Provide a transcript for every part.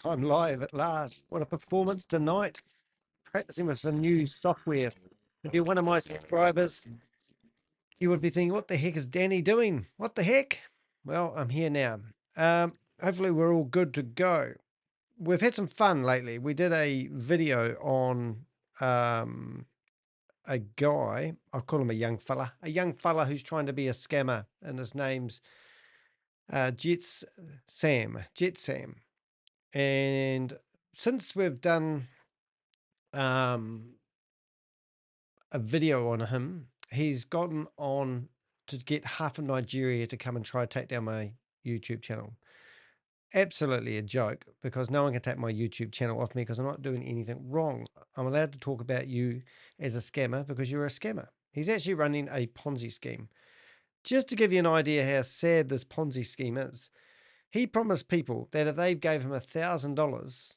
I'm live at last. What a performance tonight. Practicing with some new software. If you're one of my subscribers, you would be thinking, what the heck is Danny doing? What the heck? Well, I'm here now. Hopefully we're all good to go. We've had some fun lately. We did a video on a guy, I'll call him a young fella who's trying to be a scammer, and his name's JeSCAM. And since we've done a video on him, he's gotten on to get half of Nigeria to come and try to take down my YouTube channel. Absolutely a joke, because no one can take my YouTube channel off me because I'm not doing anything wrong. I'm allowed to talk about you as a scammer because you're a scammer. He's actually running a Ponzi scheme. Just to give you an idea how sad this Ponzi scheme is, he promised people that if they gave him $1,000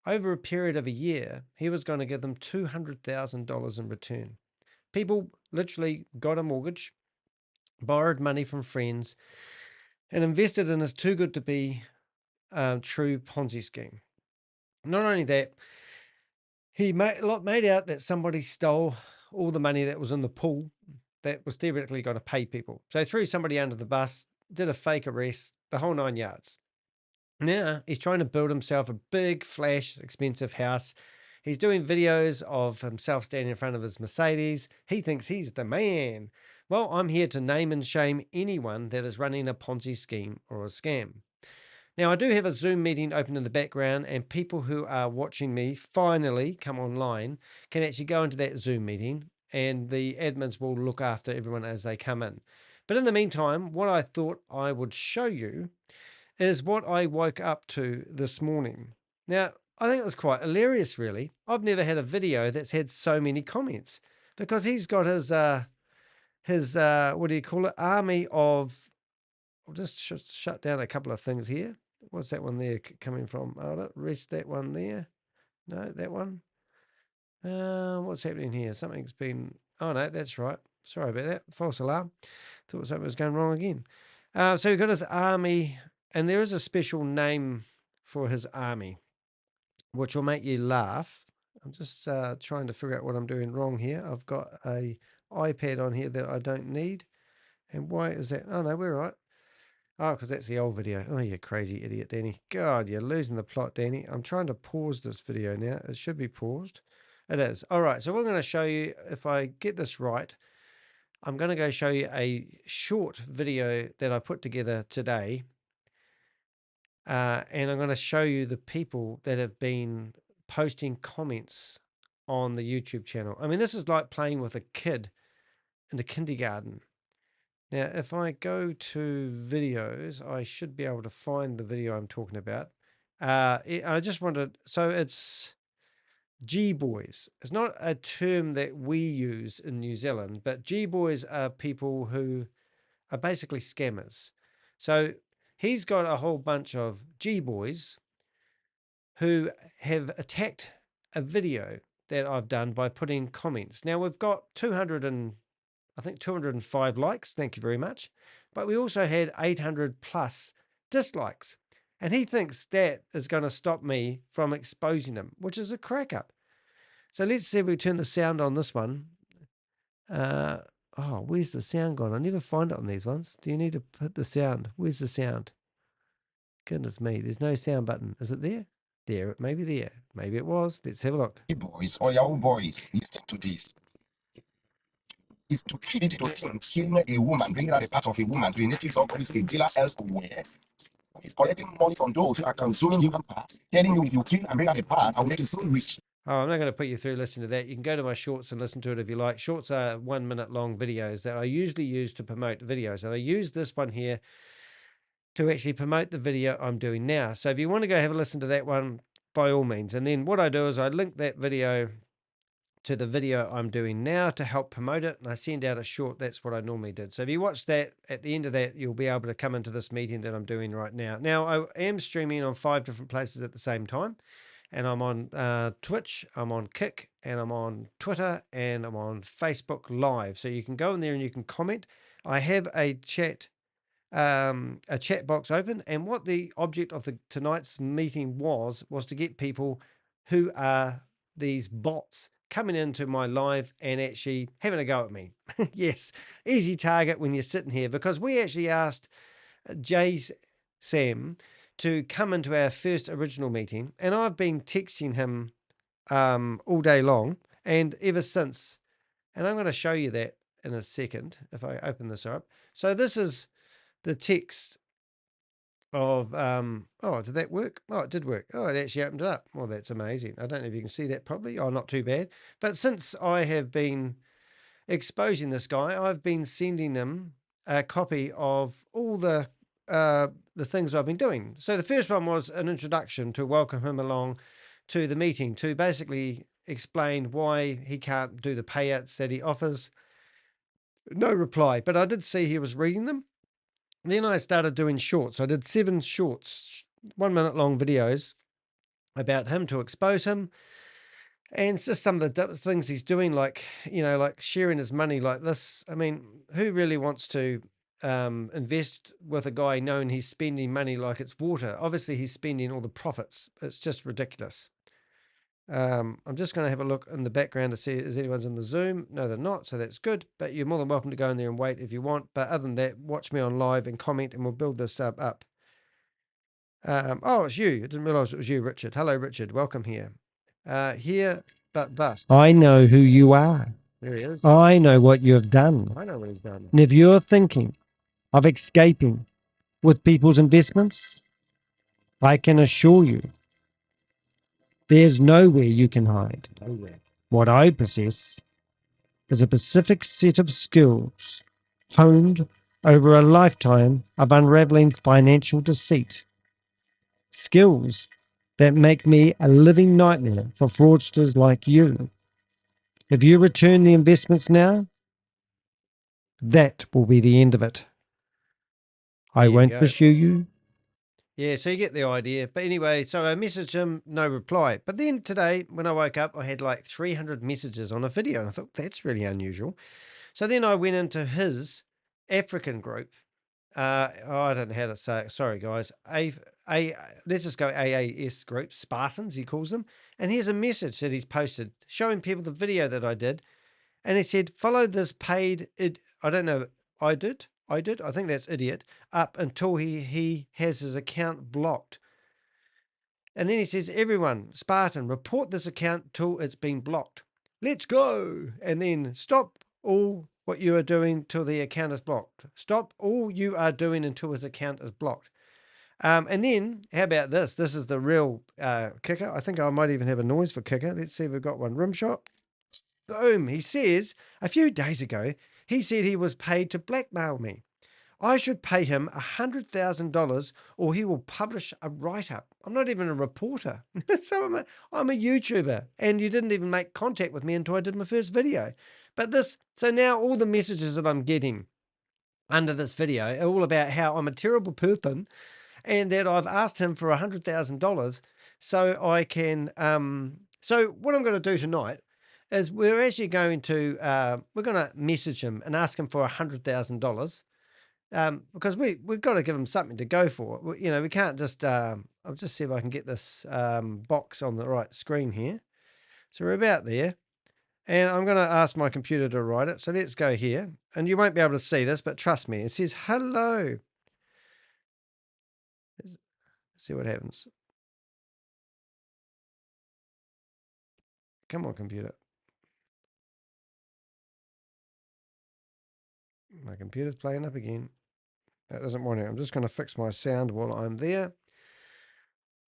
over a period of a year, he was going to give them $200,000 in return. People literally got a mortgage, borrowed money from friends, and invested in his too good to be true Ponzi scheme. Not only that, he made out that somebody stole all the money that was in the pool that was theoretically going to pay people. So threw somebody under the bus, did a fake arrest, the whole 9 yards. Now he's trying to build himself a big, flash, expensive house. He's doing videos of himself standing in front of his Mercedes. He thinks he's the man. Well, I'm here to name and shame anyone that is running a Ponzi scheme or a scam. Now, I do have a Zoom meeting open in the background, and people who are watching me finally come online can actually go into that Zoom meeting, and the admins will look after everyone as they come in. But in the meantime, what I thought I would show you is what I woke up to this morning. Now, I think it was quite hilarious, really. I've never had a video that's had so many comments, because he's got his what do you call it, army of... I'll just shut down a couple of things here. What's that one there coming from? Oh, rest that one there. No, that one. What's happening here? Something's been... Oh, no, that's right. Sorry about that. False alarm. Thought something was going wrong again. So we've got his army, and there is a special name for his army, which will make you laugh. I'm just trying to figure out what I'm doing wrong here. I've got a iPad on here that I don't need. And why is that? Oh, no, we're right. Oh, because that's the old video. Oh, you crazy idiot, Danny. God, you're losing the plot, Danny. I'm trying to pause this video now. It should be paused. It is. All right, so we're going to show you, if I get this right, I'm going to go show you a short video that I put together today. And I'm going to show you the people that have been posting comments on the YouTube channel. I mean, this is like playing with a kid in the kindergarten. Now, if I go to videos, I should be able to find the video I'm talking about. I just wanted, so it's GEEBOYs. It's not a term that we use in New Zealand, but GEEBOYs are people who are basically scammers. So he's got a whole bunch of GEEBOYs who have attacked a video that I've done by putting comments. Now, we've got 205 likes. Thank you very much. But we also had 800 plus dislikes. And he thinks that is going to stop me from exposing him, which is a crack up. So let's see if we turn the sound on this one. Oh, where's the sound gone? I never find it on these ones. Do you need to put the sound? Where's the sound? Goodness me, there's no sound button. Is it there? There, it may be there. Maybe it was. Let's have a look. Boys or your boys, listen to this. Is to kill it to kill a woman, bringing out a part of a woman to a native or a dealer elsewhere. It's collecting money from those who are consuming human parts, telling you if you kill and bring out a part, I will make you so rich. Oh, I'm not going to put you through listening to that. You can go to my shorts and listen to it if you like. Shorts are 1 minute long videos that I usually use to promote videos. And I use this one here to actually promote the video I'm doing now. So if you want to go have a listen to that one, by all means. And then what I do is I link that video to the video I'm doing now to help promote it, and I send out a short. That's what I normally did. So if you watch that, at the end of that, you'll be able to come into this meeting that I'm doing right now. Now, I am streaming on 5 different places at the same time, and I'm on Twitch, I'm on Kick, and I'm on Twitter, and I'm on Facebook Live. So you can go in there and you can comment. I have a chat a chat box open, and what the object of tonight's meeting was to get people who are these bots coming into my live and actually having a go at me. Yes, easy target when you're sitting here, because we actually asked JeSCAM to come into our first original meeting, and I've been texting him all day long and ever since. And I'm going to show you that in a second if I open this up. So this is the text of oh, did that work? Oh, it did work. Oh, it actually opened it up. Well, that's amazing. I don't know if you can see that properly. Oh, not too bad. But since I have been exposing this guy, I've been sending him a copy of all the things I've been doing. So the first one was an introduction to welcome him along to the meeting, to basically explain why he can't do the payouts that he offers. No reply, but I did see he was reading them. Then I started doing shorts. I did 7 shorts, 1-minute long videos about him to expose him. And it's just some of the things he's doing, like, like sharing his money like this. I mean, who really wants to invest with a guy knowing he's spending money like it's water? Obviously, he's spending all the profits. It's just ridiculous. I'm just going to have a look in the background to see if anyone's in the Zoom. No, they're not, so that's good. But you're more than welcome to go in there and wait if you want. But other than that, watch me on live and comment, and we'll build this up. Oh, it's you. I didn't realize it was you, Richard. Hello, Richard. Welcome here. Here, but bust. I know who you are. There he is. I know what you have done. I know what he's done. And if you're thinking of escaping with people's investments, I can assure you there's nowhere you can hide. Nowhere. What I possess is a specific set of skills honed over a lifetime of unraveling financial deceit. Skills that make me a living nightmare for fraudsters like you. If you return the investments now, that will be the end of it. I won't pursue you. Yeah, so you get the idea. But anyway, so I messaged him, no reply. But then today, when I woke up, I had like 300 messages on a video. And I thought, that's really unusual. So then I went into his African group. I don't know how to say it. Sorry, guys. Let's just go AAS group, Spartans, he calls them. And here's a message that he's posted showing people the video that I did. And he said, follow this paid, I don't know, I did, I think that's idiot, up until he has his account blocked. And then he says, everyone, Spartan, report this account till it's been blocked. Let's go. And then stop all what you are doing till the account is blocked. Stop all you are doing until his account is blocked. And then, how about this? This is the real kicker. I think I might even have a noise for kicker. Let's see if we've got one. Rim shot. Boom. He says, a few days ago, he said he was paid to blackmail me. I should pay him $100,000 or he will publish a write-up. I'm not even a reporter. So I'm a YouTuber, and you didn't even make contact with me until I did my first video. But so now all the messages that I'm getting under this video are all about how I'm a terrible person and that I've asked him for $100,000 so I can, so what I'm going to do tonight is we're actually going to, message him and ask him for $100,000. Because we've got to give him something to go for. We can't just, I'll just see if I can get this box on the right screen here. So we're about there. And I'm going to ask my computer to write it. So let's go here. And you won't be able to see this, but trust me. It says, hello. Let's see what happens. Come on, computer. My computer's playing up again. That doesn't want it. I'm just going to fix my sound while I'm there.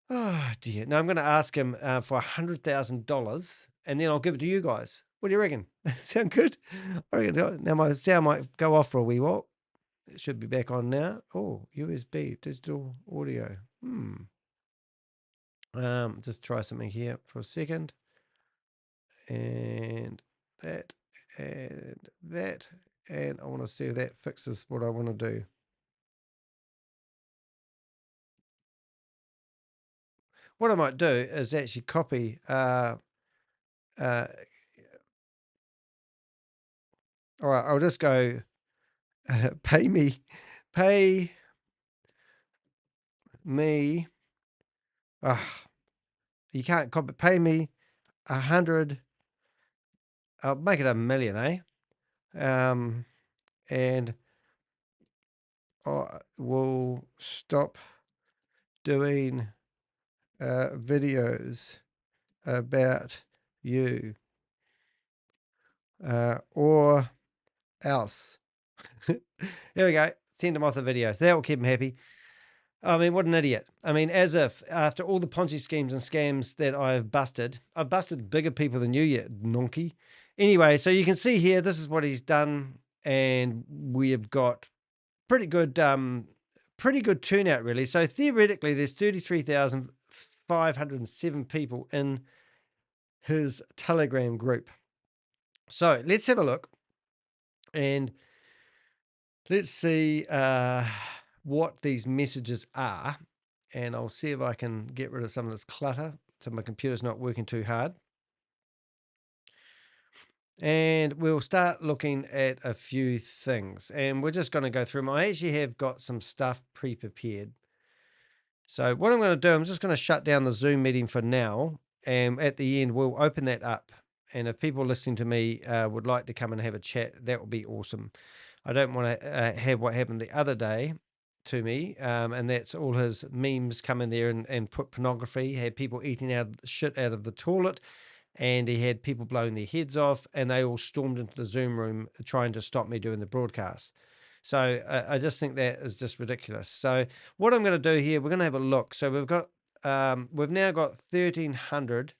Oh, dear. Now I'm going to ask him for $100,000, and then I'll give it to you guys. What do you reckon? Sound good? I reckon, now my sound might go off for a wee while. It should be back on now. Oh, USB, digital audio. Just try something here for a second. And that, and that. And I want to see if that fixes what I want to do. What I might do is actually copy all right, I'll just go pay me Pay me. You can't copy. Pay me 100. I'll make it 1 million, eh? And I will stop doing videos about you, or else. There we go. Send him off the videos. That will keep him happy. I mean, what an idiot. I mean, as if after all the Ponzi schemes and scams that I've busted bigger people than you yet, nonky. Anyway, so you can see here, this is what he's done. And we have got pretty good turnout, really. So theoretically, there's 33,507 people in his Telegram group. So let's have a look. And let's see what these messages are. And I'll see if I can get rid of some of this clutter so my computer's not working too hard. And we'll start looking at a few things. And we're just going to go through them. I actually have got some stuff pre-prepared. So what I'm going to do, I'm just going to shut down the Zoom meeting for now. And at the end, we'll open that up. And if people listening to me would like to come and have a chat, that would be awesome. I don't want to have what happened the other day to me, and that's all his memes come in there and put pornography. He had people eating shit out of the toilet, and he had people blowing their heads off, and they all stormed into the Zoom room trying to stop me doing the broadcast. So I just think that is just ridiculous. So what I'm going to do here, we're going to have a look. So we've now got 1,300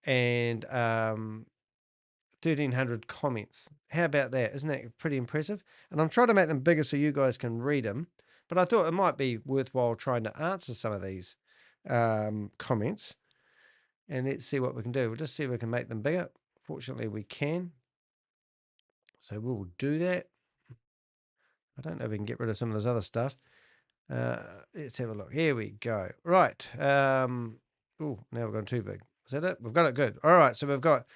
and 1,300 comments. How about that? Isn't that pretty impressive? And I'm trying to make them bigger so you guys can read them. But I thought it might be worthwhile trying to answer some of these comments. And let's see what we can do. We'll just see if we can make them bigger. Fortunately, we can. So we'll do that. I don't know if we can get rid of some of this other stuff. Let's have a look. Here we go. Right. Oh, now we've gone too big. Is that it? We've got it good. All right. So we've got,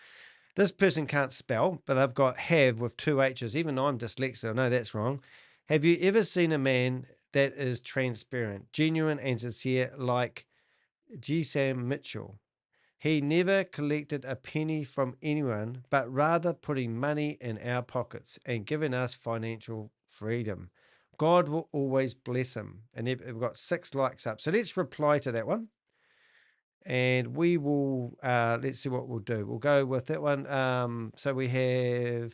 this person can't spell, but they've got have with 2 H's. Even though I'm dyslexic, I know that's wrong. Have you ever seen a man that is transparent, genuine and sincere like Jesam Michael? He never collected a penny from anyone, but rather putting money in our pockets and giving us financial freedom. God will always bless him. And we've got 6 likes up. So let's reply to that one. And we will, let's see what we'll do. We'll go with that one. So we have,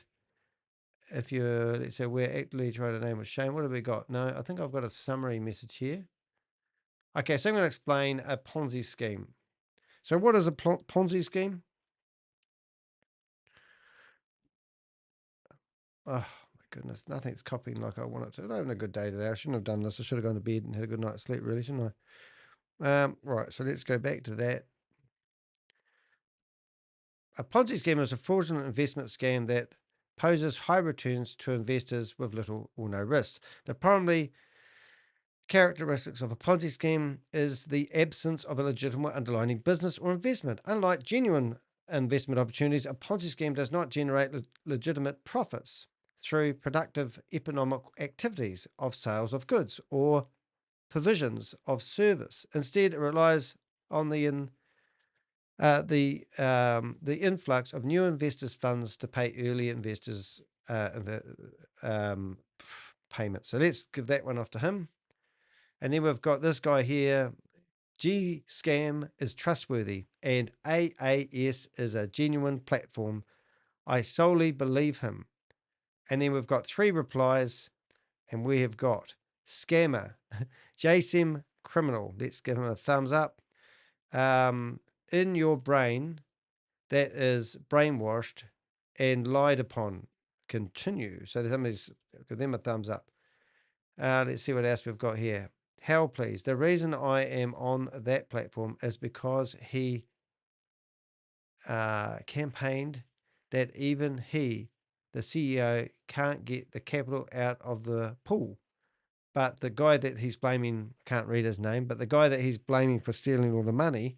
let's say we're actively trying to name with Shane. What have we got? No, I think I've got a summary message here. Okay, so I'm going to explain a Ponzi scheme. So what is a Ponzi scheme? Oh, my goodness. Nothing's copying like I want it to. I'm having a good day today. I shouldn't have done this. I should have gone to bed and had a good night's sleep, really, shouldn't I? Right, so let's go back to that. A Ponzi scheme is a fraudulent investment scam that poses high returns to investors with little or no risk. The primary characteristics of a Ponzi scheme is the absence of a legitimate underlying business or investment. Unlike genuine investment opportunities, a Ponzi scheme does not generate legitimate profits through productive economic activities of sales of goods or provisions of service. Instead, it relies on the influx of new investors' funds to pay early investors payments. So let's give that one off to him. And then we've got this guy here. JeSCAM is trustworthy and AAS is a genuine platform. I solely believe him. And then we've got 3 replies, and we have got scammer, Jesam criminal. Let's give him a thumbs up. In your brain that is brainwashed and lied upon. Continue. So somebody's give them a thumbs up. Let's see what else we've got here. Hell, please. The reason I am on that platform is because he campaigned that even he, the CEO, can't get the capital out of the pool. But the guy that he's blaming, can't read his name, but the guy that he's blaming for stealing all the money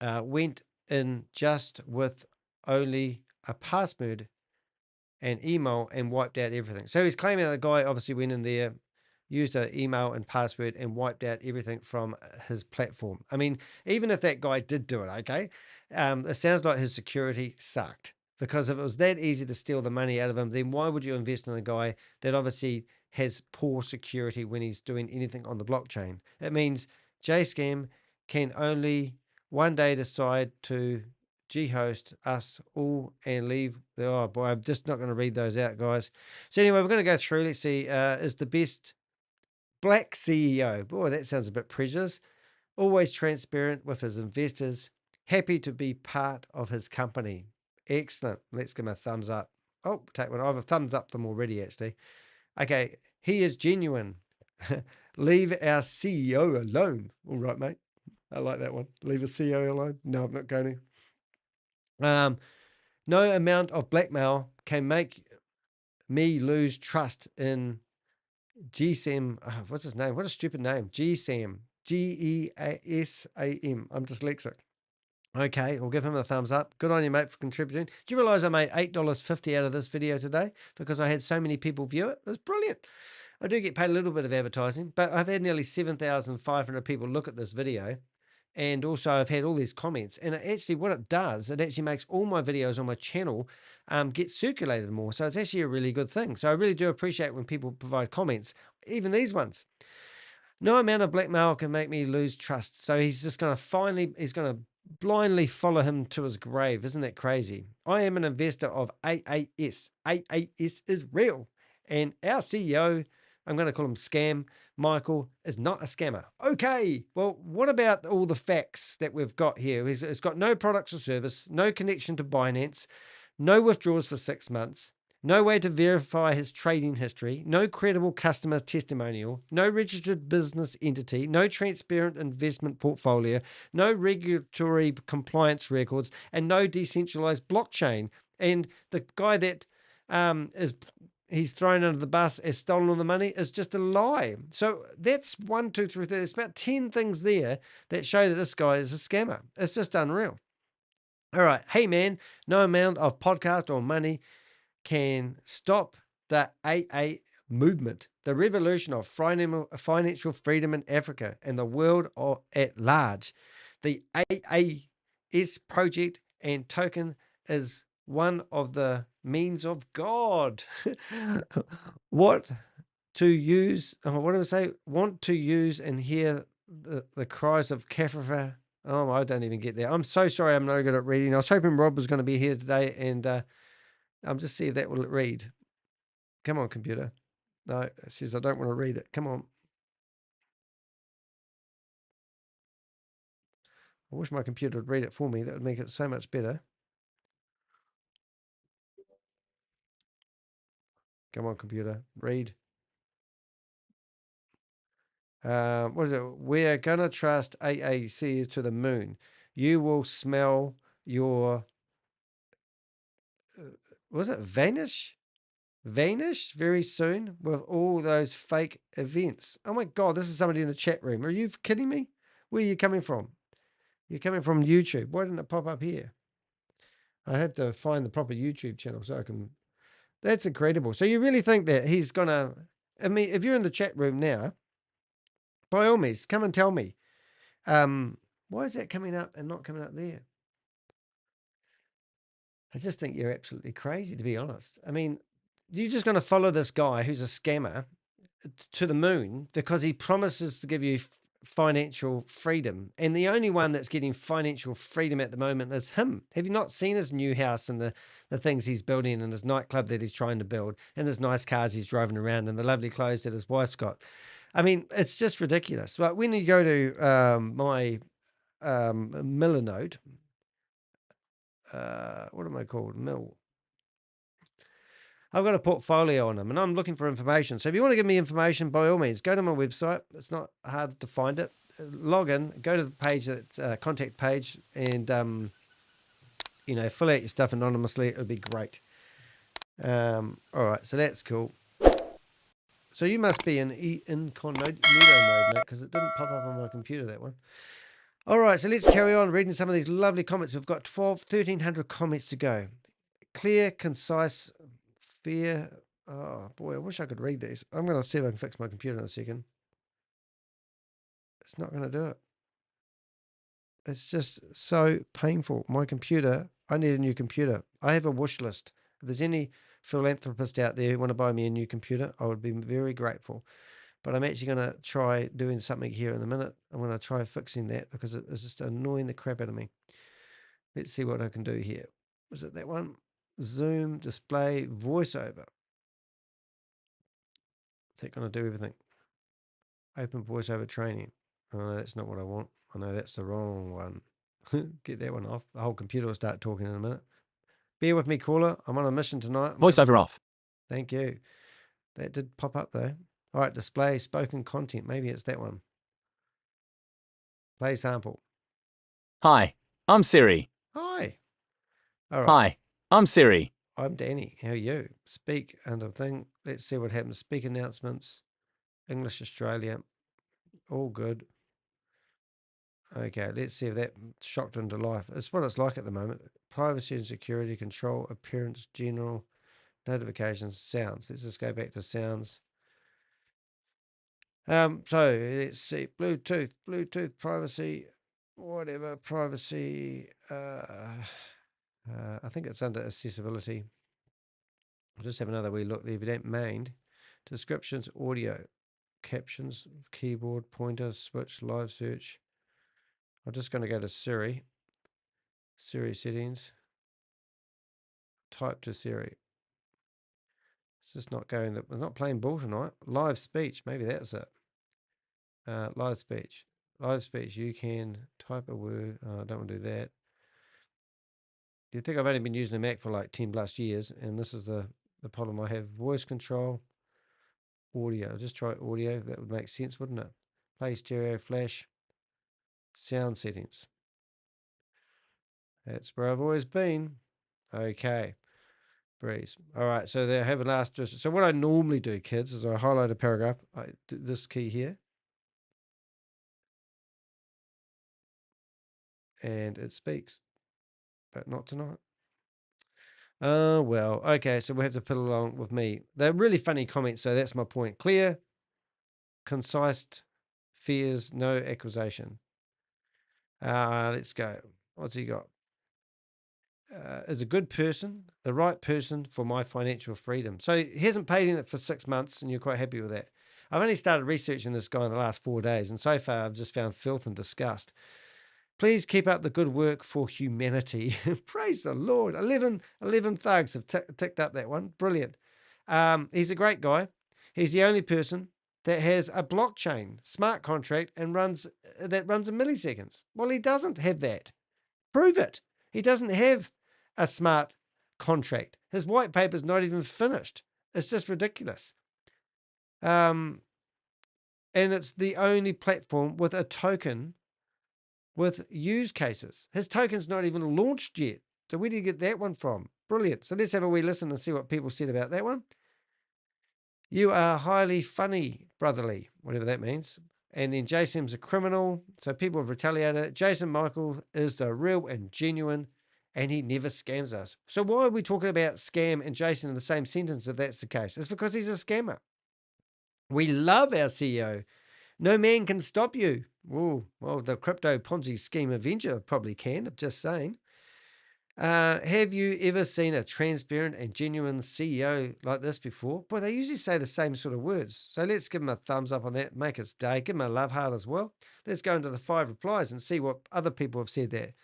went in just with only a password and email and wiped out everything. So he's claiming that the guy obviously went in there, used an email and password and wiped out everything from his platform. I mean, even if that guy did do it, okay, it sounds like his security sucked. Because if it was that easy to steal the money out of him, then why would you invest in a guy that obviously has poor security when he's doing anything on the blockchain? It means JeSCAM can only one day decide to G-host us all and leave. Oh boy, I'm just not going to read those out, guys. So anyway, we're going to go through. Let's see. Is the best black CEO. Boy, that sounds a bit prejudiced. Always transparent with his investors. Happy to be part of his company. Excellent. Let's give him a thumbs up. Oh, take one. I've a thumbs up them already, actually. Okay. He is genuine. Leave our CEO alone. All right, mate. I like that one. Leave a CEO alone. No, I'm not going to. No amount of blackmail can make me lose trust in GESAM. What's his name? What a stupid name. GESAM. GEASAM. I'm dyslexic. Okay, we'll give him a thumbs up. Good on you, mate, for contributing. Do you realize I made $8.50 out of this video today because I had so many people view it? It was brilliant. I do get paid a little bit of advertising, but I've had nearly 7,500 people look at this video. And also I've had all these comments. And actually what it does, it actually makes all my videos on my channel get circulated more. So it's actually a really good thing. So I really do appreciate when people provide comments, even these ones. No amount of blackmail can make me lose trust. So he's just going to he's going to blindly follow him to his grave. Isn't that crazy? I am an investor of AAS. AAS is real. And our CEO, I'm going to call him Scam Michael, is not a scammer. Okay, well, what about all the facts that we've got here? It's got no products or service, no connection to Binance, no withdrawals for 6 months, no way to verify his trading history, no credible customer testimonial, no registered business entity, no transparent investment portfolio, no regulatory compliance records, and no decentralized blockchain. And the guy that he's thrown under the bus as stolen all the money is just a lie. So that's 1, 2, 3. There's about 10 things there that show that this guy is a scammer. It's just unreal. All right. Hey, man, no amount of podcast or money can stop the AA movement, the revolution of financial freedom in Africa and the world at large. The AAS project and token is one of the means of God. What to use? What do I say? Want to use and hear the cries of Kafra. Oh, I don't even get there. I'm so sorry. I'm no good at reading. I was hoping Rob was going to be here today, and I'll just see if that will read. Come on, computer. No, it says I don't want to read it. Come on. I wish my computer would read it for me. That would make it so much better. Come on, computer. Read. What is it? We're going to trust AAC to the moon. You will smell your... was it vanish? Vanish very soon with all those fake events. Oh my God, this is somebody in the chat room. Are you kidding me? Where are you coming from? You're coming from YouTube. Why didn't it pop up here? I have to find the proper YouTube channel so I can... That's incredible. So you really think that he's going to... I mean, if you're in the chat room now, by all means, come and tell me. Why is that coming up and not coming up there? I just think you're absolutely crazy, to be honest. I mean, you're just going to follow this guy who's a scammer to the moon because he promises to give you financial freedom. And the only one that's getting financial freedom at the moment is him. Have you not seen his new house and the things he's building and his nightclub that he's trying to build and his nice cars he's driving around and the lovely clothes that his wife's got? I mean, it's just ridiculous. But when you go to my Millinode, what am I called? I've got a portfolio on them and I'm looking for information. So if you want to give me information, by all means, go to my website. It's not hard to find it. Log in, go to the page, that contact page, and fill out your stuff anonymously. It would be great. All right, so that's cool. So you must be in incognito mode, because it didn't pop up on my computer, that one. All right, so let's carry on reading some of these lovely comments. We've got 1,300 comments to go. Clear, concise, fear. Oh boy, I wish I could read these. I'm going to see if I can fix my computer in a second. It's not going to do it. It's just so painful. My computer, I need a new computer. I have a wish list. If there's any philanthropist out there who want to buy me a new computer, I would be very grateful. But I'm actually going to try doing something here in a minute. I'm going to try fixing that because it's just annoying the crap out of me. Let's see what I can do here. Was it that one? Zoom, display, voiceover. Is that going to do everything? Open voiceover training. Oh, no, that's not what I want. I know that's the wrong one. Get that one off. The whole computer will start talking in a minute. Bear with me, caller. I'm on a mission tonight. Voiceover off. Thank you. That did pop up, though. All right, display spoken content. Maybe it's that one. Play sample. Hi, I'm Siri. Hi. All right. Hi, I'm Siri. I'm Danny. How are you? Speak under thing. Let's see what happens. Speak announcements. English Australia. All good. Okay, let's see if that shocked into life. It's what it's like at the moment. Privacy and security control, appearance, general, notifications, sounds. Let's just go back to sounds. So let's see. Bluetooth, privacy, whatever, privacy. I think it's under accessibility. I'll just have another wee look there. If you don't mind. Descriptions, audio, captions, keyboard, pointer, switch, live search. I'm just going to go to Siri. Siri settings. Type to Siri. It's just not going. It's not playing ball tonight. Live speech. Maybe that's it. Live speech. Live speech. You can type a word. I don't want to do that. Do you think I've only been using a Mac for like 10 plus years? And this is the problem I have. Voice control. Audio. I'll just try audio. That would make sense, wouldn't it? Play stereo, flash. Sound settings. That's where I've always been. Okay. Breeze. All right. So they have a last. So what I normally do, kids, is I highlight a paragraph. I do this key here. And it speaks. But not tonight. Oh, well. Okay. So we'll have to put along with me. They're really funny comments. So that's my point. Clear, concise, fears, no accusation. Let's go. What's he got? Is a good person, the right person for my financial freedom. So he hasn't paid in it for 6 months, and you're quite happy with that. I've only started researching this guy in the last 4 days, and so far I've just found filth and disgust. Please keep up the good work for humanity. Praise the Lord. 11 thugs have ticked up that one. Brilliant. He's a great guy. He's the only person that has a blockchain smart contract and runs in milliseconds. Well, he doesn't have that. Prove it. He doesn't have a smart contract. His white paper's not even finished. It's just ridiculous. And it's the only platform with a token with use cases. His token's not even launched yet. So where did you get that one from? Brilliant. So let's have a wee listen and see what people said about that one. You are highly funny, brotherly, whatever that means. And then Jesam's a criminal. So people have retaliated. Jesam Michael is the real and genuine, and he never scams us. So why are we talking about scam and Jesam in the same sentence if that's the case? It's because he's a scammer. We love our CEO. No man can stop you. Ooh, well, the Crypto Ponzi Scheme Avenger probably can, I'm just saying. Have you ever seen a transparent and genuine CEO like this before? Boy, they usually say the same sort of words. So let's give him a thumbs up on that, make its day. Give him a love heart as well. Let's go into the 5 replies and see what other people have said there.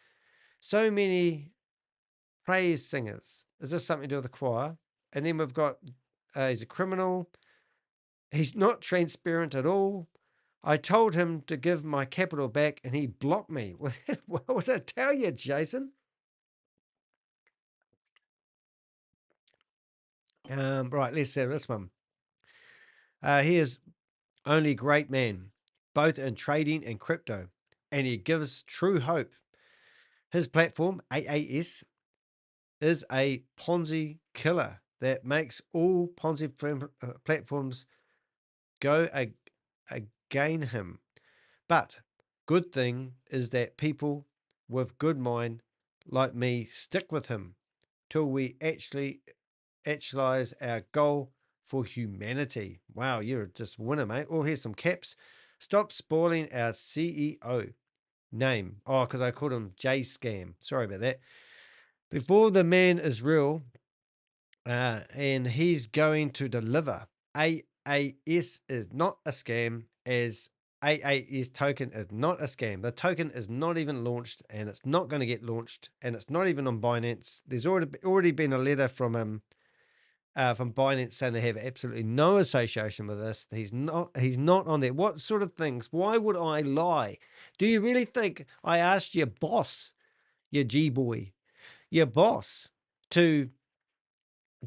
So many praise singers. Is this something to do with the choir? And then we've got, he's a criminal. He's not transparent at all. I told him to give my capital back and he blocked me. What was I tell you, Jason? Right, let's have this one. He is only great man, both in trading and crypto, and he gives true hope. His platform, AAS, is a Ponzi killer that makes all Ponzi platforms go again him. But good thing is that people with good mind like me stick with him till we actually actualize our goal for humanity. Wow, you're just a winner, mate. Oh, here's some caps. Stop spoiling our CEO name. Oh, because I called him JeSCAM. Sorry about that. Before the man is real, and he's going to deliver. AAS is not a scam, as AAS token is not a scam. The token is not even launched, and it's not going to get launched, and it's not even on Binance. There's already been a letter from Binance saying they have absolutely no association with this. He's not on there. What sort of things? Why would I lie? Do you really think I asked your boss, your GEEBOY, your boss, to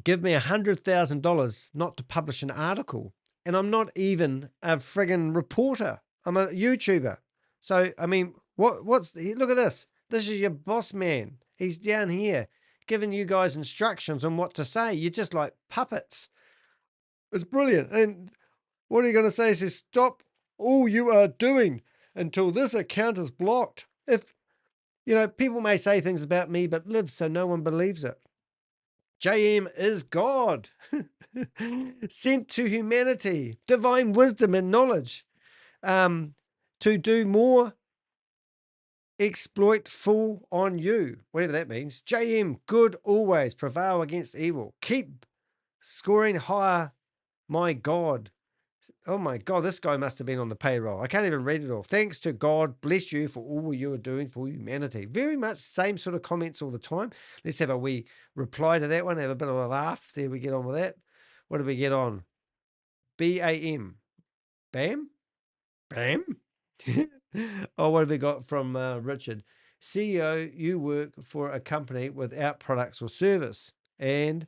give me $100,000 not to publish an article? And I'm not even a friggin' reporter. I'm a YouTuber. So, I mean, look at this. This is your boss man. He's down here giving you guys instructions on what to say. You're just like puppets. It's brilliant. And what are you going to say? He says, stop all you are doing until this account is blocked. If, people may say things about me, but live so no one believes it. JM is God, sent to humanity, divine wisdom and knowledge, to do more exploit full on you, whatever that means. JM, good always, prevail against evil. Keep scoring higher, my God. Oh my God, this guy must have been on the payroll. I can't even read it all. Thanks to God, bless you for all you are doing for humanity. Very much same sort of comments all the time. Let's have a wee reply to that one, have a bit of a laugh. There we get on with that. What did we get on? BAM. Bam? Bam? Oh, what have we got from Richard? CEO, you work for a company without products or service. And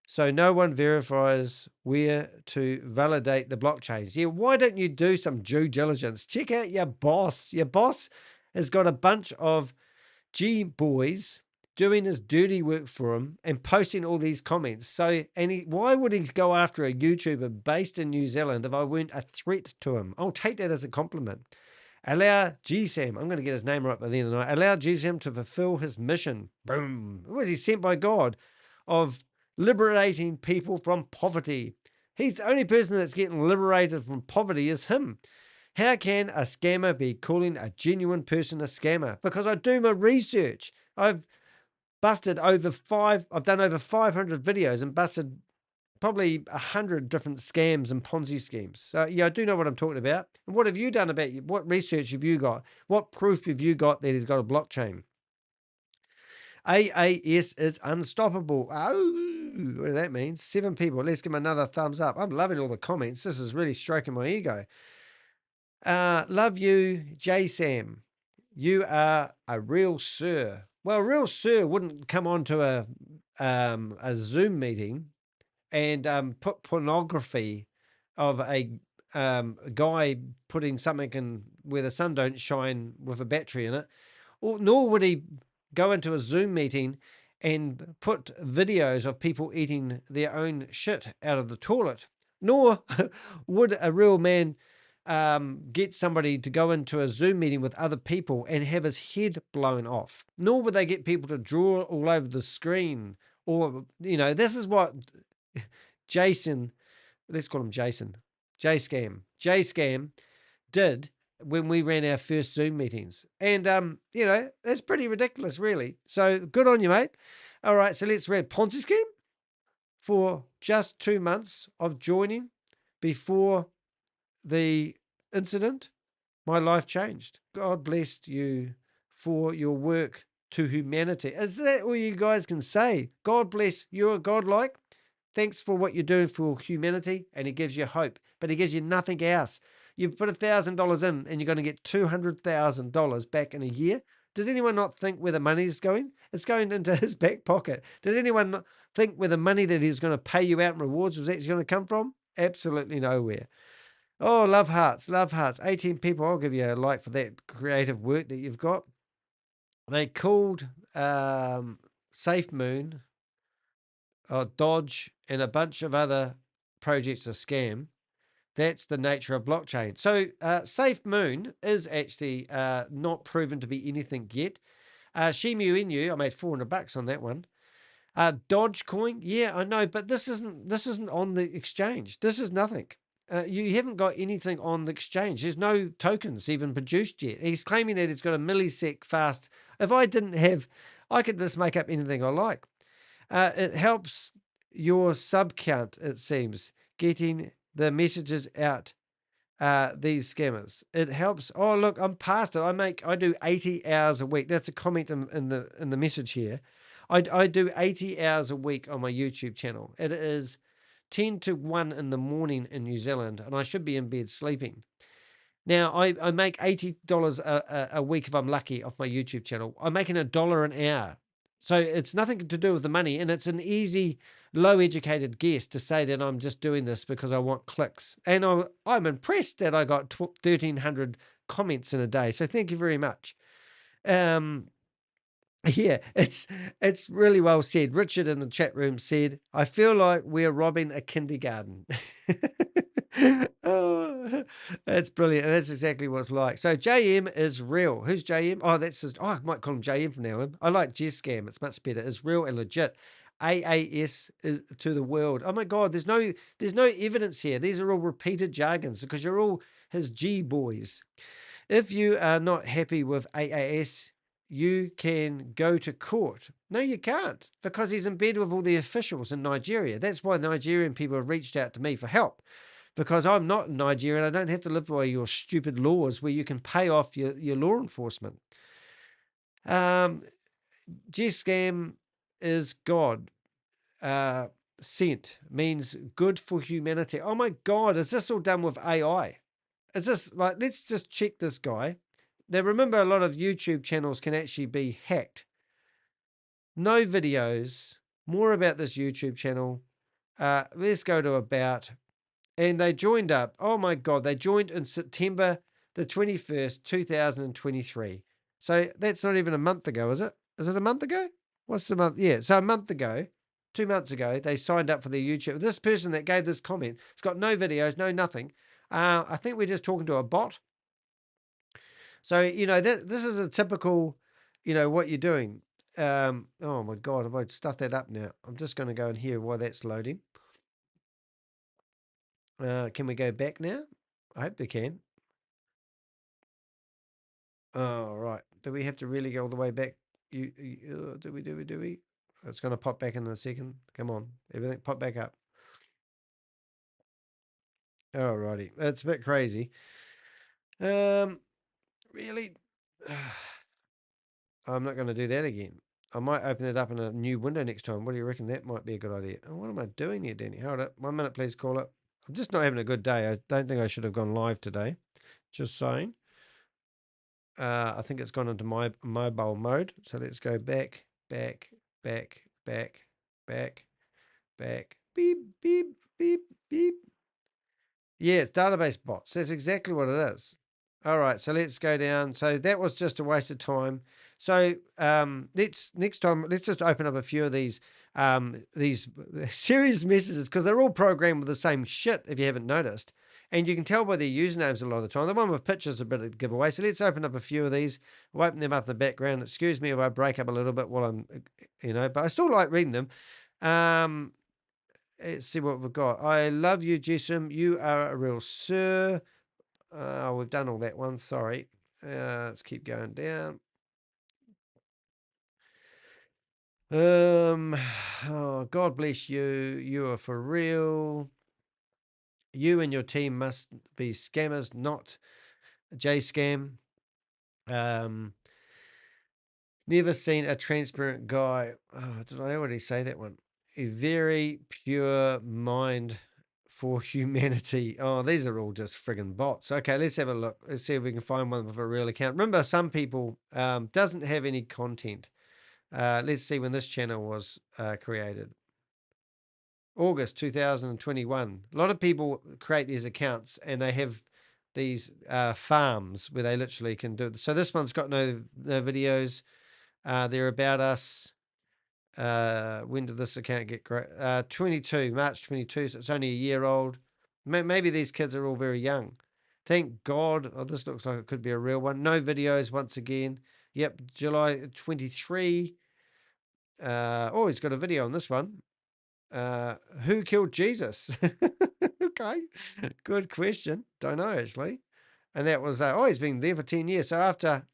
so no one verifies where to validate the blockchains. Yeah, why don't you do some due diligence? Check out your boss. Your boss has got a bunch of GEEBOYs doing his dirty work for him and posting all these comments. So, why would he go after a YouTuber based in New Zealand if I weren't a threat to him? I'll take that as a compliment. Allow Jesam, I'm going to get his name right by the end of the night. Allow Jesam to fulfill his mission. Boom. Was he sent by God of liberating people from poverty? He's the only person that's getting liberated from poverty is him. How can a scammer be calling a genuine person a scammer? Because I do my research. I've done over 500 videos and busted probably 100 different scams and Ponzi schemes. So yeah, I do know what I'm talking about. And what have you done about it? What research have you got? What proof have you got that he's got a blockchain? AAS is unstoppable. Oh, what does that mean? 7 people. Let's give him another thumbs up. I'm loving all the comments. This is really stroking my ego. Love you, JeSam. You are a real sir. Well, a real sir wouldn't come onto a Zoom meeting and put pornography of a guy putting something in where the sun don't shine with a battery in it, nor would he go into a Zoom meeting and put videos of people eating their own shit out of the toilet, nor would a real man get somebody to go into a Zoom meeting with other people and have his head blown off, nor would they get people to draw all over the screen. Or, this is what Jason, let's call him Jason, JeSCAM did when we ran our first Zoom meetings. And, that's pretty ridiculous, really. So good on you, mate. All right, so let's read Ponzi scheme. For just 2 months of joining before the incident, my life changed. God bless you for your work to humanity. Is that all you guys can say? God bless. You're godlike. Thanks for what you're doing for humanity. And he gives you hope, but he gives you nothing else. You put $1,000 in and you're going to get $200,000 back in a year. Did anyone not think where the money is going? It's going into his back pocket. Did anyone not think where the money that he was going to pay you out in rewards was actually going to come from? Absolutely nowhere. Oh, love hearts, love hearts. 18 people. I'll give you a like for that creative work that you've got. They called Safe Moon, Dodge, and a bunch of other projects a scam. That's the nature of blockchain. So Safe Moon is actually not proven to be anything yet. Shemu Inu, I made $400 on that one. Dogecoin, yeah, I know, but this isn't on the exchange. This is nothing. You haven't got anything on the exchange. There's no tokens even produced yet. He's claiming that it's got a millisec fast. If I didn't have, I could just make up anything I like. It helps your sub count, it seems, getting the messages out. These scammers. It helps. Oh, look, I'm past it. I do 80 hours a week. That's a comment in the message here. I do 80 hours a week on my YouTube channel. It is 10 to 1 in the morning in New Zealand, and I should be in bed sleeping. Now, I make $80 a week if I'm lucky off my YouTube channel. I'm making $1 an hour. So it's nothing to do with the money, and it's an easy, low-educated guess to say that I'm just doing this because I want clicks. And I'm impressed that I got 1,300 comments in a day. So thank you very much. Yeah, it's really well said. Richard in the chat room said, "I feel like we're robbing a kindergarten." Oh, that's brilliant. And that's exactly what it's like. So JM is real. Who's JM? Oh, that's just, I might call him JM from now on. I like JeSCAM. It's much better. It's real and legit. AAS is to the world. Oh my God, there's no evidence here. These are all repeated jargons because you're all his GEEBOYs. If you are not happy with AAS, you can go to court. No, you can't, because he's in bed with all the officials in Nigeria. That's why Nigerian people have reached out to me for help, because I'm not in Nigeria and I don't have to live by your stupid laws where you can pay off your law enforcement. JeSCAM is God. Sent means good for humanity. Oh my God, is this all done with AI? Is this like, let's just check this guy. Now, remember, a lot of YouTube channels can actually be hacked. No videos. More about this YouTube channel. Let's go to about. And they joined up. Oh my God, they joined in September the 21st, 2023. So that's not even a month ago, is it? Is it a month ago? What's the month? Yeah, so a month ago, 2 months ago, they signed up for their YouTube. This person that gave this comment, it's got no videos, no nothing. I think we're just talking to a bot. So, this is a typical, what you're doing. Oh my God, if I stuff that up now, I'm just going to go in here while that's loading. Can we go back now? I hope we can. Oh, right. Do we have to really go all the way back? Do we? It's going to pop back in a second. Come on. Everything pop back up. Alrighty. That's a bit crazy. Really? I'm not going to do that again. I might open it up in a new window next time. What do you reckon? That might be a good idea. Oh, what am I doing here, Danny? Hold up. 1 minute, please. Call it. I'm just not having a good day. I don't think I should have gone live today. Just saying. I think it's gone into my mobile mode. So let's go back. Beep, beep, beep, beep. Yeah, it's database bots. That's exactly what it is. All right, so let's go down. So that was just a waste of time. So next time, let's just open up a few of these serious messages, because they're all programmed with the same shit, if you haven't noticed. And you can tell by their usernames a lot of the time. The one with pictures is a bit of a giveaway. So let's open up a few of these. We'll open them up in the background. Excuse me if I break up a little bit while I'm, but I still like reading them. Let's see what we've got. I love you, Jesam. You are a real sir. We've done all that one. Sorry. Let's keep going down. Oh, God bless you. You are for real. You and your team must be scammers, not JeSCAM. Never seen a transparent guy. Oh, did I already say that one? A very pure mind for humanity. Oh, these are all just friggin' bots. Okay, let's have a look. Let's see if we can find one with a real account. Remember, some people doesn't have any content. Let's see when this channel was created. August 2021. A lot of people create these accounts and they have these farms where they literally can do it. So this one's got no videos. They're about us. When did this account get great? 22, March 22, so it's only a year old. Maybe these kids are all very young. Thank God. Oh, this looks like it could be a real one. No videos once again. Yep, July 23. Oh, he's got a video on this one. Who killed Jesus? Okay, good question. Don't know actually. And that was, oh, he's been there for 10 years. So after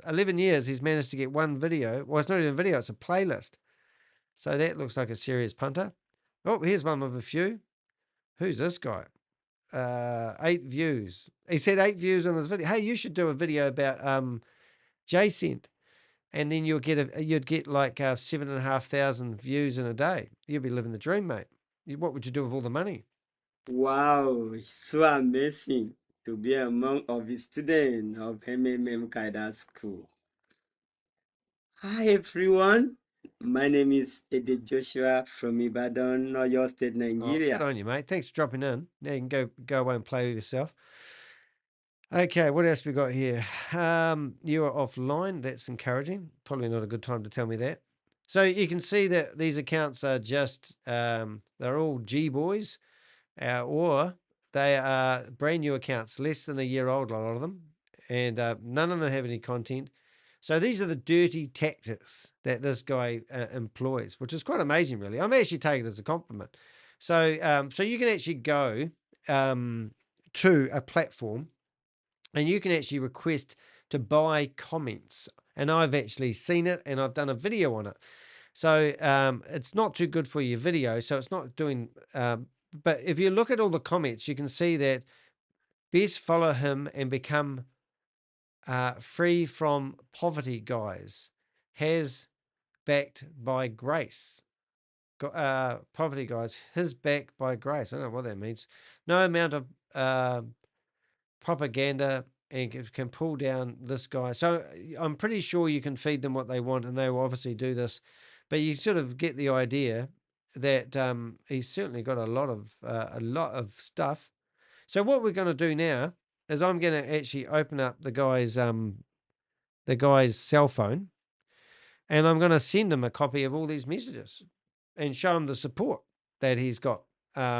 11 years, he's managed to get one video. Well, it's not even a video, it's a playlist. So that looks like a serious punter. Oh, here's one with a few. Who's this guy? 8 views. He said 8 views on his video. Hey, you should do a video about JCent. And then you'd get like 7,500 views in a day. You'd be living the dream, mate. What would you do with all the money? Wow, so amazing to be among of the students of Kaida School. Hi everyone, my name is Ede Joshua from Ibadan, Oyo State, Oh, Nigeria. good on you, mate. Thanks for dropping in. Now you can go away and play with yourself. Okay, what else we got here? You are offline. That's encouraging. Probably not a good time to tell me that. So you can see that these accounts are just, they're all GEEBOYs, or they are brand new accounts, less than a year old, a lot of them, and none of them have any content. So these are the dirty tactics that this guy employs, which is quite amazing, really. I'm actually taking it as a compliment. So, so you can actually go to a platform and you can actually request to buy comments. And I've actually seen it and I've done a video on it. So it's not too good for your video. So it's not doing, but if you look at all the comments, you can see that best follow him and become free from poverty, guys. Has backed by grace. Poverty, guys. His backed by grace. I don't know what that means. No amount of propaganda and can pull down this guy. So I'm pretty sure you can feed them what they want, and they will obviously do this. But you sort of get the idea that he's certainly got a lot of stuff. So what we're going to do now is I'm going to actually open up the guy's cell phone, and I'm going to send him a copy of all these messages and show him the support that he's got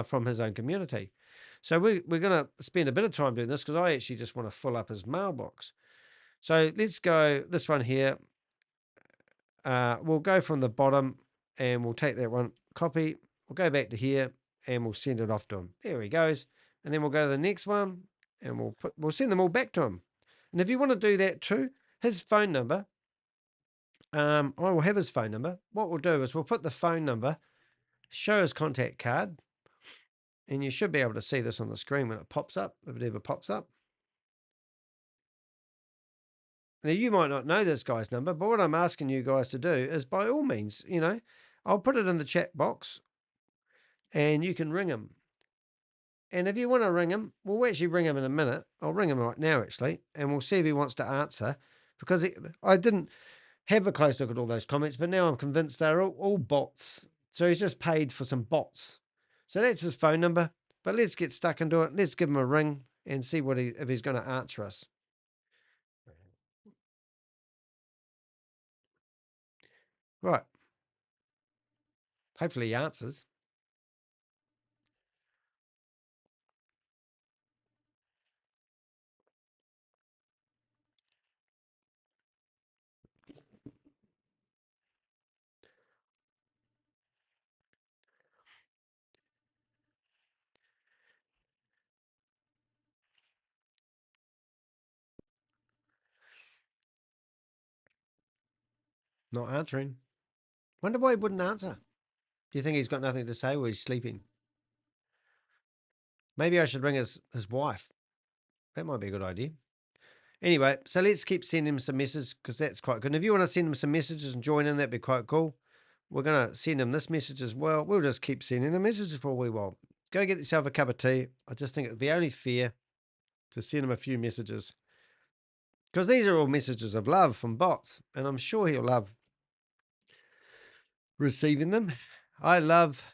from his own community. So we're going to spend a bit of time doing this because I actually just want to fill up his mailbox. So let's go this one here. We'll go from the bottom and we'll take that one, copy. We'll go back to here and we'll send it off to him. There he goes. And then we'll go to the next one and we'll send them all back to him. And if you want to do that too, his phone number, I will have his phone number. What we'll do is we'll put the phone number, show his contact card, and you should be able to see this on the screen when it pops up, if it ever pops up. Now, you might not know this guy's number, but what I'm asking you guys to do is, by all means, I'll put it in the chat box and you can ring him. And if you want to ring him, we'll actually ring him in a minute. I'll ring him right now, actually, and we'll see if he wants to answer, because I didn't have a close look at all those comments, but now I'm convinced they're all bots. So he's just paid for some bots. So that's his phone number. But let's get stuck into it. Let's give him a ring and see if he's going to answer us. Right. Hopefully he answers. Not answering. Wonder why he wouldn't answer. Do you think he's got nothing to say or he's sleeping? Maybe I should ring his wife. That might be a good idea. Anyway, so let's keep sending him some messages because that's quite good. And if you want to send him some messages and join in, that'd be quite cool. We're going to send him this message as well. We'll just keep sending him messages for a wee while. Go get yourself a cup of tea. I just think it would be only fair to send him a few messages, because these are all messages of love from bots, and I'm sure he'll love receiving them. I love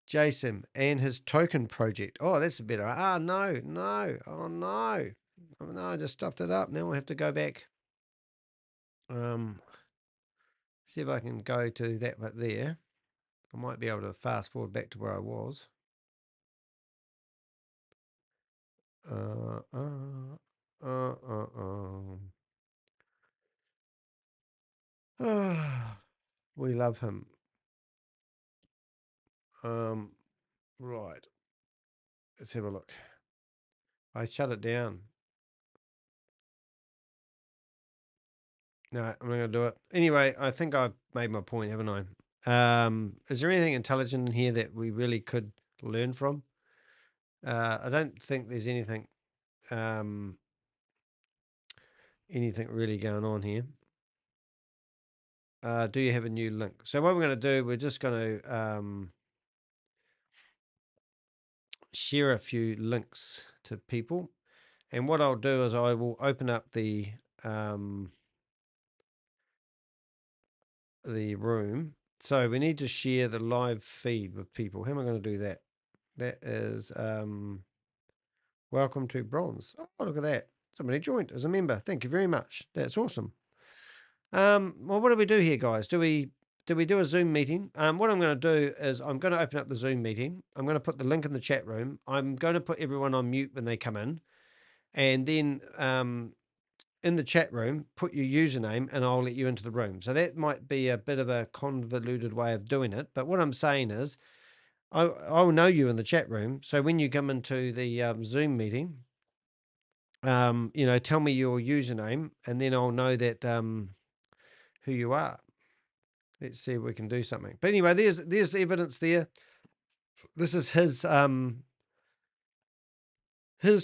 Jesam and his token project. Oh, that's a better. No. Oh, no. Oh, no, I just stuffed it up. Now I have to go back. See if I can go to that bit there. I might be able to fast forward back to where I was. We love him. Right. Let's have a look. I shut it down. No, I'm not going to do it. Anyway, I think I've made my point, haven't I? Is there anything intelligent in here that we really could learn from? I don't think there's anything really going on here. Do you have a new link? So what we're going to do, we're just going to share a few links to people. And what I'll do is I will open up the room. So we need to share the live feed with people. How am I going to do that? That is welcome to Bronze. Oh, look at that. Somebody joined as a member. Thank you very much. That's awesome. Well, what do we do here, guys? Do we do a Zoom meeting? What I'm going to do is I'm going to open up the Zoom meeting. I'm going to put the link in the chat room. I'm going to put everyone on mute when they come in. And then in the chat room, put your username and I'll let you into the room. So that might be a bit of a convoluted way of doing it. But what I'm saying is I'll know you in the chat room. So when you come into the Zoom meeting, you know, tell me your username and then I'll know that who you are. Let's see if we can do something. But anyway, there's the evidence there. This is his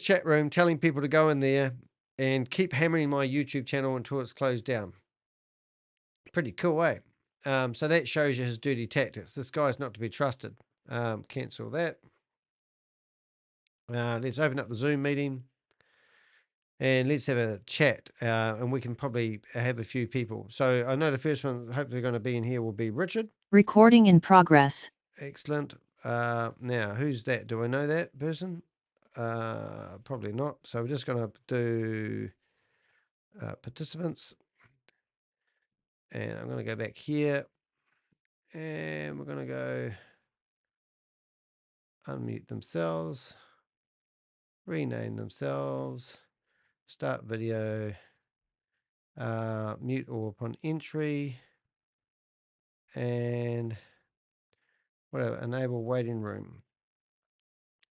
chat room telling people to go in there and keep hammering my YouTube channel until it's closed down. Pretty cool, eh? So that shows you his dirty tactics. This guy's not to be trusted. Cancel that. Let's open up the Zoom meeting and let's have a chat. And we can probably have a few people. So I know the first one hopefully going to be in here will be Richard. Recording in progress. Excellent. Now, who's that? Do I know that person? Probably not. So we're just going to do participants. And I'm going to go back here. And we're going to go unmute themselves. Rename themselves. Start video. Mute all upon entry. And whatever. Enable waiting room.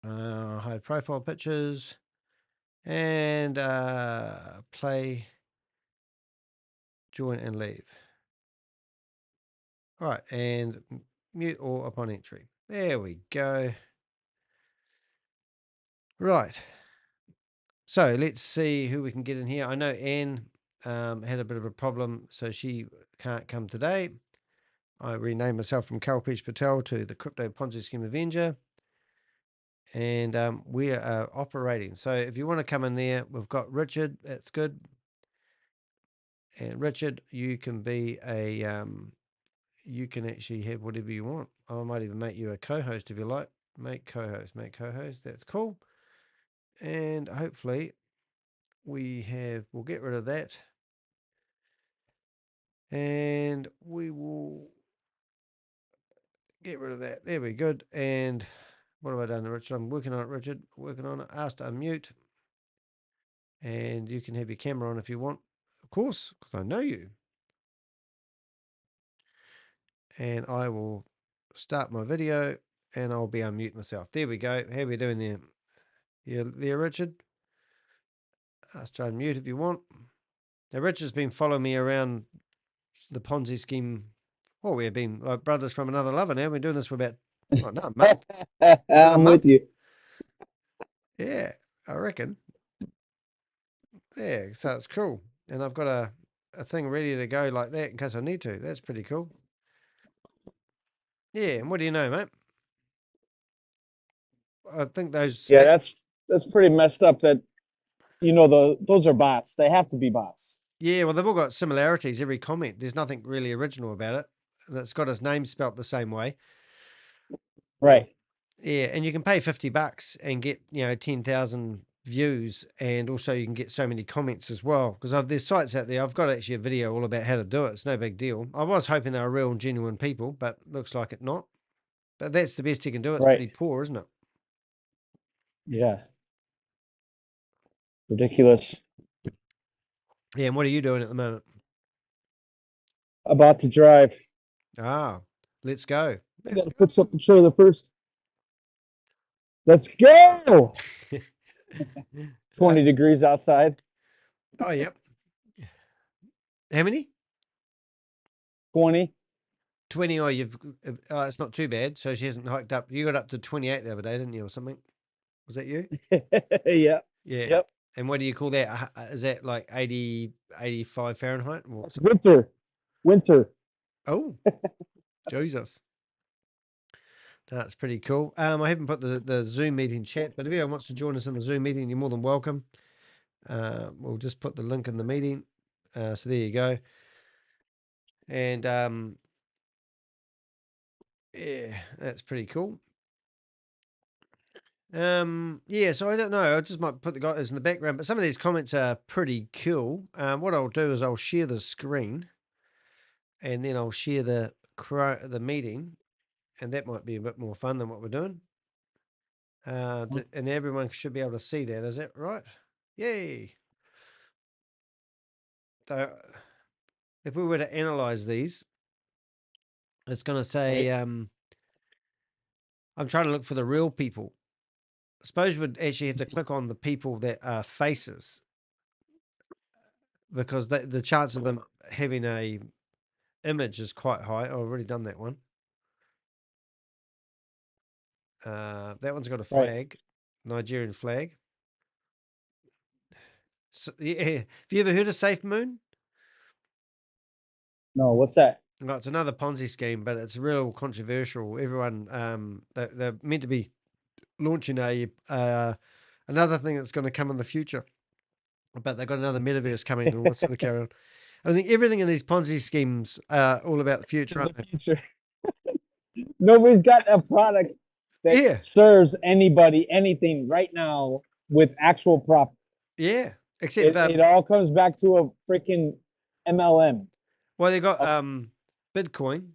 Hide profile pictures. And play, join and leave. All right, and mute all upon entry. There we go. Right. So let's see who we can get in here. I know Anne had a bit of a problem, so she can't come today. I renamed myself from Kalpesh Patel to the Crypto Ponzi Scheme Avenger. And we are operating. So if you want to come in there, we've got Richard. That's good. And Richard, you can be a... you can actually have whatever you want. I might even make you a co-host if you like. Make co-host. That's cool. And hopefully we'll get rid of that. And we will get rid of that. There we go. Good. And what have I done, Richard? I'm working on it, Richard. Working on it. Ask to unmute. And you can have your camera on if you want. Of course, because I know you. And I will start my video and I'll be unmute myself. There we go. How are we doing there? You there, Richard? Ask to unmute if you want. Now, Richard's been following me around the Ponzi scheme. Well, we've been like brothers from another lover now. We've been doing this for about, a month. I'm with you. Yeah, I reckon. Yeah, so it's cool. And I've got a thing ready to go like that in case I need to. That's pretty cool. Yeah, and what do you know, mate? I think those... Yeah, that's pretty messed up that, you know, those are bots. They have to be bots. Yeah, well, they've all got similarities, every comment. There's nothing really original about it. That's got his name spelt the same way. Right. Yeah, and you can pay $50 and get, 10,000 views, and also you can get so many comments as well. Because there's sites out there. I've got actually a video all about how to do it. It's no big deal. I was hoping they were real and genuine people, but looks like it not. But that's the best you can do. It's Right. pretty poor, isn't it? Yeah. Ridiculous. Yeah, and what are you doing at the moment? About to drive. Ah, let's go. I gotta fix up the trailer first. Let's go. 20 degrees outside. Oh, yep. How many? 20. 20. Oh, it's not too bad. So she hasn't hiked up. You got up to 28 the other day, didn't you, or something? Was that you? Yeah. Yeah. Yep. And what do you call that? Is that like 80, 85 Fahrenheit? It's winter. Winter. Oh, Jesus. That's pretty cool. I haven't put the Zoom meeting chat, but if anyone wants to join us in the Zoom meeting, you're more than welcome. We'll just put the link in the meeting. So there you go. And yeah, that's pretty cool. Yeah, so I don't know. I just might put the guys in the background, but some of these comments are pretty cool. What I'll do is I'll share the screen, and then I'll share the meeting, and that might be a bit more fun than what we're doing. And everyone should be able to see that. Is that right? Yay! So if we were to analyze these, it's going to say, I'm trying to look for the real people. I suppose we'd actually have to click on the people that are faces, because the chance of them having a image is quite high. I've already done that one. That one's got a flag, Nigerian flag. So, yeah. Have you ever heard of Safe Moon? No, what's that? Well, it's another Ponzi scheme, but it's real controversial. Everyone, they're meant to be launching another thing that's going to come in the future, but they've got another metaverse coming and all this sort of carry on. I think everything in these Ponzi schemes are all about the future, aren't they? Future. Nobody's got a product that Yeah. serves anybody anything right now with actual profit. Yeah, except It all comes back to a freaking MLM. well, they got Bitcoin,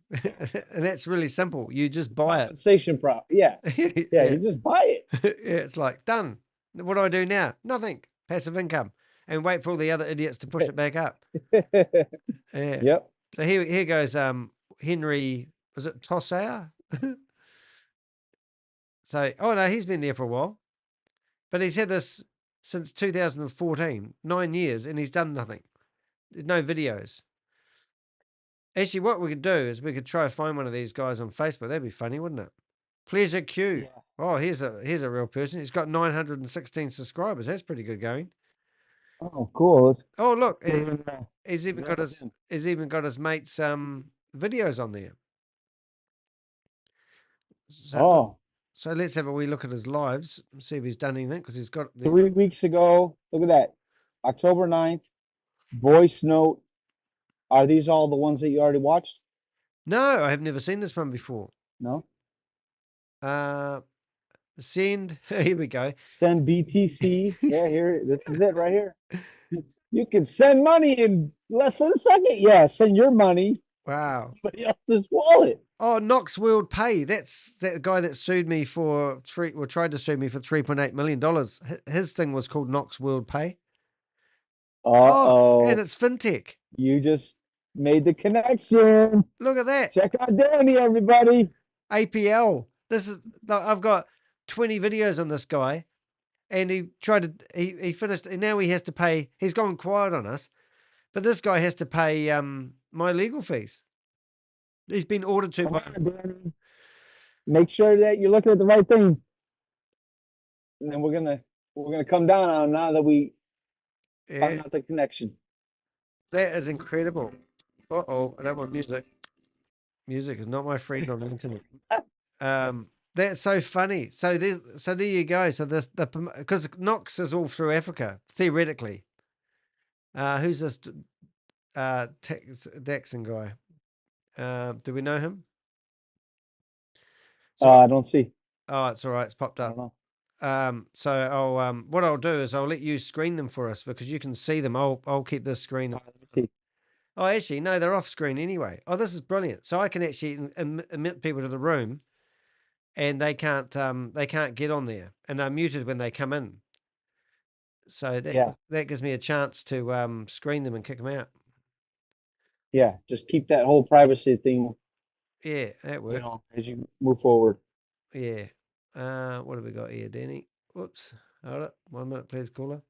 and that's really simple. You just buy it. Compensation prop. Yeah. Yeah, you just buy it. Yeah, it's like done. What do I do now? Nothing. Passive income, and wait for all the other idiots to push it back up. Yeah. Yep. So here goes Henry. Was it Tossauer? So oh no, he's been there for a while, but he's had this since 2014, 9 years, and he's done nothing. No videos. Actually, what we could do is we could try to find one of these guys on Facebook. That'd be funny, wouldn't it? Pleasure Q. Yeah. Oh, here's a real person. He's got 916 subscribers. That's pretty good going. Oh, cool. Oh, look, he's even got his mates' videos on there. So, so let's have a wee look at his lives and see if he's done anything, because he's got 3 weeks ago. Look at that, October 9th. Voice note. Are these all the ones that you already watched? No, I have never seen this one before. No. Send. Here we go. Send BTC. Yeah, here. This is it right here. You can send money in less than a second. Yeah, send your money. Wow. Somebody else's wallet. Oh, Knox World Pay. That's that guy that sued me for tried to sue me for $3.8 million. His thing was called Knox World Pay. Oh, and it's fintech. You just made the connection. Look at that. Check out Danny, everybody. APL. I've got 20 videos on this guy, and he finished, and now he has to pay. He's gone quiet on us, but this guy has to pay my legal fees. He's been ordered to. Make sure that you're looking at the right thing, and then we're gonna come down on now that we found out the connection. That is incredible. Uh-oh, I don't want music. Music is not my friend on the internet. That's so funny. So there you go. So because Knox is all through Africa, theoretically. Who's this Daxon guy? Do we know him? I don't see. Oh, it's all right. It's popped up. So I'll what I'll do is I'll let you screen them for us, because you can see them. I'll keep this screen. Oh, actually, no, they're off screen anyway. Oh, this is brilliant. So I can actually admit people to the room, and they can't get on there, and they're muted when they come in. So that gives me a chance to screen them and kick them out. Yeah, just keep that whole privacy thing Yeah, that you works. know, as you move forward. Yeah. What have we got here, Danny? Whoops. Hold up. 1 minute, please, caller.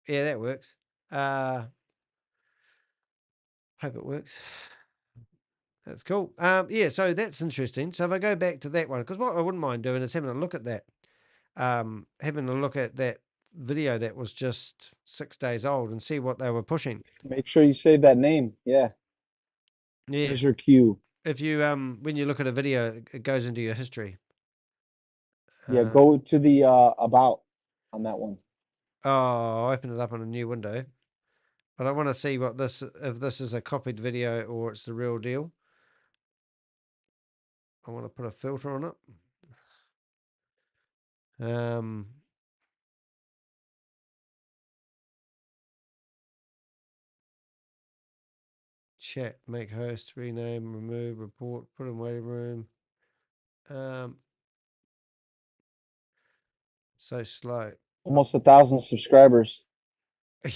Yeah, that works. Hope it works. That's cool. Yeah, so that's interesting. So if I go back to that one, because what I wouldn't mind doing is having a look at that. Having a look at that video that was just 6 days old and see what they were pushing. Make sure you save that name. Yeah. Yeah. There's your cue. If you when you look at a video, it goes into your history. Yeah, go to the about on that one. Oh, I opened it up on a new window. But I want to see what this, if this is a copied video or it's the real deal. I want to put a filter on it. Chat, make host, rename, remove, report, put in waiting room. So slow. Almost 1,000 subscribers.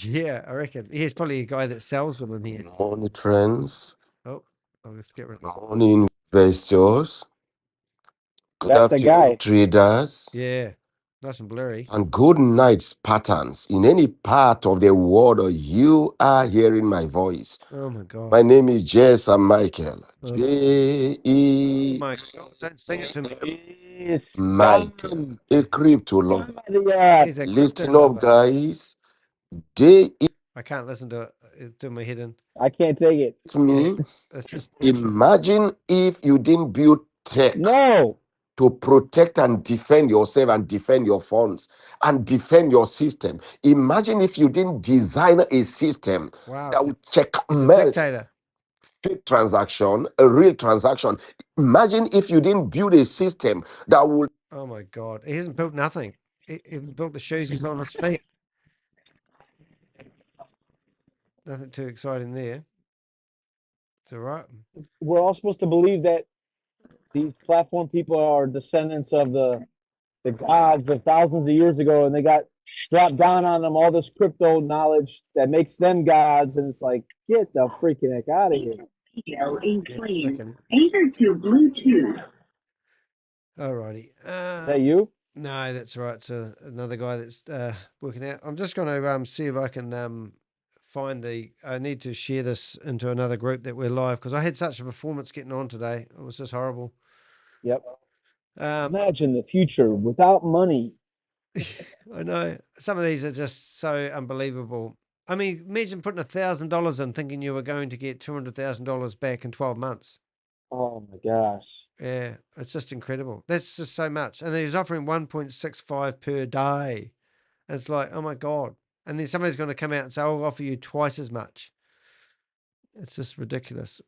Yeah, I reckon. He's probably a guy that sells them in here. Money trends. Oh, I'll just get rid of it. Morning investors. Good That's the afternoon, guy. traders. Yeah, nice and blurry. And good night, patterns. In any part of the world you are hearing my voice. Oh my God. My name is Jesam Michael. Oh J-E my God, don't sing it to me. Yes. Michael, a crypto lover. He's a Listen crypto up, lover. guys. They I can't listen to it. It's doing my head in. I can't take it. eat me. It's just Imagine if you didn't build tech No. to protect and defend yourself and defend your funds and defend your system. Imagine if you didn't design a system wow. that would check He's a melt dictator. fake transaction, a real transaction. Imagine if you didn't build a system that would. Oh my God. He hasn't built nothing. He built the shoes he's on his feet. Nothing too exciting there. It's all right. We're all supposed to believe that these platform people are descendants of the gods of thousands of years ago, and they got dropped down on them all this crypto knowledge that makes them gods, and it's like, get the freaking heck out of here. Video includes Second. Ether to Bluetooth. Alrighty. Is that you? No, that's right. It's another guy that's working out. I'm just going to see if I can find the. I need to share this into another group that we're live because I had such a performance getting on today. It was just horrible. Yep. Imagine the future without money. I know some of these are just so unbelievable. I mean, imagine putting $1,000 in, thinking you were going to get $200,000 back in 12 months. Oh my gosh. Yeah, it's just incredible. That's just so much. And he's offering 1.65 per day. And it's like, oh my God. And then somebody's going to come out and say, I'll offer you twice as much. It's just ridiculous.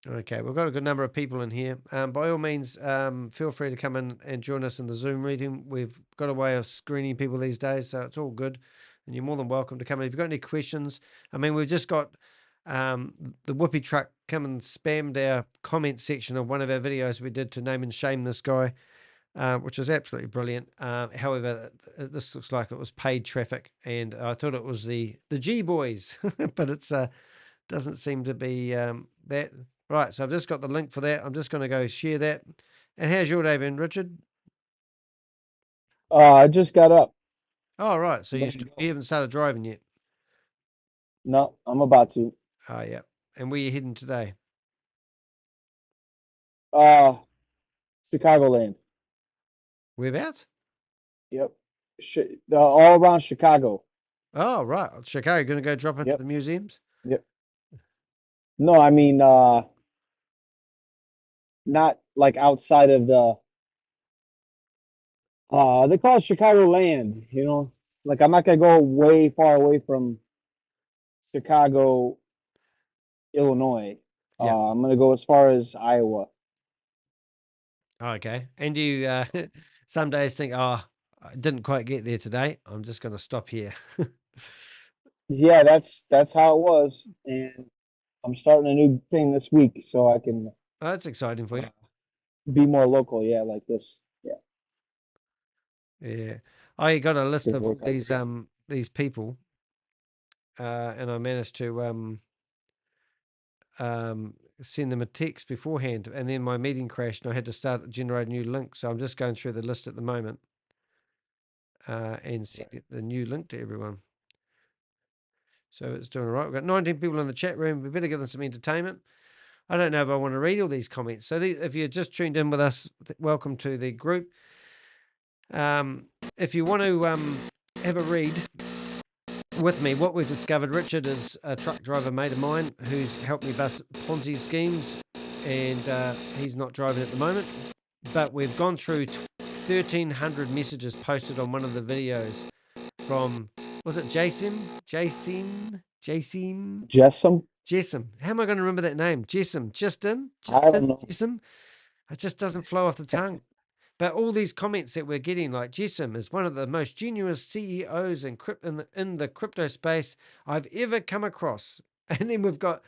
Okay, we've got a good number of people in here. By all means, feel free to come in and join us in the Zoom meeting. We've got a way of screening people these days, so it's all good. And you're more than welcome to come in. If you've got any questions, I mean, we've just got the whoopee truck come and spammed our comment section of one of our videos we did to name and shame this guy, which is absolutely brilliant. However, this looks like it was paid traffic, and I thought it was the GEEBOYs, but it's doesn't seem to be that. Right, so I've just got the link for that. I'm just going to go share that. And how's your day been, Richard? I just got up. Oh, right. So you haven't started driving yet? No, I'm about to. Oh, yeah. And where are you heading today? Chicagoland. Whereabouts? Yep. All around Chicago. Oh, right. Chicago, you're going to go drop into Yep. the museums? Yep. No, I mean, not like outside of the, they call it Chicagoland, you know? Like, I'm not going to go way far away from Chicago, Illinois. Yeah. I'm going to go as far as Iowa. Okay. And you some days think, oh, I didn't quite get there today. I'm just going to stop here. Yeah, that's how it was. And I'm starting a new thing this week so I can Oh, that's exciting for you. be more local. Yeah, like this. Yeah. Yeah. I got a list Good of work out. these people, and I managed to send them a text beforehand, and then my meeting crashed and I had to start generate a new link. So I'm just going through the list at the moment and send the new link to everyone. So it's doing all right. We've got 19 people in the chat room. We better give them some entertainment. I don't know if I want to read all these comments. So if you're just tuned in with us, welcome to the group. If you want to have a read with me, what we've discovered, Richard is a truck driver mate of mine who's helped me bust Ponzi schemes, and he's not driving at the moment. But we've gone through 1,300 messages posted on one of the videos from, was it Jesam? How am I going to remember that name? Justin? I don't know. Jesam? It just doesn't flow off the tongue. But all these comments that we're getting, like Jesam is one of the most genuine CEOs in the crypto space I've ever come across. And then we've got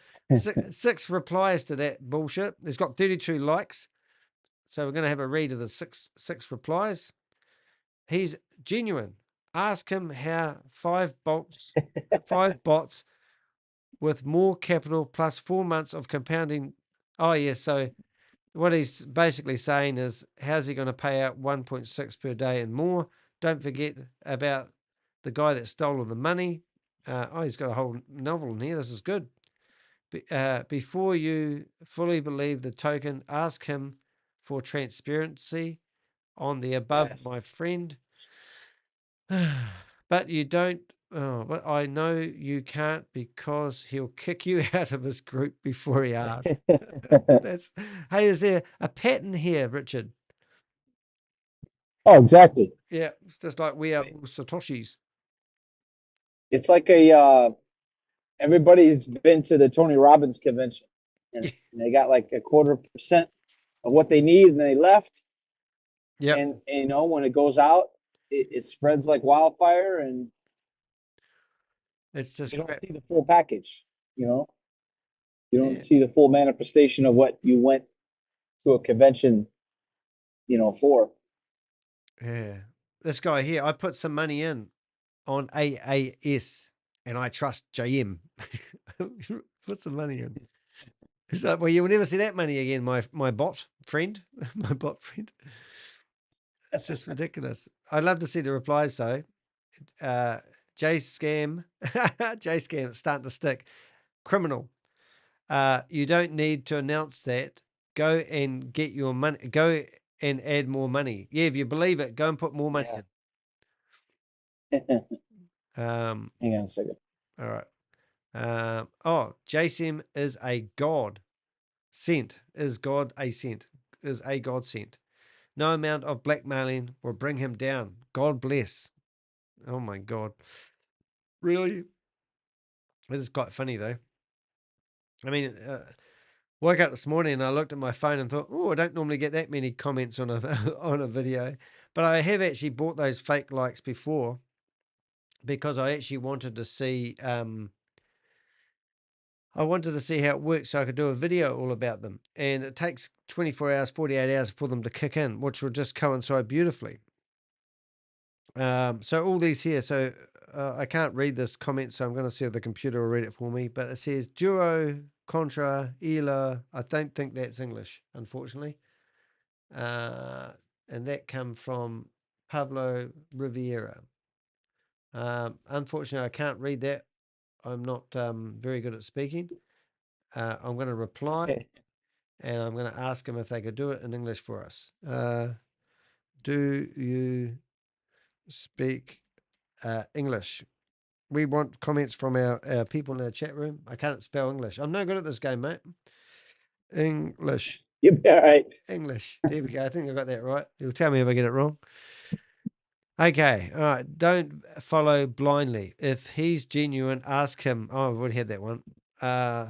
six replies to that bullshit. There's got 32 likes. So we're going to have a read of the six replies. He's genuine. Ask him how 5 bots with more capital plus 4 months of compounding. Oh, yeah. So what he's basically saying is, how's he going to pay out 1.6 per day and more? Don't forget about the guy that stole all the money. He's got a whole novel in here. This is good. Before you fully believe the token, ask him for transparency on the above, Yes. my friend. But you don't. But I know you can't, because he'll kick you out of his group before he asks. Hey, is there a pattern here, Richard? Oh, exactly. Yeah, it's just like we are all Satoshis. It's like everybody's been to the Tony Robbins convention, and they got like 0.25% of what they need, and they left. Yeah, and you know, when it goes out, it spreads like wildfire, and it's just you don't crap. see the full package. You know, you don't Yeah. see the full manifestation of what you went to a convention, you know, for. Yeah, this guy here, I put some money in on AAS, and I trust JM. Put some money in. It's like, well, you will never see that money again, my bot friend, my bot friend. It's just ridiculous. I'd love to see the replies though. JeSCAM, JeSCAM, it's starting to stick. Criminal. You don't need to announce that. Go and get your money. Go and add more money. Yeah, if you believe it, go and put more money in. Hang on a second. All right. JSM is a god sent. Is God a sent? Is a god sent? No amount of blackmailing will bring him down. God bless. Oh my God. Really? It is quite funny though. I mean, woke up this morning and I looked at my phone and thought, oh, I don't normally get that many comments on a on a video, but I have actually bought those fake likes before because I actually wanted to see. I wanted to see how it works so I could do a video all about them. And it takes 24 hours, 48 hours for them to kick in, which will just coincide beautifully. So all these here. So I can't read this comment, so I'm going to see if the computer will read it for me. But it says Duo, Contra, Ela. I don't think that's English, unfortunately. And that come from Pablo Riviera. Unfortunately, I can't read that. I'm not very good at speaking. I'm going to reply, and I'm going to ask them if they could do it in English for us. Do you speak English? We want comments from our people in our chat room. I can't spell English. I'm no good at this game, mate. English. You'll be all right. English. There we go. I think I got that right. You'll tell me if I get it wrong. Okay. All right. Don't follow blindly. If he's genuine, ask him. Oh, I've already had that one.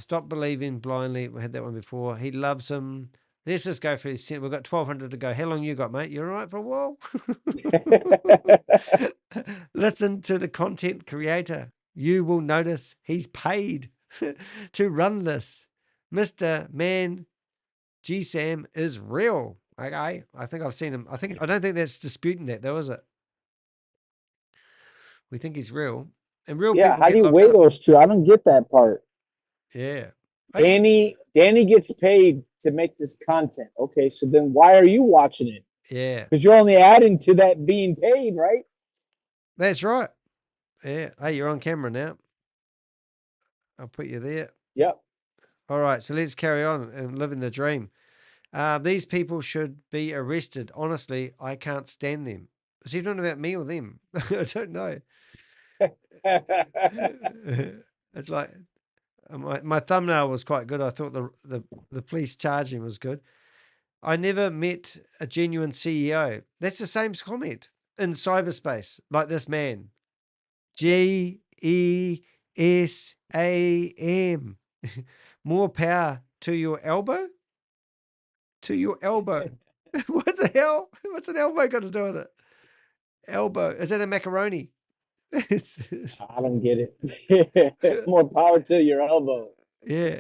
Stop believing blindly. We had that one before. He loves him. Let's just go for his. We've got 1,200 to go. How long you got, mate? You all right for a while? Listen to the content creator. You will notice he's paid to run this. Mr. Man, JeSCAM is real. Okay. I think I've seen him. I don't think that's disputing that though, is it? We think he's real. And real Yeah, people how get do you locked weigh up. those two? I don't get that part. Yeah. Danny gets paid to make this content. Okay, so then why are you watching it? Yeah, Because you're only adding to that being paid, right? that's right. Yeah. Hey, you're on camera now. I'll put you there. Yep. All right, so let's carry on and living the dream. These people should be arrested. Honestly, I can't stand them. Is he talking about me or them? I don't know. It's like my thumbnail was quite good. I thought the police charging was good. I never met a genuine CEO. That's the same comment in cyberspace, like this man. GESAM. More power to your elbow? To your elbow. What the hell? What's an elbow got to do with it? Elbow. Is that a macaroni? I don't get it. More power to your elbow. Yeah.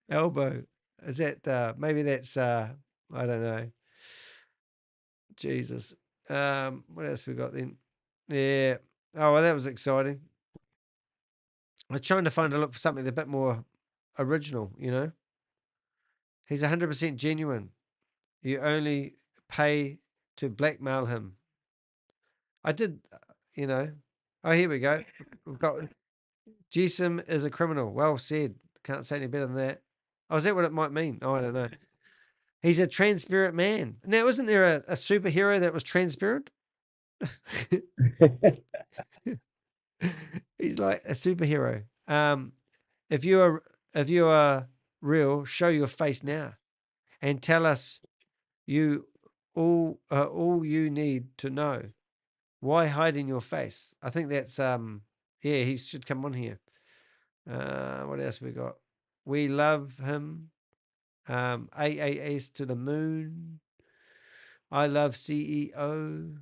Elbow. Is that maybe that's I don't know. Jesus. What else we got then? Yeah. Oh, well, that was exciting. I'm trying to look for something a bit more original, you know? He's 100% genuine. You only pay to blackmail him. I did, you know. Oh, here we go. We've got Jesam is a criminal. Well said. Can't say any better than that. Oh, is that what it might mean? Oh, I don't know. He's a transparent man. Now, isn't there a superhero that was transparent? He's like a superhero. If you are real, show your face now and tell us you all you need to know. Why hide in your face? I think that's yeah, he should come on here. What else we got? We love him. AAS to the moon. I love CEO.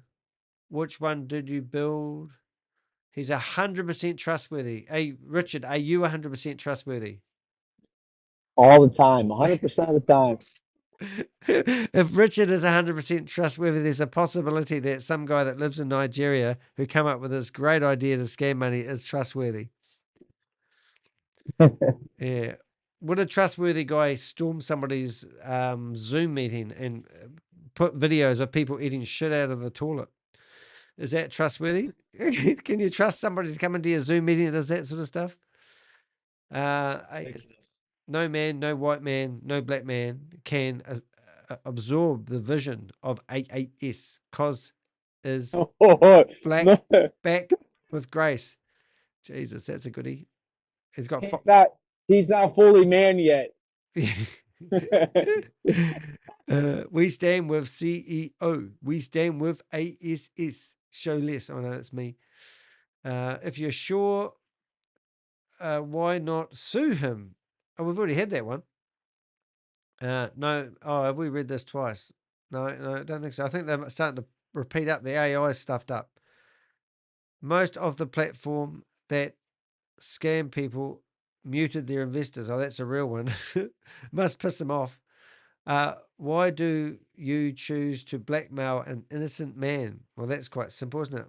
Which one did you build? He's 100% trustworthy. Hey, Richard, are you 100% trustworthy? All the time, 100% of the time. If Richard is 100% trustworthy, there's a possibility that some guy that lives in Nigeria who come up with this great idea to scam money is trustworthy. Yeah. Would a trustworthy guy storm somebody's Zoom meeting and put videos of people eating shit out of the toilet? Is that trustworthy? Can you trust somebody to come into your Zoom meeting and does that sort of stuff? No man, no white man, no black man can absorb the vision of AAS. Cos is black back with grace. Jesus, that's a goodie. He's got he's not fully man yet. We stand with CEO. We stand with ASS. Show less. Oh no, that's me. If you're sure, why not sue him? Oh, we've already had that one. No. Oh, have we read this twice? No, I don't think so. I think they're starting to repeat up. The AI stuffed up. Most of the platform that scam people muted their investors. Oh, that's a real one. Must piss them off. Why do you choose to blackmail an innocent man? Well, that's quite simple, isn't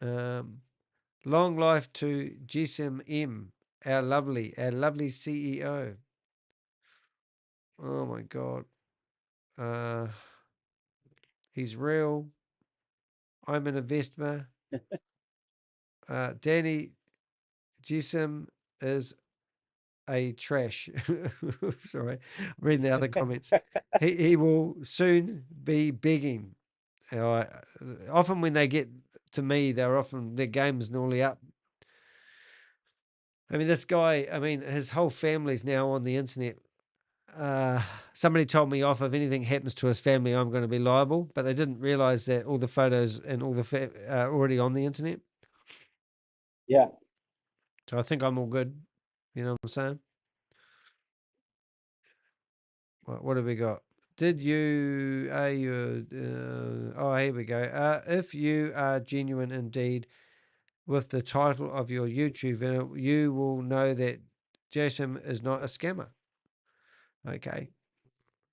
it? Long life to Jesam M, our lovely CEO. Oh my God. He's real. I'm an investor. Danny Jesam is a trash. Sorry, I'm reading the other comments. He will soon be begging. Often when they get to me, their game is nearly up. I mean, this guy, his whole family's now on the internet. Somebody told me off, if anything happens to his family, I'm going to be liable, but they didn't realize that all the photos and all the are already on the internet. Yeah. So I think I'm all good. You know what I'm saying? What have we got? Did you, oh, here we go. If you are genuine indeed with the title of your YouTube video, you will know that Jesam is not a scammer. Okay.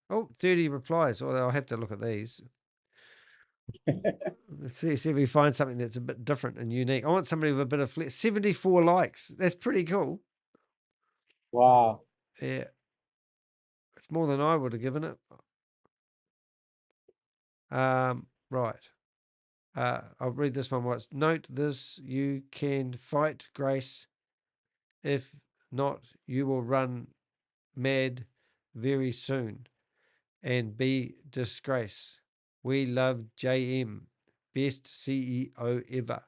Oh, 30 replies. Although I'll have to look at these. see if we find something that's a bit different and unique. I want somebody with a bit of 74 likes. That's pretty cool. Wow. Yeah. It's more than I would have given it. Right. I'll read this one once. Note this, you can fight grace. If not, you will run mad very soon and be disgrace. We love JM, best CEO ever.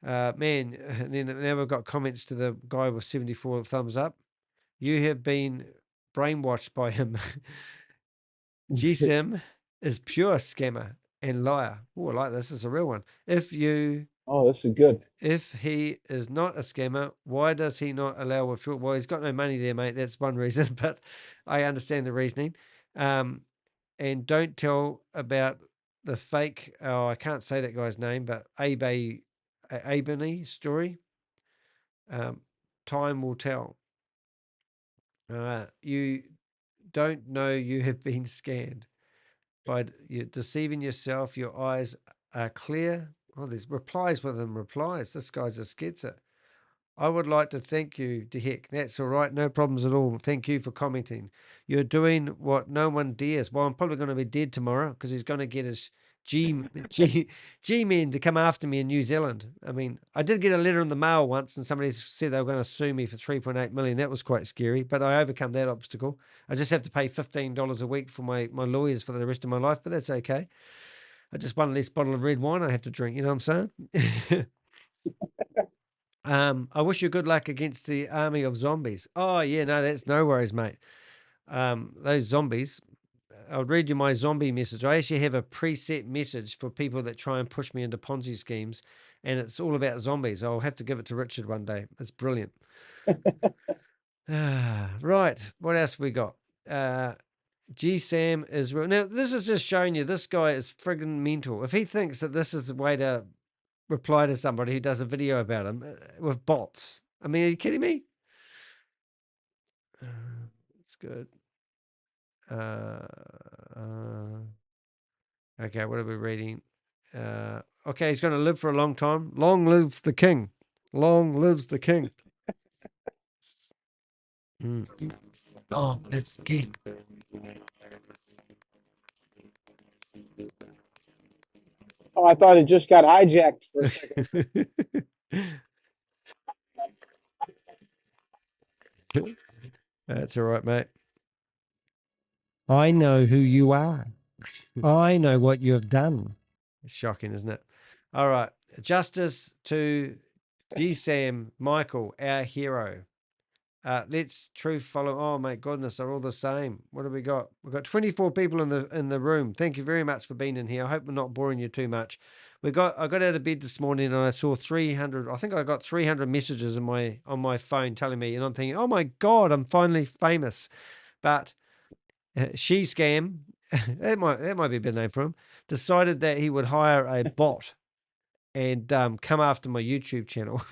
Man, and then now we've got comments to the guy with 74 thumbs up. You have been brainwashed by him. GSM is pure scammer and liar. Oh, I like this. This is a real one. Oh, this is good. If he is not a scammer, why does he not allow withdrawal? Well, he's got no money there, mate. That's one reason, but I understand the reasoning. And don't tell about the fake, oh, I can't say that guy's name, but Abany story. Time will tell. You don't know you have been scammed. By you're deceiving yourself, your eyes are clear. Oh, there's replies within replies. This guy just gets it. I would like to thank you, De Hek. That's all right. No problems at all. Thank you for commenting. You're doing what no one dares. Well, I'm probably going to be dead tomorrow because he's going to get his G-men to come after me in New Zealand. I mean, I did get a letter in the mail once and somebody said they were going to sue me for 3.8 million. That was quite scary, but I overcome that obstacle. I just have to pay $15 a week for my lawyers for the rest of my life, but that's okay. I just one less bottle of red wine I have to drink. You know what I'm saying? I wish you good luck against the army of zombies. Oh, yeah, no, that's no worries, mate. Those zombies, I'll read you my zombie message. I actually have a preset message for people that try and push me into Ponzi schemes, and it's all about zombies. I'll have to give it to Richard one day. It's brilliant. Right, what else we got? GSAM is real. Now, this is just showing you this guy is friggin' mental. If he thinks that this is the way to reply to somebody who does a video about him with bots. I mean, are you kidding me? It's good. Okay, what are we reading? Okay, he's going to live for a long time. Long live the king. Long lives the king. Oh, it's the king. Oh, I thought it just got hijacked for a second. That's all right, mate. I know who you are. I know what you have done. It's shocking, isn't it? All right. Justice to GESCAM Michael, our hero. Let's truth follow. Oh my goodness, they're all the same. What have we got? We've got 24 people in the room. Thank you very much for being in here. I hope we're not boring you too much. I got out of bed this morning and I saw 300. I think I got 300 messages on my phone telling me, and I'm thinking, oh my god, I'm finally famous. But JeSCAM, that might be a bit name for him. Decided that he would hire a bot and come after my YouTube channel.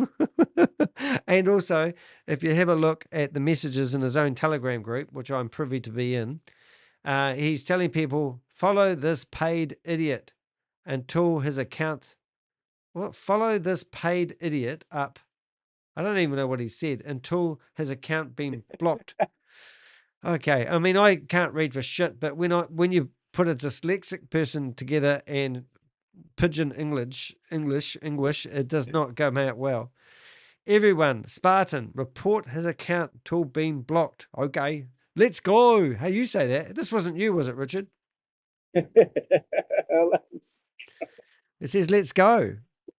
And also, if you have a look at the messages in his own Telegram group, which I'm privy to be in, he's telling people, follow this paid idiot until his account, follow this paid idiot up. I don't even know what he said, until his account been blocked. Okay, I mean, I can't read for shit, but when you put a dyslexic person together and pidgin English, it does not come out well. Everyone, Spartan, report his account till being blocked. Okay, let's go. Hey, you say that. This wasn't you, was it, Richard? It says, let's go.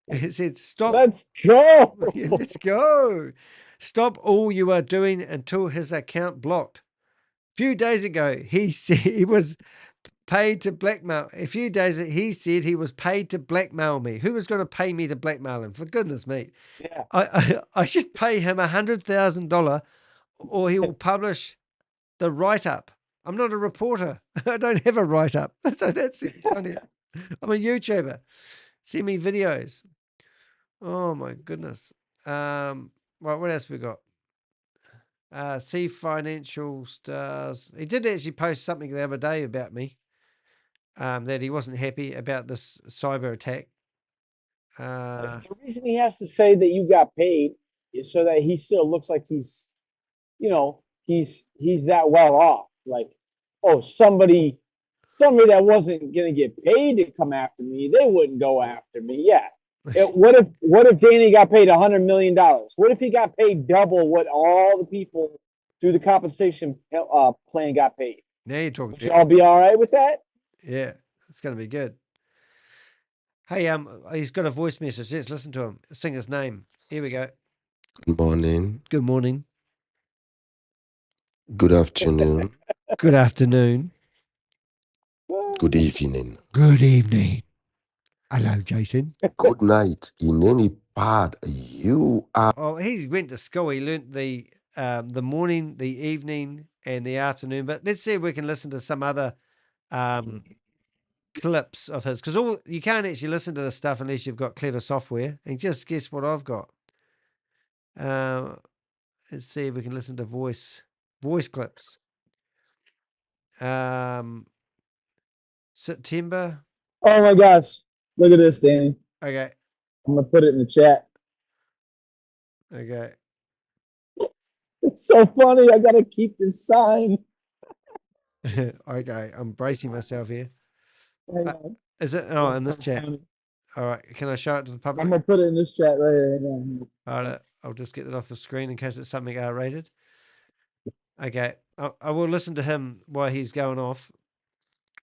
It said, stop. Let's go. Yeah, let's go. Stop all you are doing until his account blocked. A few days ago, he said he was paid to blackmail. A few days he said he was paid to blackmail me. Who was going to pay me to blackmail him? For goodness me. Yeah. I should pay him $100,000 or he will publish the write-up. I'm not a reporter. I don't have a write-up. So that's funny. I'm a YouTuber. Send me videos. Oh my goodness. Well, what else we got? See Financial Stars. He did actually post something the other day about me. That he wasn't happy about this cyber attack. The reason he has to say that you got paid is so that he still looks like he's you know, he's that well off. Like, oh, somebody that wasn't gonna get paid to come after me, they wouldn't go after me. Yeah. What if Danny got paid $100 million? What if he got paid double what all the people through the compensation plan got paid? Now you're talking. Would y'all be all right with that? Yeah, it's going to be good. Hey, he's got a voice message. Let's listen to him. Sing his name. Here we go. Good morning. Good morning. Good afternoon. Good afternoon. Good evening. Good evening. Hello, Jason. Good night. In any part you are. Oh, he went to school. He learnt the morning, the evening, and the afternoon. But let's see if we can listen to some other clips of his, because you can't actually listen to this stuff unless you've got clever software. And just guess what I've got. Let's see if we can listen to voice clips. September. Oh my gosh. Look at this, Danny. Okay. I'm gonna put it in the chat. Okay. It's so funny. I gotta keep this sign. Okay. I'm bracing myself here. Hang on. Is it? Oh, in the chat. All right. Can I show it to the public? I'm gonna put it in this chat right here. Hang on. All right. I'll just get it off the screen in case it's something R-rated. Okay. I will listen to him while he's going off.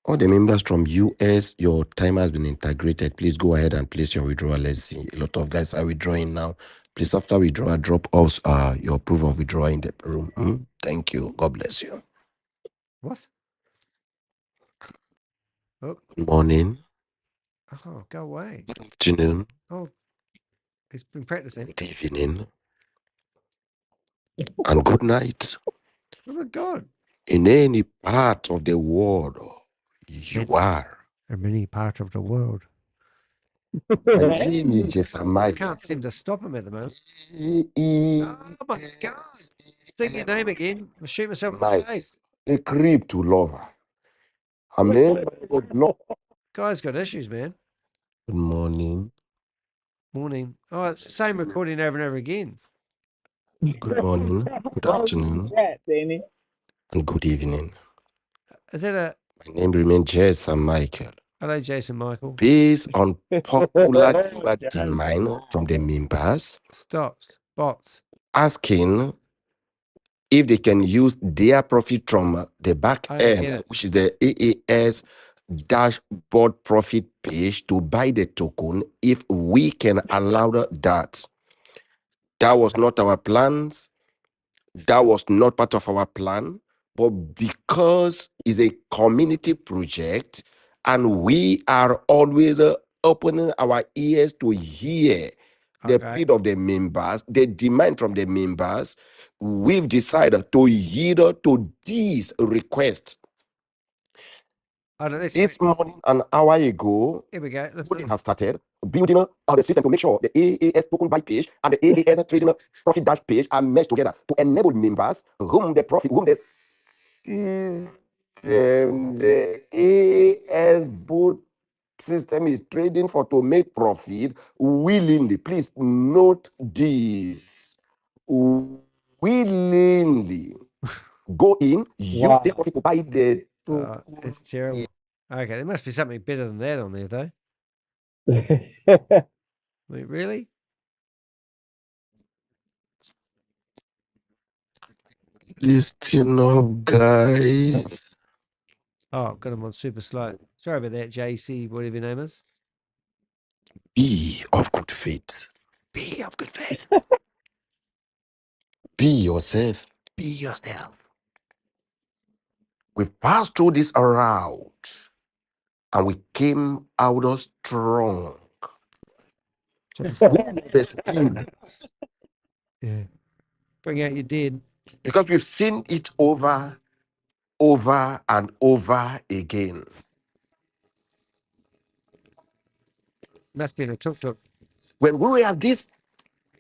All the members from US, your time has been integrated. Please go ahead and place your withdrawal. Let's see. A lot of guys are withdrawing now. Please, after withdrawal, drop us your proof of withdrawal in the room. Thank you. God bless you. What? Oh. Good morning. Oh, go away. Good afternoon. Oh, he's been practicing. Good evening. And good night. Oh my God. In any part of the world you are. In any part of the world. My name is Jesam I Michael. can't seem to stop him at the moment. Oh my God. Say your name again. I'll shoot myself in the Mike, face. a crypto lover. A member of the blog. Guy's got issues, man. Good morning. Morning. Oh, it's the same recording over and over again. Good morning. Good afternoon. Chat, Danny. And good evening. Is that a... My name remains Jesam Michael. Hello, Jesam Michael. Based on popular demand from the members. Stops. Bots. Asking if they can use their profit from the back end, which is the AAS dashboard profit page, to buy the token if we can allow that. That was not our plans. That was not part of our plan. But because it's a community project and we are always opening our ears to hear the plea of the members, the demand from the members, we've decided to yield to this request. This morning, an hour ago, here we go. Godwin has started building the system to make sure the AAS token buy page and the AAS trading profit dash page are meshed together to enable members whom the system, the AAS boot system is trading for to make profit willingly. Please note this. Willingly go in, use their profit to buy the token. It's terrible. Okay, there must be something better than that on there, though. Wait, really? Listen up, guys. Oh, I've got him on super slow. Sorry about that, JC, whatever your name is. Be of good faith. Be of good faith. Be yourself. Be yourself. We've passed through this around and we came out strong. The experience. Yeah. Bring out your dead. Because we've seen it over and over again. Must be in a tuk-tuk. When we were at this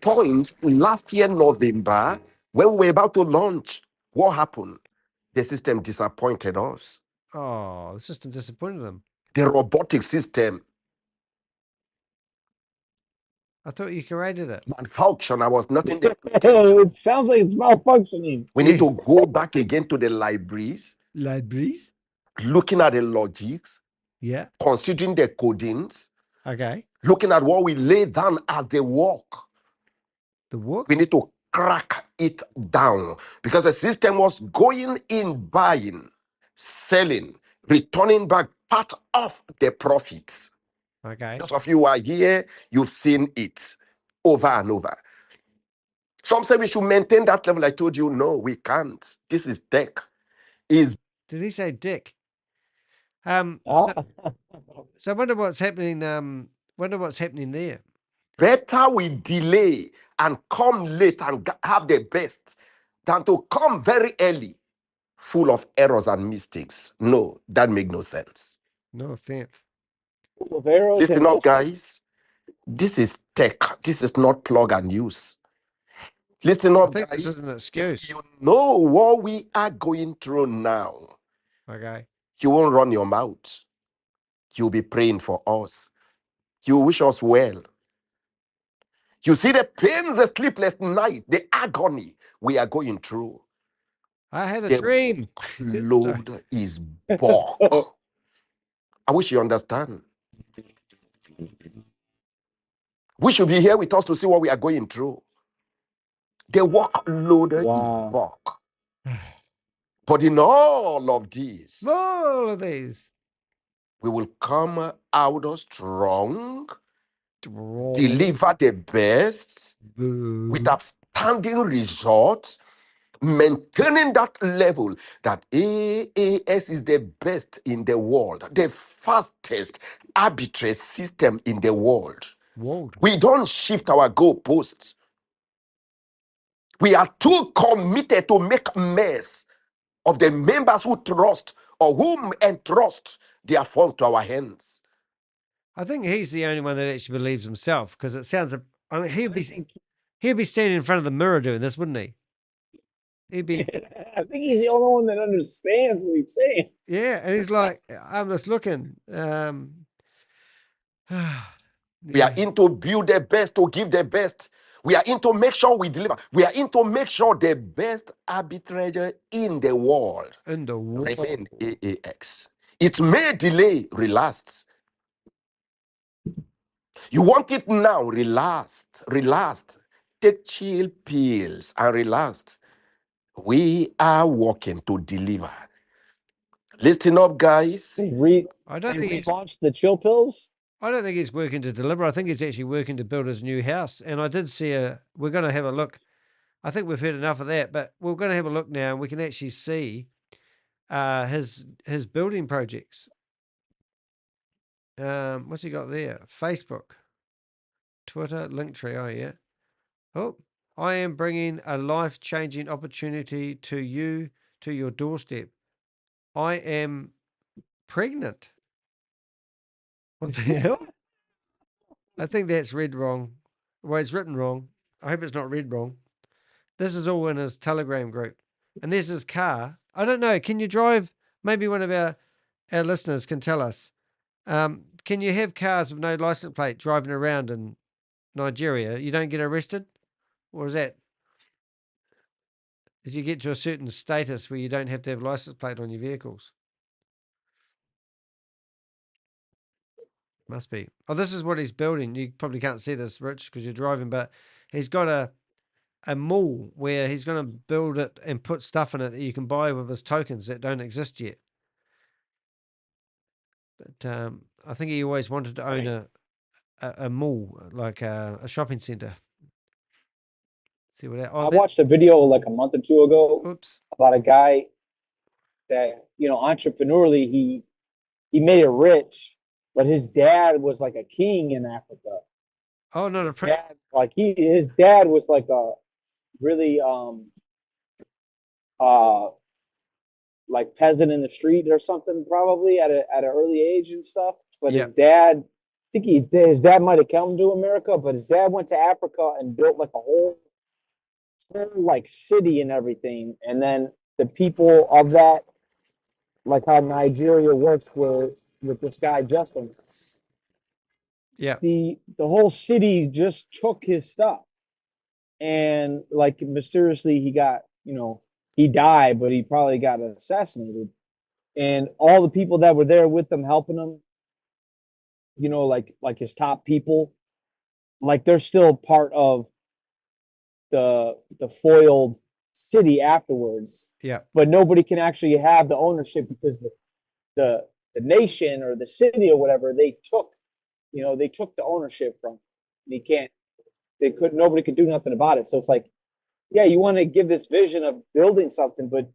point last year, November, when we were about to launch, what happened? The system disappointed us. Oh, the system disappointed them. The robotic system. I thought you created it. Malfunction. I was not in the. It sounds like it's malfunctioning. We need to go back again to the libraries, Libraries. looking at the logics, Yeah. considering the codings, Okay. looking at what we lay down as the work. The work. We need to crack it down because the system was going in, buying, selling, returning back part of the profits. Okay. Those of you who are here, you've seen it over and over. Some say we should maintain that level. I told you, no, we can't. This is tech. Is Did he say dick? Ah, So I wonder what's happening. Wonder what's happening there. better we delay and come late and have the best than to come very early, full of errors and mistakes. No, that makes no sense. No offense. full of arrows Listen and up, mistakes. guys. This is tech. This is not plug and use. Listen I up, think this guys. is an excuse. You know what we are going through now. Okay. You won't run your mouth. You'll be praying for us. You wish us well. You see the pains, the sleepless night, the agony we are going through. I had a The dream. load is bulk. I wish you understand. We should be here with us to see what we are going through. The workload is Wow. bulk. But in all of these, All of these. we will come out strong, Deliver deliver the best with outstanding results, maintaining that level that AAS is the best in the world, the fastest arbitrage system in the world. world. We don't shift our goalposts. We are too committed to make mess of the members who trust or whom entrust their funds to our hands. I think he's the only one that actually believes himself because it sounds. I mean, he'd be standing in front of the mirror doing this, wouldn't he? He'd be. I think he's the only one that understands what he's saying. Yeah, and he's like, I'm just looking. We are in to build the best, to give the best. We are in to make sure we deliver. We are in to make sure the best arbitrator in the world in the world. remain AAX. It may delay, relax. You want it now, relax. Take chill pills and relax. We are working to deliver. Listen up, guys. I don't think he's. Relaunched the chill pills. I don't think he's working to deliver. I think he's actually working to build his new house. And I did see we're going to have a look. I think we've heard enough of that, but we're going to have a look now, and we can actually see his building projects. What's he got there? Facebook, Twitter, Linktree. Oh yeah. Oh, I am bringing a life-changing opportunity to you, to your doorstep. I am pregnant. What the hell? I think that's read wrong. Well, it's written wrong. I hope it's not read wrong. This is all in his Telegram group. And there's his car. I don't know. Can you drive? Maybe one of our listeners can tell us. Can you have cars with no license plate driving around in Nigeria? You don't get arrested? Or is that? Did you get to a certain status where you don't have to have license plate on your vehicles? Must be. Oh, this is what he's building. You probably can't see this, Rich, because you're driving, but he's got a mall where he's going to build it and put stuff in it that you can buy with his tokens that don't exist yet. But I think he always wanted to own a mall, like a shopping center. See what that? I watched a video like a month or two ago Oops. about a guy that, entrepreneurially, he made it rich, but his dad was like a king in Africa. Oh, not a prince. His dad was like a really like peasant in the street or something, probably at an early age and stuff. But his dad, I think his dad might have come to America, but his dad went to Africa and built like a whole like city and everything. And then the people of that, like how Nigeria works with this guy Jesam. Yeah. the whole city just took his stuff, and like mysteriously he got, you know, he died, but he probably got assassinated. And all the people that were there with him helping him, you know, like his top people, like they're still part of the foiled city afterwards, Yeah. but nobody can actually have the ownership because the the nation or the city or whatever, they took, you know, they took the ownership from. They can't, they could, nobody could do nothing about it. So it's like, yeah, you want to give this vision of building something, but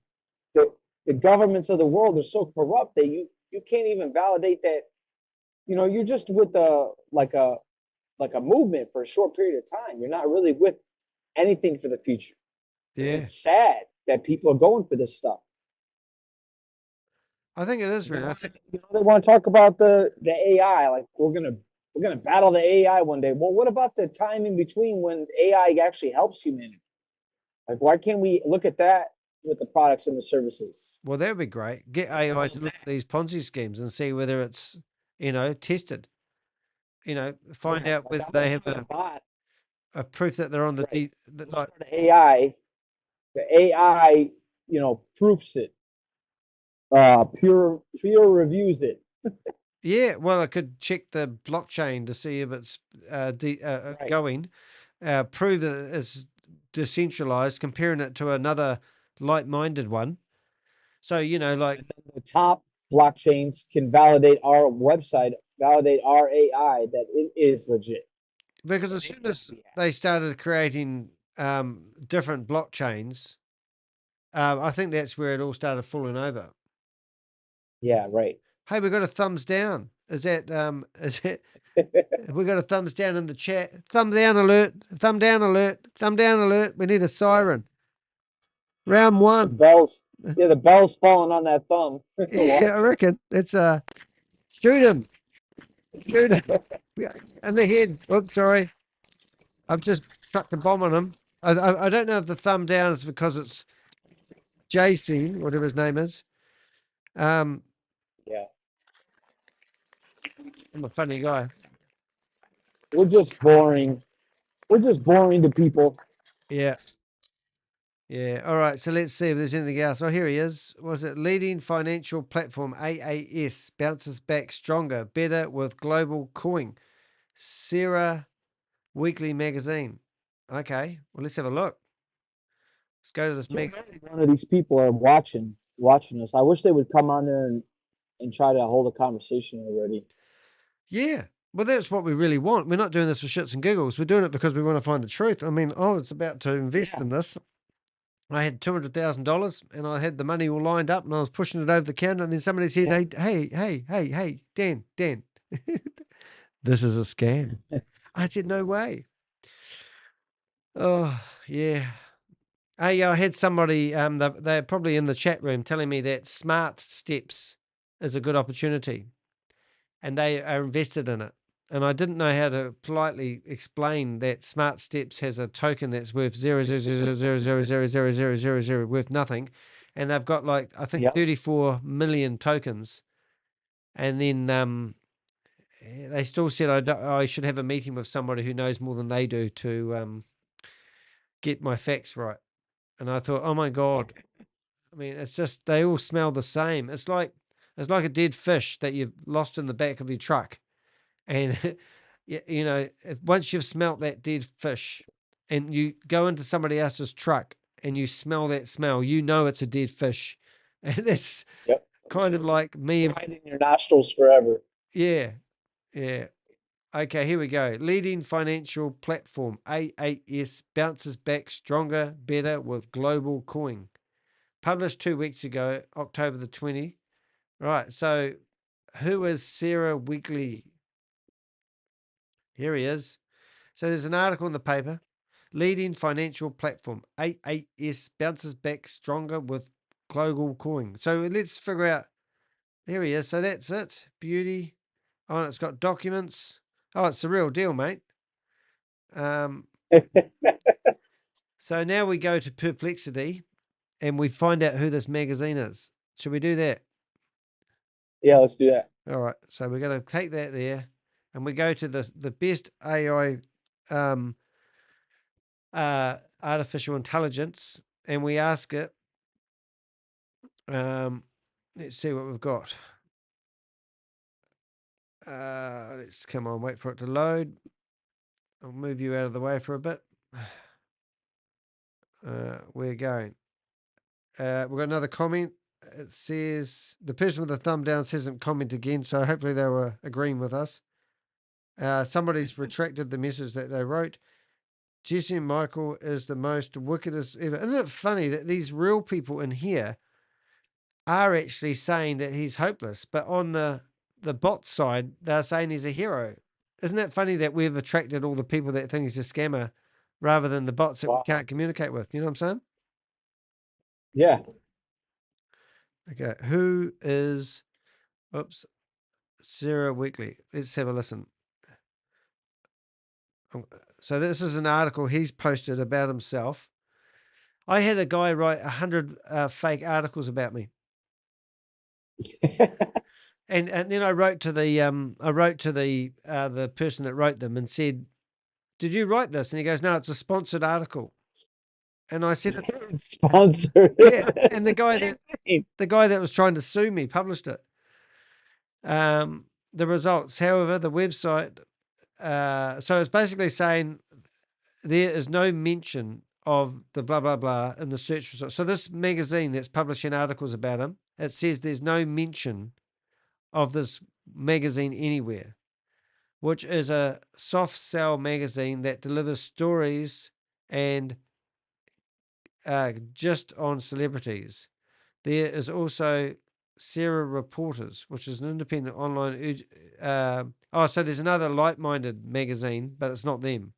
the governments of the world are so corrupt that you can't even validate that. You know, you're just with a movement for a short period of time. You're not really with anything for the future. And Yeah. it's sad that people are going for this stuff. I think it is, man. I think, You know, they want to talk about the AI, like we're gonna battle the AI one day. Well, what about the time in between when AI actually helps humanity? Like, why can't we look at that with the products and the services? well, that would be great. Get AI to look at these Ponzi schemes and see whether it's, you know, tested. You know, find out whether they have a proof that they're on the Right. like. The AI, you know, proofs it, peer reviews it. Yeah, well, I could check the blockchain to see if it's Right. going, prove that it's decentralized, comparing it to another like-minded one. So, you know, like, The top blockchains can validate our website, validate our AI that it is legit. because as soon as they started creating different blockchains, I think that's where it all started falling over. Yeah, right. Hey, we got a thumbs down. Is it we got a thumbs down in the chat? Thumb down alert, thumb down alert, thumb down alert. We need a siren. Round The one. bells, yeah, the bells falling on that thumb. Yeah, I reckon. It's shoot him. Shoot him. Yeah, in the head. Oops, sorry. I've just chucked a bomb on him. I don't know if the thumb down is because it's JC, whatever his name is. Um, Yeah, I'm a funny guy. we're just boring. We're just boring to people. Yeah. Yeah. All right. So let's see if there's anything else. Oh, here he is. Was it leading financial platform AAS bounces back stronger, better with global coin? Sarah Weekly Magazine. Okay. Well, let's have a look. Let's go to this magazine. One of these people are watching us. I wish they would come on there and try to hold a conversation already. Yeah. Well, that's what we really want. We're not doing this for shits and giggles. We're doing it because we want to find the truth. I mean, I was about to invest in this. I had $200,000 and I had the money all lined up and I was pushing it over the counter. And then somebody said, hey, Dan, this is a scam. I said, no way. Oh, yeah. Hey, I had somebody, they're probably in the chat room telling me that Smart Steps is a good opportunity and they are invested in it. And I didn't know how to politely explain that Smart Steps has a token that's worth 0.000000000 worth nothing, and they've got like I think 34 million tokens. And then they still said I should have a meeting with somebody who knows more than they do to get my facts right. And I thought, oh my god, I mean, it's just they all smell the same. It's like a dead fish that you've lost in the back of your truck. And you know, once you've smelt that dead fish and you go into somebody else's truck and you smell that smell, you know it's a dead fish. And that's kind of like me. Hiding in your nostrils forever. Yeah. Yeah. Okay, here we go. Leading financial platform AAS bounces back stronger, better with global coin. Published 2 weeks ago, October the 20th. Right. So who is Sarah Weekly? Here he is. So there's an article in the paper. Leading financial platform AAS bounces back stronger with global coin. So let's figure out. There he is. So that's it. Beauty. Oh, and it's got documents. Oh, it's the real deal, mate. So now we go to Perplexity and we find out who this magazine is. Should we do that? Yeah, let's do that. All right. So we're going to take that there. and we go to the best AI artificial intelligence, and we ask it, let's see what we've got. Let's come on, wait for it to load. I'll move you out of the way for a bit. We're going. We've got another comment. It says the person with the thumb down hasn't commented again, so hopefully they were agreeing with us. Somebody's retracted the message that they wrote. JeSCAM Michael is the most wickedest ever. Isn't it funny that these real people in here are actually saying that he's hopeless, but on the bot side, they're saying he's a hero. Isn't that funny that we've attracted all the people that think he's a scammer rather than the bots that we can't communicate with? You know what I'm saying? Yeah. Okay. Who is, oops, Sarah Weekly? Let's have a listen. So this is an article he's posted about himself. I had a guy write 100 fake articles about me. And then I wrote to the person that wrote them and said, "Did you write this?" And he goes, "No, it's a sponsored article." And I said, "It's sponsored." Yeah, and the guy that was trying to sue me published it. The results, however, the website. So it's basically saying there is no mention of the blah blah blah in the search results. So this magazine that's publishing articles about him, it says there's no mention of this magazine anywhere, which is a soft sell magazine that delivers stories and just on celebrities. There is also Sarah Reporters, which is an independent online. So there's another like-minded magazine, but it's not them.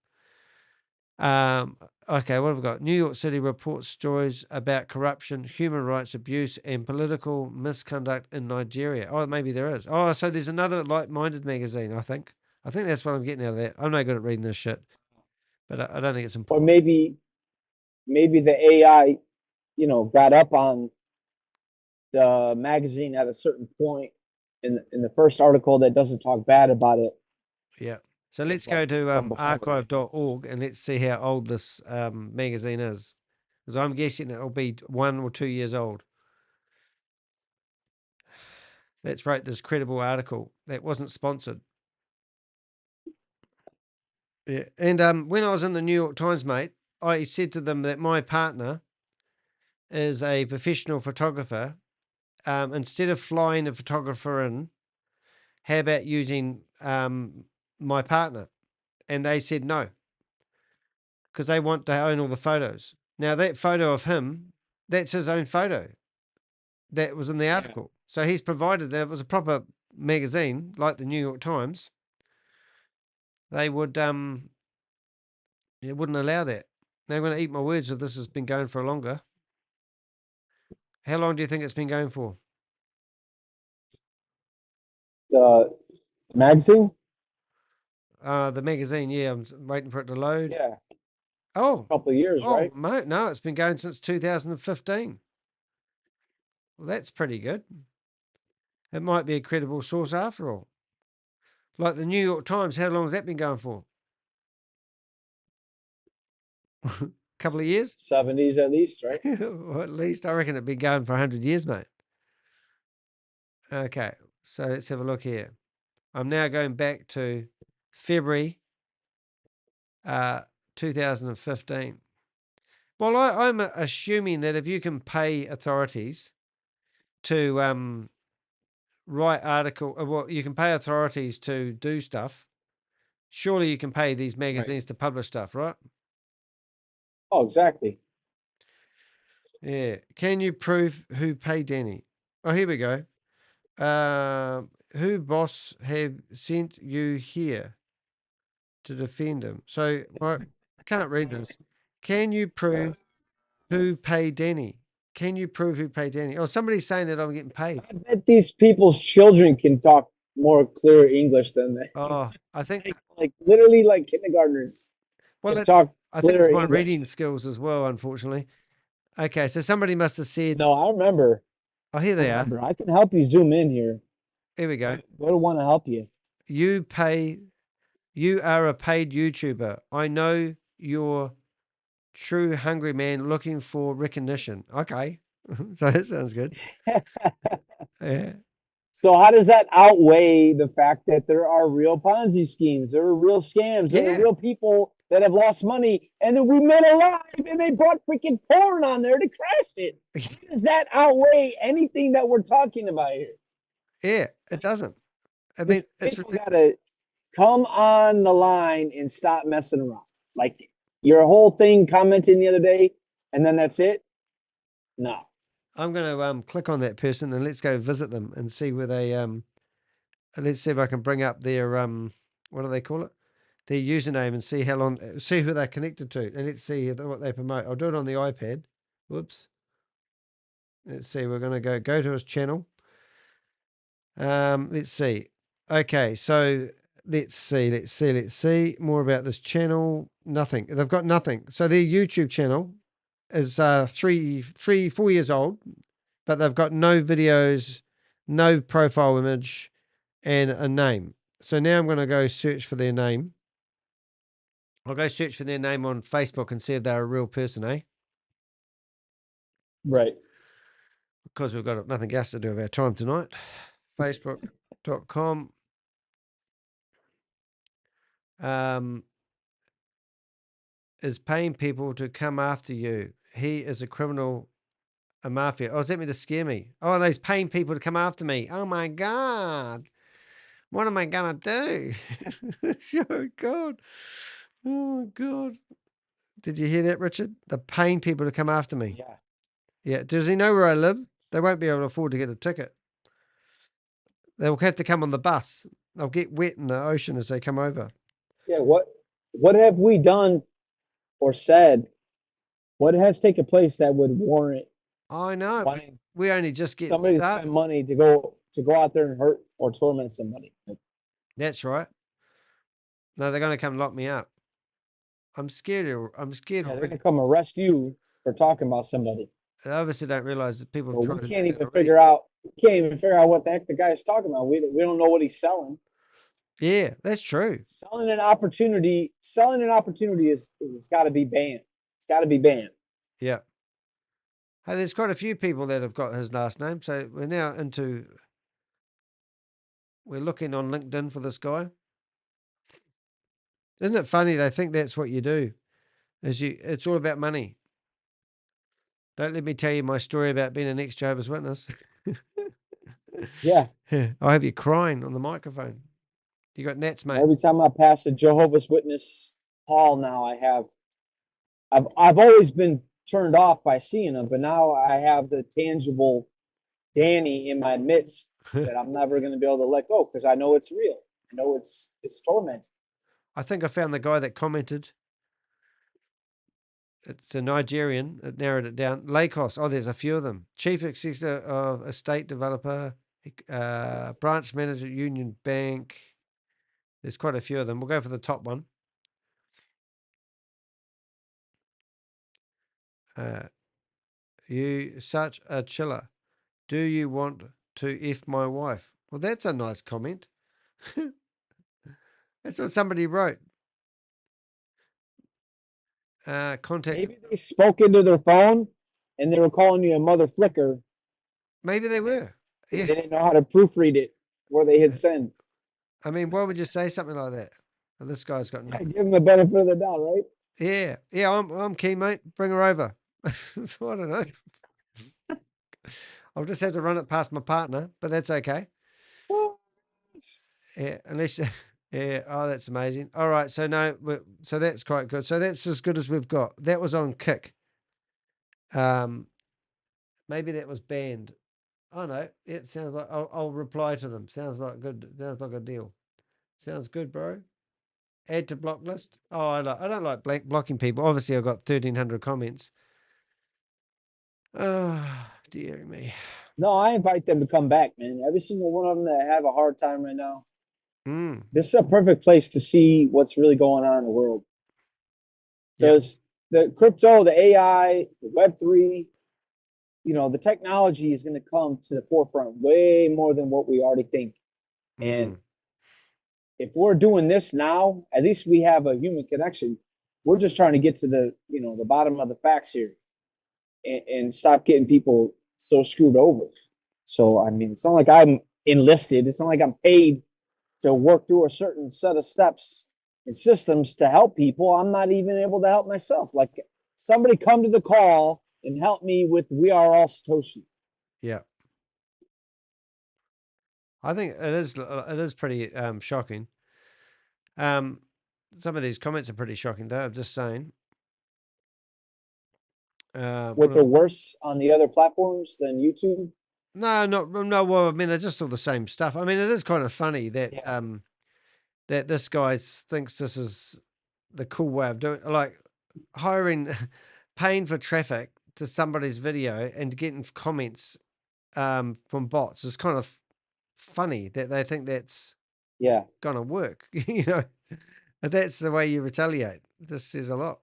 Okay, what have we got? New York City reports stories about corruption, human rights abuse, and political misconduct in Nigeria. Oh, maybe there is. Oh, so there's another like-minded magazine, I think. I think that's what I'm getting out of that. I'm not good at reading this shit, but I don't think it's Or important. maybe the AI, got up on the magazine at a certain point in the first article that doesn't talk bad about it. Yeah. So let's go to archive.org and let's see how old this magazine is. Because I'm guessing it'll be 1 or 2 years old. Let's write this credible article that wasn't sponsored. Yeah. And when I was in the New York Times, mate, I said to them that my partner is a professional photographer. Instead of flying a photographer in, how about using my partner? And they said no, because they want to own all the photos. Now, that photo of him, that's his own photo that was in the article. So he's provided that it was a proper magazine like the New York Times. They would it wouldn't allow that. They're going to eat my words if this has been going for longer. How long do you think it's been going for? The magazine? The magazine, yeah. I'm waiting for it to load. Yeah. Oh, a couple of years, right? Mate, no, it's been going since 2015. Well, that's pretty good. It might be a credible source after all. Like the New York Times, how long has that been going for? Couple of years? 70s at least, right? Well, at least I reckon it'd been going for 100 years, mate. Okay, so let's have a look here. I'm now going back to February 2015. Well, I'm assuming that if you can pay authorities to write article, well, you can pay authorities to do stuff. Surely you can pay these magazines to publish stuff, right? Oh, exactly. Yeah. Can you prove who paid Danny? Oh, here we go. Who boss have sent you here to defend him? So I can't read this. Can you prove who paid Danny? Can you prove who paid Danny? Oh, somebody's saying that I'm getting paid. I bet these people's children can talk more clear English than they. Oh, I think like literally like kindergartners. well, can talk I think clear it's my English. reading skills as well, unfortunately. Okay, so somebody must have said. No, I remember. Oh, here they are. I can help you zoom in here. Here we go. Go to want to help you. You are a paid YouTuber. I know you're true hungry man looking for recognition. Okay. So that sounds good. Yeah. So how does that outweigh the fact that there are real Ponzi schemes, there are real scams, there are Yeah. real people that have lost money, and then we met alive, and they brought freaking porn on there to crash it? How does that outweigh anything that we're talking about here? Yeah, it doesn't. I mean, These it's people ridiculous. gotta come on the line and stop messing around. Like your whole thing commenting the other day, and then that's it. No. I'm going to click on that person and let's go visit them and see where they let's see if I can bring up their what do they call it? Their username and see how long, see who they're connected to, and let's see what they promote. I'll do it on the iPad. Whoops. Let's see. We're going to go to his channel. Let's see. Okay, so let's see more about this channel. Nothing. They've got nothing. So their YouTube channel is 4 years old, but they've got no videos, no profile image, and a name. So now I'm going to go search for their name. I'll go search for their name on Facebook and see if they're a real person, eh? Right. Because we've got nothing else to do with our time tonight. Facebook.com. Is paying people to come after you. He is a criminal, a mafia. Oh, is that meant to scare me? Oh, no, he's paying people to come after me. Oh my God. What am I gonna do? Oh God. Oh God. Did you hear that, Richard? They're paying people to come after me. Yeah. Yeah. Does he know where I live? They won't be able to afford to get a ticket. They'll have to come on the bus. They'll get wet in the ocean as they come over. Yeah. What have we done or said? What has taken place that would warrant I know. wanting We only just get somebody to started. spend money to go out there and hurt or torment somebody? That's right. No, they're going to come lock me up. I'm scared. I'm scared. Yeah, they're gonna come arrest you for talking about somebody. They obviously don't realize that people have Well, tried we to can't do that even already. figure out. We can't even figure out what the heck the guy's talking about. We don't know what he's selling. Yeah, that's true. Selling an opportunity is it's got to be banned. It's got to be banned. Yeah. Hey, there's quite a few people that have got his last name. So we're now we're looking on LinkedIn for this guy. Isn't it funny? They think that's what you do. It's all about money. Don't let me tell you my story about being an ex-Jehovah's Witness. Yeah. I have you crying on the microphone. You got gnats, mate. Every time I pass a Jehovah's Witness hall now, I've always been turned off by seeing them, but now I have the tangible Danny in my midst that I'm never going to be able to let go because I know it's real. I know it's torment. I think I found the guy that commented. It's a Nigerian. It narrowed it down. Lagos. Oh, there's a few of them. Chief Executive of Estate Developer, Branch Manager, Union Bank. There's quite a few of them. We'll go for the top one. You such a chiller. Do you want to F my wife? Well, that's a nice comment. That's what somebody wrote. Contact. Maybe they spoke into their phone and they were calling you a mother flicker. Maybe they were. They Yeah. didn't know how to proofread it where they hit send. I mean, why would you say something like that? Well, this guy's got Yeah, nothing. give them the benefit of the doubt, right? Yeah. Yeah, I'm keen, mate. Bring her over. I don't know. I'll just have to run it past my partner, but that's okay. Yeah, unless you, yeah. Oh, that's amazing. All right, so no, so that's quite good. So that's as good as we've got. That was on Kick. Maybe that was banned. Oh no, it sounds like I'll reply to them. Sounds like good. Sounds like a deal. Sounds good, bro. Add to block list. Oh, I don't like blocking people. Obviously, I've got 1,300 comments. Oh, dear me. No, I invite them to come back, man. Every single one of them that have a hard time right now. This is a perfect place to see what's really going on in the world. Because the crypto, the AI, the Web3, the technology is going to come to the forefront way more than what we already think. And if we're doing this now, at least we have a human connection. We're just trying to get to the, you know, the bottom of the facts here, and stop getting people so screwed over. So, I mean, it's not like I'm enlisted. It's not like I'm paid to work through a certain set of steps and systems to help people. I'm not even able to help myself. Like, somebody come to the call and help me with We Are All Satoshi. Yeah. I think it is pretty shocking. Some of these comments are pretty shocking, though. I'm just saying. With the worse on the other platforms than YouTube. No. Well, I mean, they're just all the same stuff. I mean, it is kind of funny that that this guy thinks this is the cool way of doing, like hiring, paying for traffic to somebody's video and getting comments from bots is kind of funny that they think that's gonna work. You know, that's the way you retaliate. This says a lot.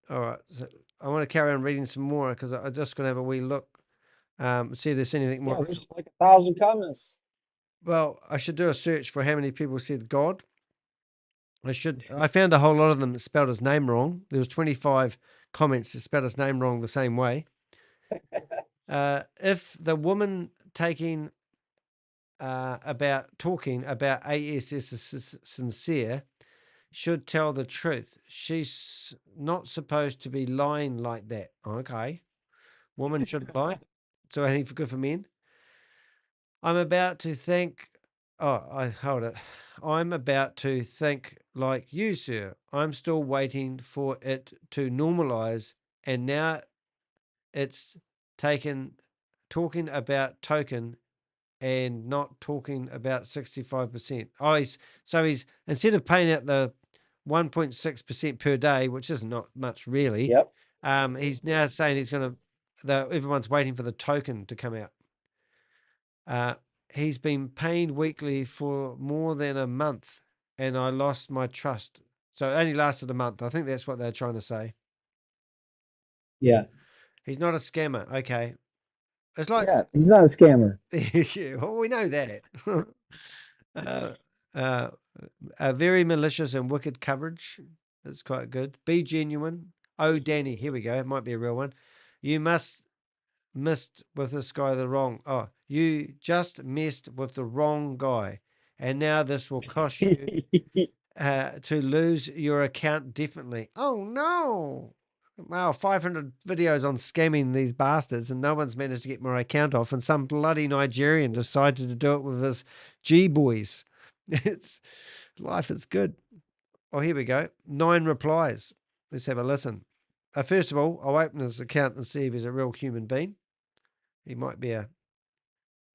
All right, so I want to carry on reading some more because I'm just gonna have a wee look, see if there's anything more. Yeah, there's like 1,000 comments. Well, I should do a search for how many people said God. I found a whole lot of them that spelled his name wrong. There was 25 comments that spelled his name wrong the same way. If the woman talking about AAS is sincere, should tell the truth. She's not supposed to be lying like that. Okay. Woman shouldn't lie. So I think for good for men. I'm about to think. Oh, I hold it. I'm about to think like you, sir. I'm still waiting for it to normalize, and now it's talking about token and not talking about 65%. Oh, he's instead of paying out the 1.6% per day, which is not much really. Yep. He's now saying he's going to. Everyone's waiting for the token to come out. He's been paying weekly for more than a month, and I lost my trust. So it only lasted a month. I think that's what they're trying to say. Yeah. He's not a scammer. Okay. It's like, he's not a scammer. yeah, well, we know that. Very malicious and wicked coverage. That's quite good. Be genuine. Oh, Danny, here we go. It might be a real one. You missed with this guy you just messed with the wrong guy, and now this will cost you to lose your account definitely. Oh no. Wow, 500 videos on scamming these bastards, and no one's managed to get my account off, and some bloody Nigerian decided to do it with his G-boys. Life is good. Oh, here we go. 9 replies. Let's have a listen. First of all, I'll open his account and see if he's a real human being. He might be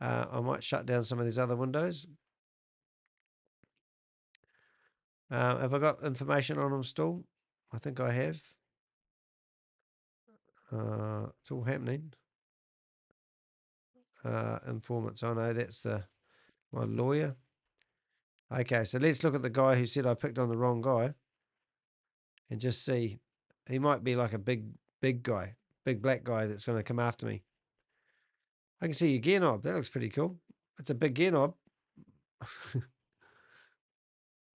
I might shut down some of these other windows. Have I got information on him still? I think I have. It's all happening. Informants. Oh no, that's my lawyer. Okay, so let's look at the guy who said I picked on the wrong guy, and just see. He might be like a big guy, big black guy that's going to come after me. I can see your gear knob. That looks pretty cool. It's a big gear knob.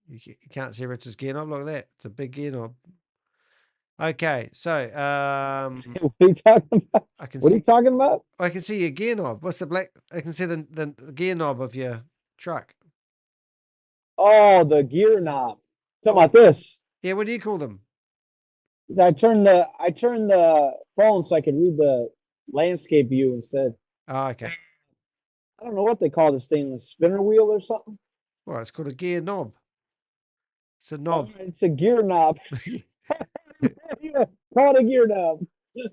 You can't see Richard's gear knob. Look at that. It's a big gear knob. Okay, so What are you talking about? what are you talking about? I can see your gear knob. What's the black? I can see the gear knob of your truck. Oh, the gear knob. Talking about this. Yeah, what do you call them? I turned the phone so I could read the landscape view instead. Oh, okay. I don't know what they call this thing, a spinner wheel or something. Well, it's called a gear knob. It's a knob. Oh, it's a gear knob. Yeah, call it a gear knob.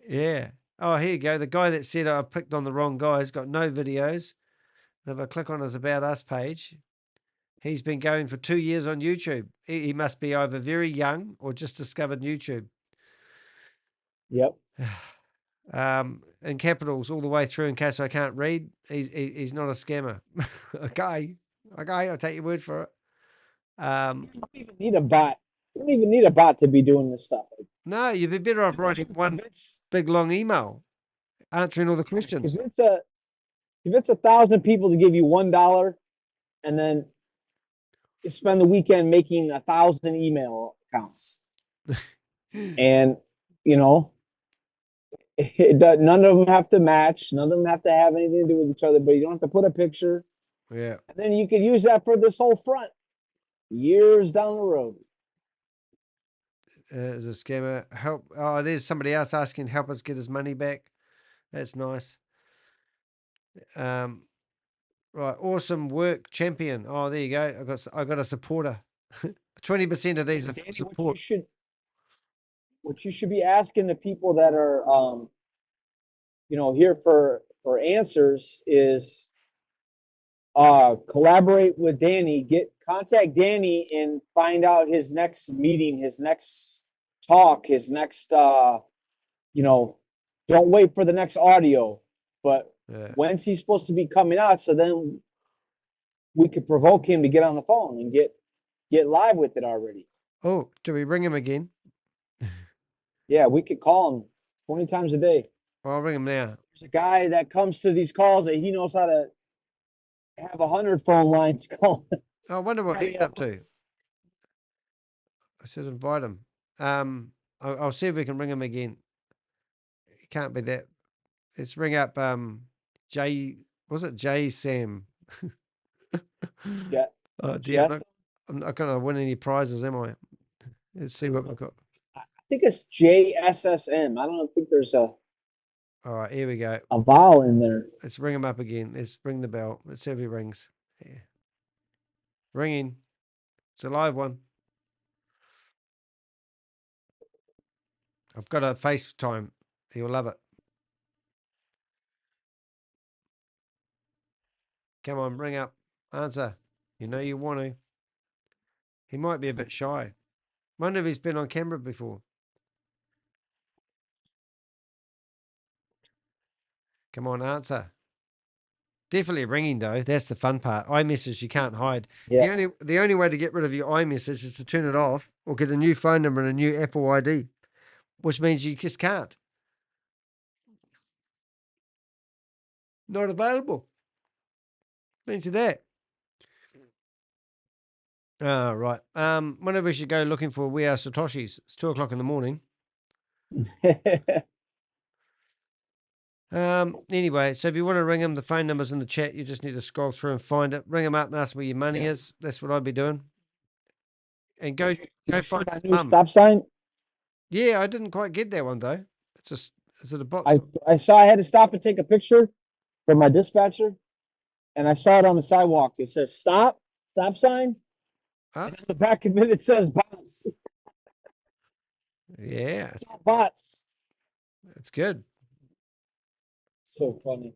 Yeah. Oh, here you go. The guy that said I picked on the wrong guy has got no videos. And if I click on his About Us page, he's been going for 2 years on YouTube. He must be either very young or just discovered YouTube. Yep. In capitals all the way through in case I can't read. He's not a scammer. Okay, I'll take your word for it. You don't even need a bot. You don't even need a bot to be doing this stuff. No, you'd be better off writing one big long email answering all the questions. If it's 1,000 people to give you $1, and then spend the weekend making 1,000 email accounts, and you know, none of them have to match. None of them have to have anything to do with each other. But you don't have to put a picture. Yeah. And then you could use that for this whole front years down the road. As a scammer, help. Oh, there's somebody else asking, help us get his money back. That's nice. Right, awesome work, champion. Oh, there you go. I got a supporter. 20% of these are Danny, support. what you should be asking the people that are here for answers is collaborate with Danny, contact Danny and find out his next meeting, his next talk, his next don't wait for the next audio, but when's he supposed to be coming out, so then we could provoke him to get on the phone and get live with it already. Oh, do we ring him again? Yeah, we could call him 20 times a day. Well, I'll ring him now. There's a guy that comes to these calls that he knows how to have 100 phone lines going. I wonder what he's up to. I should invite him. I'll see if we can ring him again. It can't be that. Let's ring up was it JeSCAM? Yeah. Oh dear, I'm not gonna win any prizes, am I? Let's see what we've got. I think it's JSSM. I don't think there's a. All right, here we go. A vowel in there. Let's ring him up again. Let's ring the bell. Let's see if he rings. Yeah. Ringing. It's a live one. I've got a FaceTime. You'll love it. Come on, ring up. Answer. You know you want to. He might be a bit shy. Wonder if he's been on camera before. Come on, answer. Definitely ringing though. That's the fun part. iMessage you can't hide. Yeah. The only way to get rid of your iMessage is to turn it off or get a new phone number and a new Apple ID, which means you just can't. Not available. Means that. Right. Whenever we should go looking for We Are Satoshis. It's 2 o'clock in the morning. Anyway, so if you want to ring him, the phone number's in the chat. You just need to scroll through and find it. Ring him up and ask where your money is. That's what I'd be doing. And go find his mum. Stop sign. Yeah, I didn't quite get that one though. It's just, is it a box? I saw I had to stop and take a picture for my dispatcher, and I saw it on the sidewalk. It says stop sign. Huh? And on the back of it says bots. Yeah. Bots. That's good. So funny.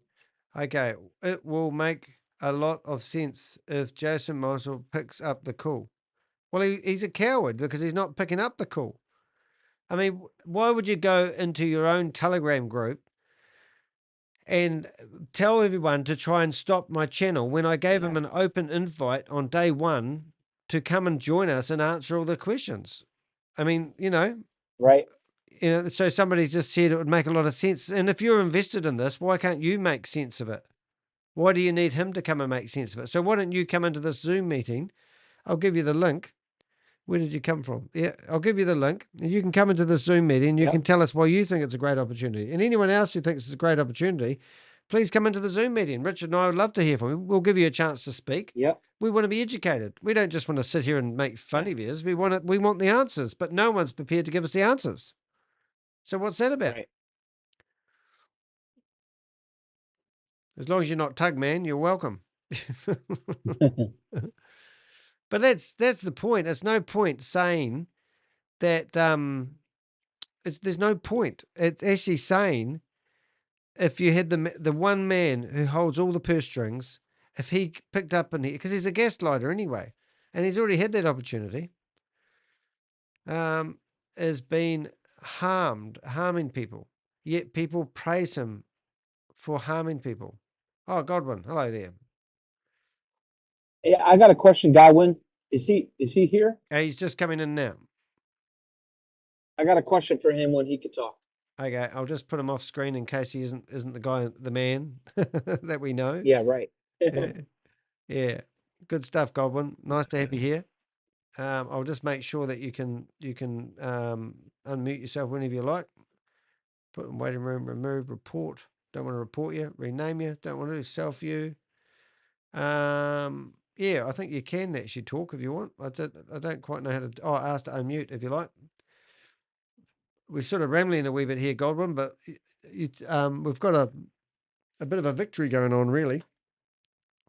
Okay. It will make a lot of sense if Jesam Michael picks up the call. Well, he's a coward because he's not picking up the call. I mean, why would you go into your own Telegram group and tell everyone to try and stop my channel when I gave him an open invite on day one to come and join us and answer all the questions? I mean, Right. So somebody just said it would make a lot of sense. And if you're invested in this, why can't you make sense of it? Why do you need him to come and make sense of it? So why don't you come into this Zoom meeting? I'll give you the link. Where did you come from? Yeah, I'll give you the link. You can come into the Zoom meeting and you can tell us why you think it's a great opportunity. And anyone else who thinks it's a great opportunity, please come into the Zoom meeting. Richard and I would love to hear from you. We'll give you a chance to speak. Yep. We want to be educated. We don't just want to sit here and make fun of yours. We want the answers, but no one's prepared to give us the answers. So what's that about? Right. As long as you're not Tug Man, you're welcome. But that's the point. It's no point saying that there's no point. It's actually saying if you had the one man who holds all the purse strings, if he picked up because he's a gaslighter anyway, and he's already had that opportunity, has been harming people, yet people praise him for harming people. Oh, Godwin, hello there. Yeah, I got a question, Godwin. Is he here? He's just coming in now. I got a question for him when he could talk. Okay, I'll just put him off screen in case he isn't the guy, the man that we know. Yeah, right. Yeah. Good stuff, Godwin. Nice to have you here. I'll just make sure that you can unmute yourself whenever you like. Put in waiting room, remove, report. Don't want to report you, rename you. Don't want to self you. Yeah, I think you can actually talk if you want. I don't quite know how to. Oh, ask to unmute if you like. We're sort of rambling a wee bit here, Godwin, but we've got a bit of a victory going on, really,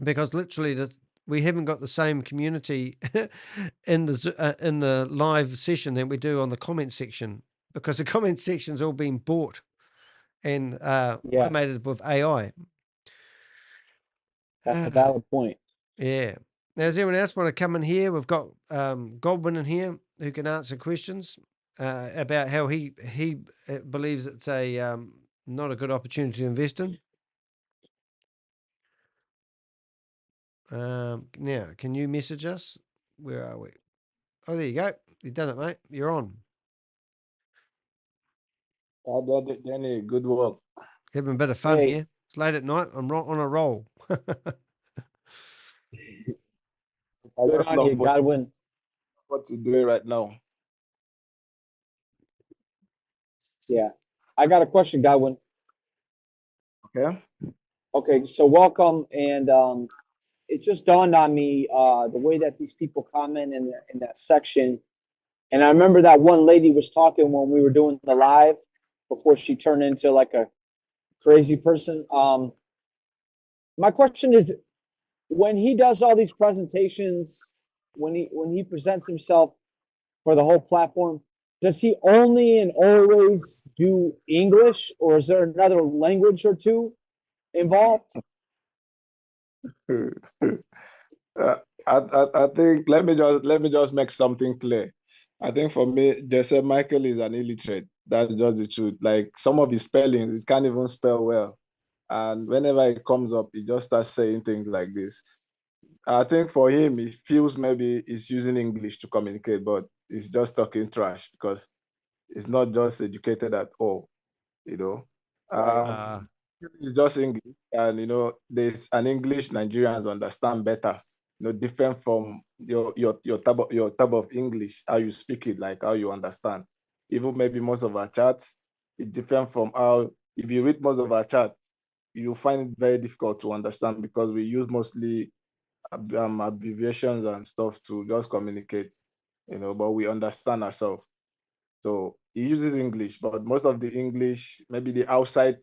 because literally we haven't got the same community in the live session that we do on the comment section, because the comment section's all been bought and Yeah, automated with AI. that's a valid point. Yeah. Now, does anyone else want to come in here? We've got Godwin in here who can answer questions about how he believes it's a not a good opportunity to invest in. Now, can you message us? Where are we? Oh, there you go. You've done it, mate. You're on. Danny, good work. Having a bit of fun Hey. here. It's late at night. I'm on a roll. I Good just on love you, Godwin. what you're doing right now. Yeah. I got a question, Godwin. Okay. Okay, so welcome, and it just dawned on me the way that these people comment in that section, and I remember that one lady was talking when we were doing the live before she turned into like a crazy person. My question is, when he does all these presentations, when he presents himself for the whole platform, does he only and always do English, or is there another language or two involved? I think let me just make something clear. I think for me, Jesam Michael is an illiterate. That's just the truth. Like some of his spellings, he can't even spell well. And whenever it comes up, he just starts saying things like this. I think for him, he feels maybe he's using English to communicate, but he's just talking trash because he's not just educated at all, you know. It's just English, and there's an English Nigerians understand better. Different from your type of English, how you speak it, like how you understand. Even maybe most of our chats, it's different from how if you read most of our chat, you find it very difficult to understand because we use mostly abbreviations and stuff to just communicate, but we understand ourselves. So he uses English, but most of the English, maybe the outside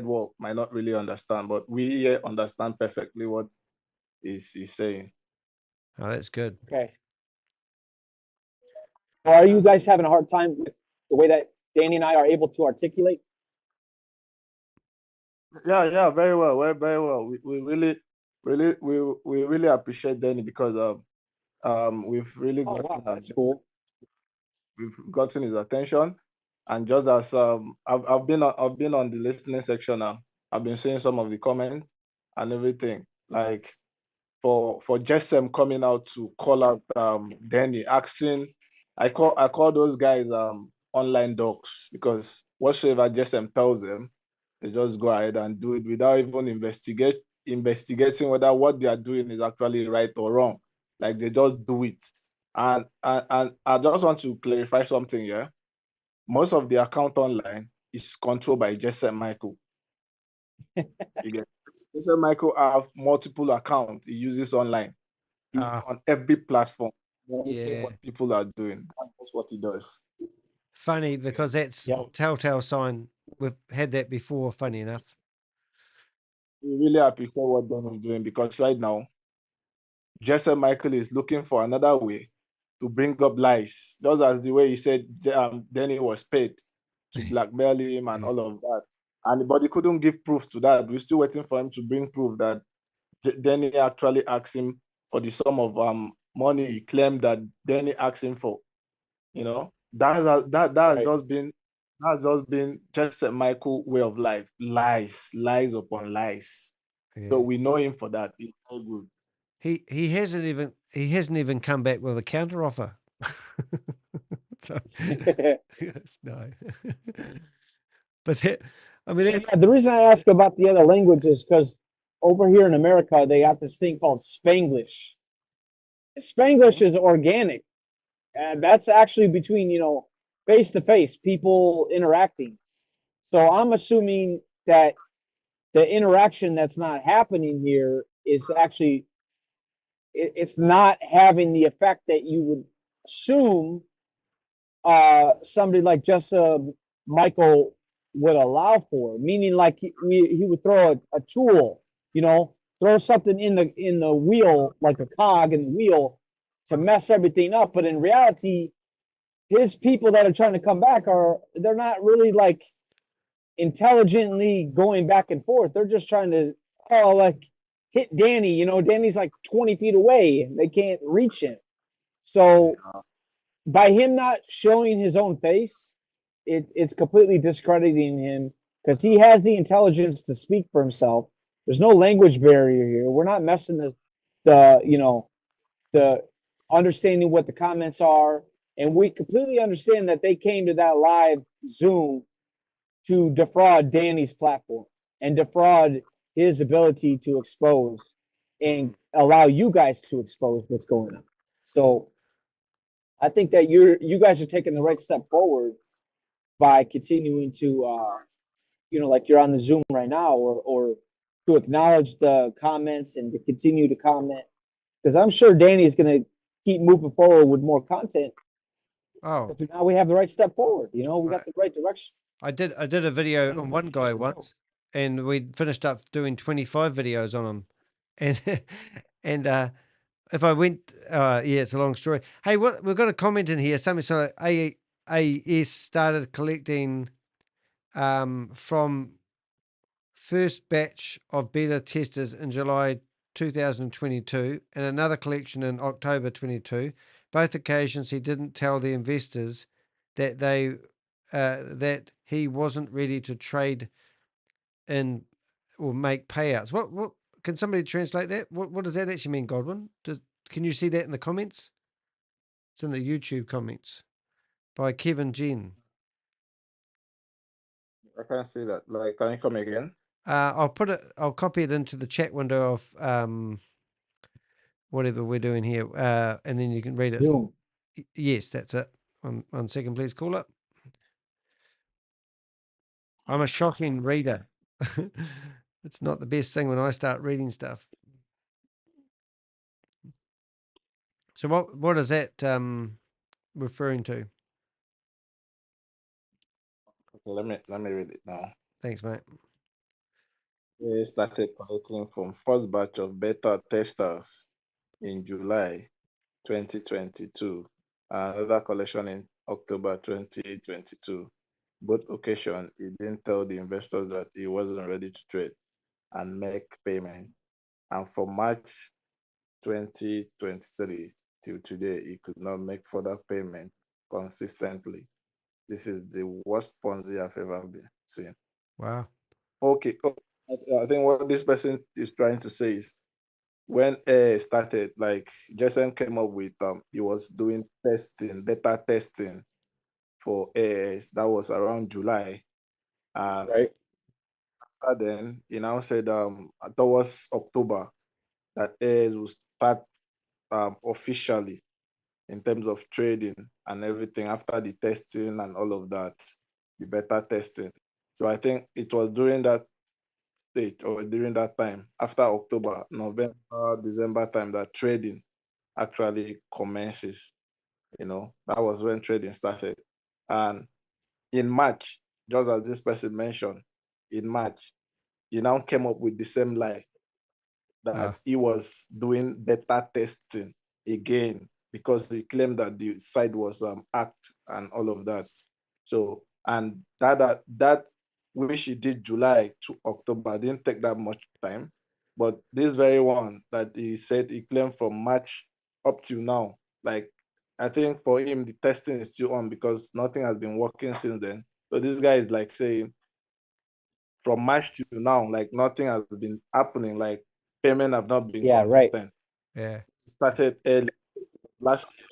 world might not really understand, but we here understand perfectly what he's saying. Oh, that's good. Okay. Are you guys having a hard time with the way that Danny and I are able to articulate? Yeah, very well. Very well. We really appreciate Danny because we've really gotten that's cool. We've gotten his attention, and just as I've been on the listening section now. I've been seeing some of the comments and everything. Like for JeSCAM coming out to call out Danny, asking, I call those guys online dogs, because whatsoever JeSCAM tells them, they just go ahead and do it without even investigating whether what they are doing is actually right or wrong. Like they just do it. And I just want to clarify something here. Most of the account online is controlled by Jesam Michael. Jesam Michael have multiple accounts he uses online. He's on every platform. Yeah. What people are doing. That's what he does. Funny, because that's telltale sign. We've had that before, funny enough. We really appreciate what Don is doing, because right now, Jesam Michael is looking for another way to bring up lies, just as the way he said Danny was paid to blackmail him and all of that. But he couldn't give proof to that. We're still waiting for him to bring proof that Danny actually asked him for the sum of money he claimed that Danny asked him for. That has just been just a Michael way of life. Lies upon lies. Yeah. So we know him for that. He's so good. He hasn't even come back with a counter offer. So, yes, no. But that, I mean, The reason I ask about the other language is because over here in America, they got this thing called Spanglish. Spanglish is organic, and that's actually between, you know, face to face, people interacting. So I'm assuming that the interaction that's not happening here is actually it's not having the effect that you would assume somebody like Jesam Michael would allow for, meaning like he would throw a tool, you know, throw something in the wheel, like a cog in the wheel, to mess everything up. But in reality, his people that are trying to come back they're not really like intelligently going back and forth. They're just trying to like hit Danny. You know, Danny's like 20 feet away. They can't reach him. So by him not showing his own face, it's completely discrediting him because he has the intelligence to speak for himself. There's no language barrier here. We're not messing the you know, the understanding what the comments are. And we completely understand that they came to that live Zoom to defraud Danny's platform and defraud his ability to expose and allow you guys to expose what's going on. So I think that you guys are taking the right step forward by continuing to you know, like you're on the Zoom right now, or to acknowledge the comments and to continue to comment, because I'm sure Danny is going to keep moving forward with more content. Oh, So now we have the right step forward. You know, we got the right direction. I did a video on one guy once, and we finished up doing 25 videos on him, and and if I went, yeah, it's a long story. Hey, what we've got a comment in here. Something so AAS started collecting from first batch of beta testers in July 2022 and another collection in October 22. Both occasions he didn't tell the investors that that he wasn't ready to trade in or make payouts. What can somebody translate that? What does that actually mean, Godwin? Can you see that in the comments? It's in the YouTube comments by Kevin Jen. I can't see that. Like, can you come again? I'll copy it into the chat window of whatever we're doing here, and then you can read it. Zoom. Yes, that's it. One second, please. Call up. I'm a shocking reader. It's not the best thing when I start reading stuff. So what is that referring to? Okay, let me read it now. Thanks, mate. We started collecting from first batch of beta testers in July 2022, another collection in October 2022. Both occasions, he didn't tell the investors that he wasn't ready to trade and make payment. And from March 2023 till today, he could not make further payment consistently. This is the worst Ponzi I've ever seen. Wow. Okay, I think what this person is trying to say is when AAS started, like Jason came up with, he was doing testing, beta testing for AAS. That was around July. Right. After then, he now said, towards October, that AAS will start officially in terms of trading and everything after the testing and all of that, the beta testing. So I think it was during that stage or during that time, after October, November, December time, that trading actually commences. You know, that was when trading started. And in March, just as this person mentioned, in March, he now came up with the same lie that he was doing beta testing again because he claimed that the site was hacked and all of that. So, and that which he did July to October didn't take that much time, but this very one that he said he claimed from March up to now, like I think for him the testing is still on because nothing has been working since then. So this guy is like saying from March to now, like nothing has been happening, like payment have not been consistent. Yeah. Started early last year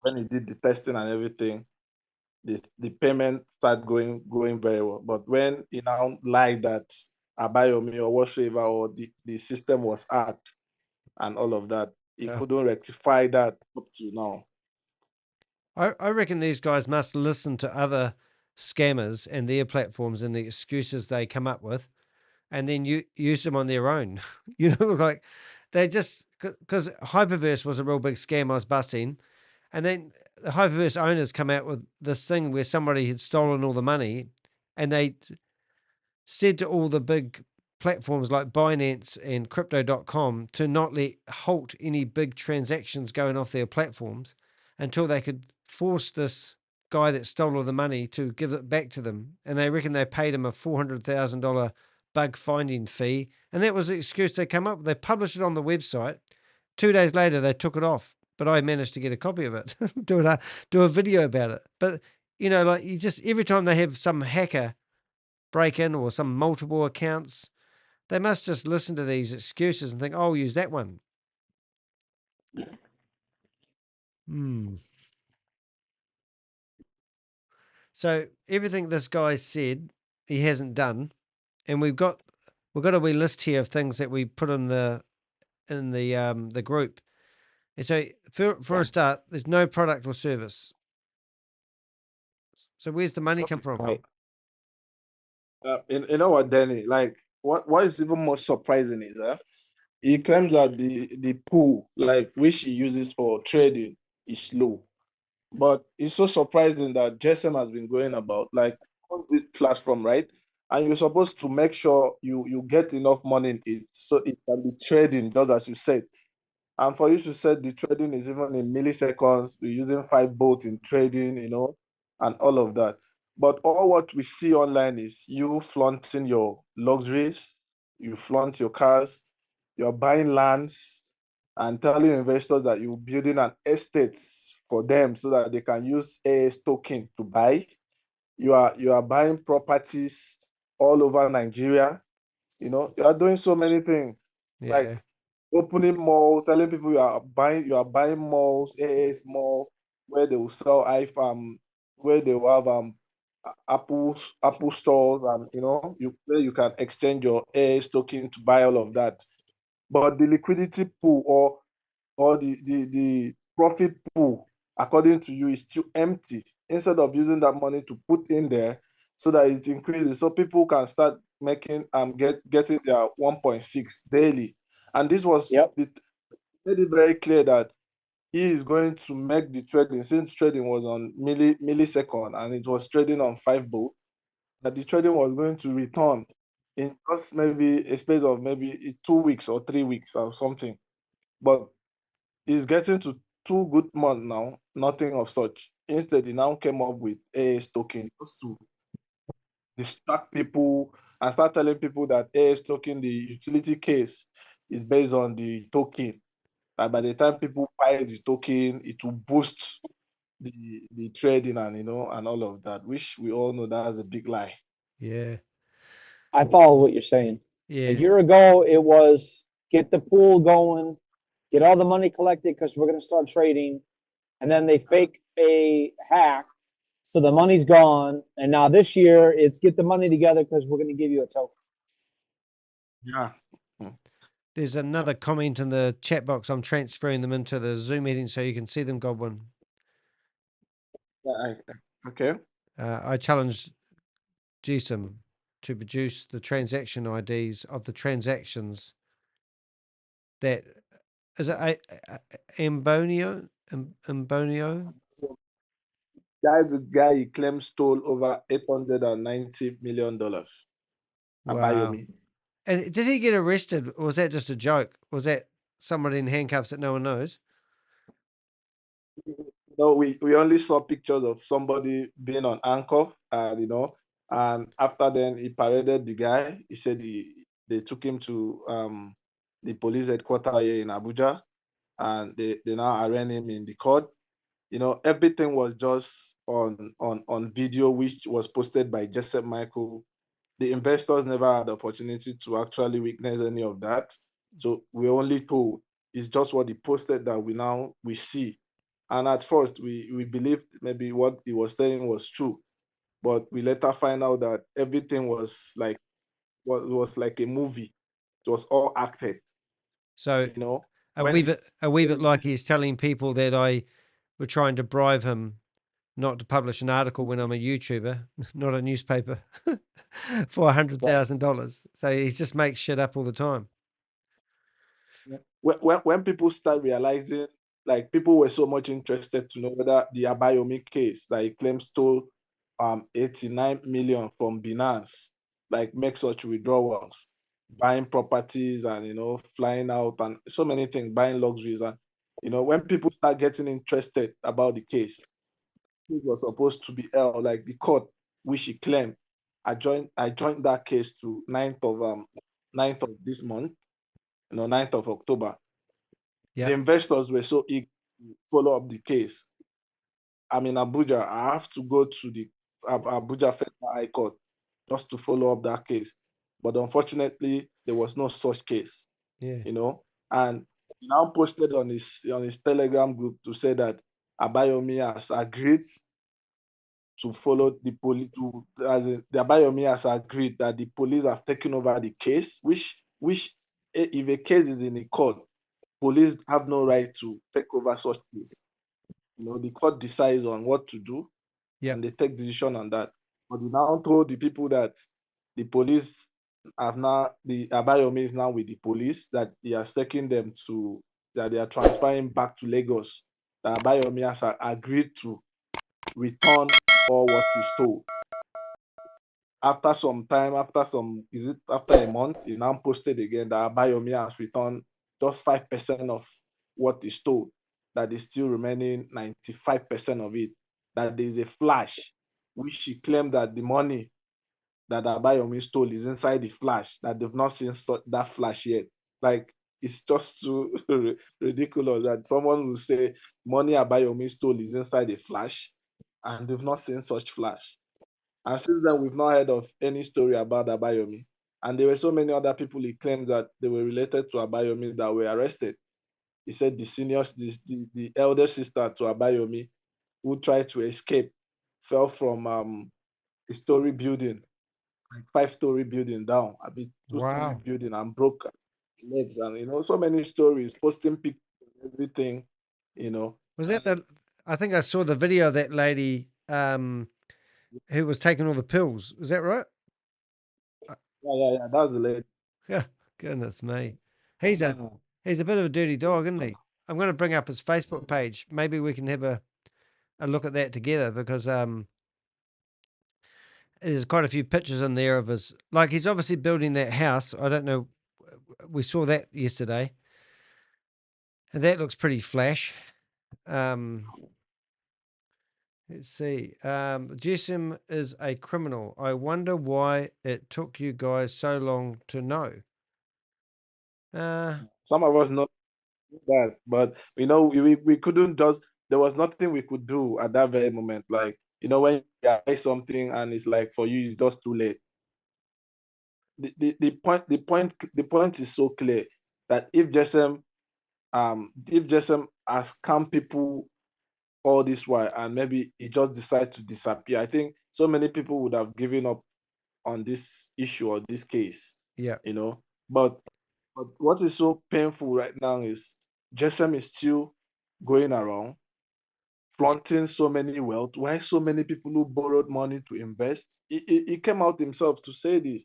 when he did the testing and everything. The payment started going very well. But when he now lied that Abayomi or whatsoever, or the system was hacked and all of that. He Yeah. couldn't rectify that up to now. I reckon these guys must listen to other scammers and their platforms and the excuses they come up with, and then you use them on their own. You know, like they just because Hyperverse was a real big scam I was busting, and then the Hyperverse owners come out with this thing where somebody had stolen all the money, and they said to all the big platforms like Binance and crypto.com to not let halt any big transactions going off their platforms until they could force this guy that stole all the money to give it back to them. And they reckon they paid him a $400,000 bug finding fee. And that was the excuse they come up with. They published it on the website. 2 days later, they took it off. But I managed to get a copy of it, do a video about it. But, you know, like you just, every time they have some hacker break in or some multiple accounts, they must just listen to these excuses and think, oh, I'll use that one. So everything this guy said, he hasn't done. And we've got a wee list here of things that we put in the group. And so for a start, there's no product or service. So where's the money come from? Right. You know what, Danny? Like, what is even more surprising is that he claims that the pool, like which he uses for trading, is low. But it's so surprising that Jesam has been going about like on this platform, right? And you're supposed to make sure you get enough money in it so it can be trading, just as you said. And for you to say the trading is even in milliseconds, we're using 5 bots in trading, you know, and all of that. But all what we see online is you flaunting your luxuries, you flaunt your cars, you're buying lands and telling investors that you're building an estate for them so that they can use AAS token to buy. You are buying properties all over Nigeria. You know, you are doing so many things. Like Yeah. opening malls, telling people you are buying malls, AAS mall, where they will sell iPhone, where they will have Apple stores, and you know, where you can exchange your AAS token to buy all of that. But the liquidity pool or the profit pool, according to you, is still empty. Instead of using that money to put in there so that it increases, so people can start making getting their 1.6 daily. And this was made it very clear that he is going to make the trading, since trading was on millisecond and it was trading on 5 bob, that the trading was going to return in just maybe a space of maybe 2 weeks or 3 weeks or something. But he's getting to 2 good months now, nothing of such. Instead, he now came up with AAS token just to distract people and start telling people that AAS token, the utility case, is based on the token. And by the time people buy the token, it will boost the trading and you know and all of that, which we all know that's a big lie. Yeah. I follow what you're saying. A Yeah. year ago, it was get the pool going, get all the money collected because we're going to start trading. And then they fake a hack. So the money's gone. And now this year, it's get the money together because we're going to give you a token. Yeah. There's another comment in the chat box. I'm transferring them into the Zoom meeting so you can see them, Godwin. Okay. I challenged Jesam to produce the transaction IDs of the transactions that is it Ambonio? Ambonio? That's the guy he claims stole over $890 million. Wow. Abayomi. And did he get arrested, or was that just a joke? Was that somebody in handcuffs that no one knows? No, we only saw pictures of somebody being on handcuff, and you know, and after then he paraded the guy. He said they took him to the police headquarters here in Abuja, and they now arraign him in the court. You know, everything was just on video, which was posted by Jesam Michael. The investors never had the opportunity to actually witness any of that. So we only told it's just what he posted that we see. And at first we believed maybe what he was saying was true, but we later find out that everything was like was like a movie. It was all acted, So you know. a When wee he bit like he's telling people that I were trying to bribe him not to publish an article when I'm a YouTuber, not a newspaper, for $100,000. So he just makes shit up all the time. when people start realizing, like people were so much interested to know whether the Abayomi case that he claims stole 89 million from Binance, like make such withdrawals, buying properties and flying out and so many things, buying luxuries, and when people start getting interested about the case, it was supposed to be held, like the court which he claimed. I joined that case to 9th of this month, 9th of October. Yeah. The investors were so eager to follow up the case. I'm in Abuja. I have to go to the Abuja Federal High Court just to follow up that case. But unfortunately, there was no such case, Yeah. And he now posted on his Telegram group to say that Abayomi has agreed to follow the police. The Abayomi has agreed that the police have taken over the case, which if a case is in a court, police have no right to take over such case. The court decides on what to do, Yeah. and they take decision on that. But he now told the people that the police the Abayomi is now with the police, that he has taken them that they are transferring back to Lagos. That Abayomi has agreed to return all what he stole. After some time, after a month, he now posted again that Abayomi has returned just 5% of what he stole, that is still remaining 95% of it, that there is a flash, which he claimed that the money that Abayomi stole is inside the flash, that they've not seen that flash yet. Like, it's just too ridiculous that someone will say money Abayomi stole is inside a flash, and they've not seen such flash. And since then, we've not heard of any story about Abayomi. And there were so many other people he claimed that they were related to Abayomi that were arrested. He said the elder sister to Abayomi, who tried to escape, fell from a story building, like 5-story building down, a bit 2-story Wow. building, and broke legs. And so many stories, posting pictures and everything. Was that I think I saw the video of that lady who was taking all the pills. Is that right? Yeah. That's the lady. Yeah. Goodness me. He's a bit of a dirty dog, isn't he? I'm going to bring up his Facebook page. Maybe we can have a look at that together, because there's quite a few pictures in there of his, like, he's obviously building that house. I don't know. We saw that yesterday, and that looks pretty flash. Let's see. Jesam is a criminal. I wonder why it took you guys so long to know. Some of us know that, but we couldn't just. There was nothing we could do at that very moment. Like, when you buy something and it's like for you, it's just too late. The point is so clear that if Jesam has scammed people all this while, and maybe he just decide to disappear, I think so many people would have given up on this issue or this case. Yeah. But what is so painful right now is Jesam is still going around flaunting so many wealth. Why so many people who borrowed money to invest? He came out himself to say this: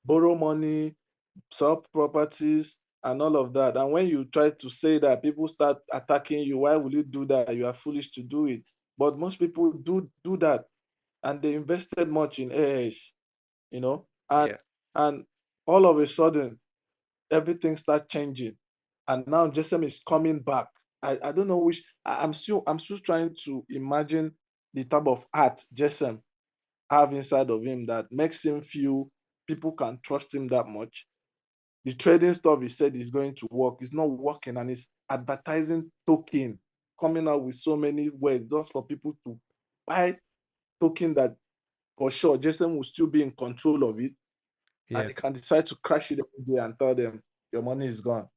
borrow money, sell properties, and all of that. And when you try to say that, people start attacking you. Why will you do that? You are foolish to do it. But most people do that, and they invested much in AAS, and Yeah. and all of a sudden everything starts changing, and now Jesam is coming back. I don't know which. I'm still trying to imagine the type of art Jesam have inside of him that makes him feel people can trust him that much. The trading stuff he said is going to work is not working, and it's advertising token, coming out with so many words just for people to buy token that for sure Jesam will still be in control of it, and Yeah. he can decide to crash it every day and tell them your money is gone.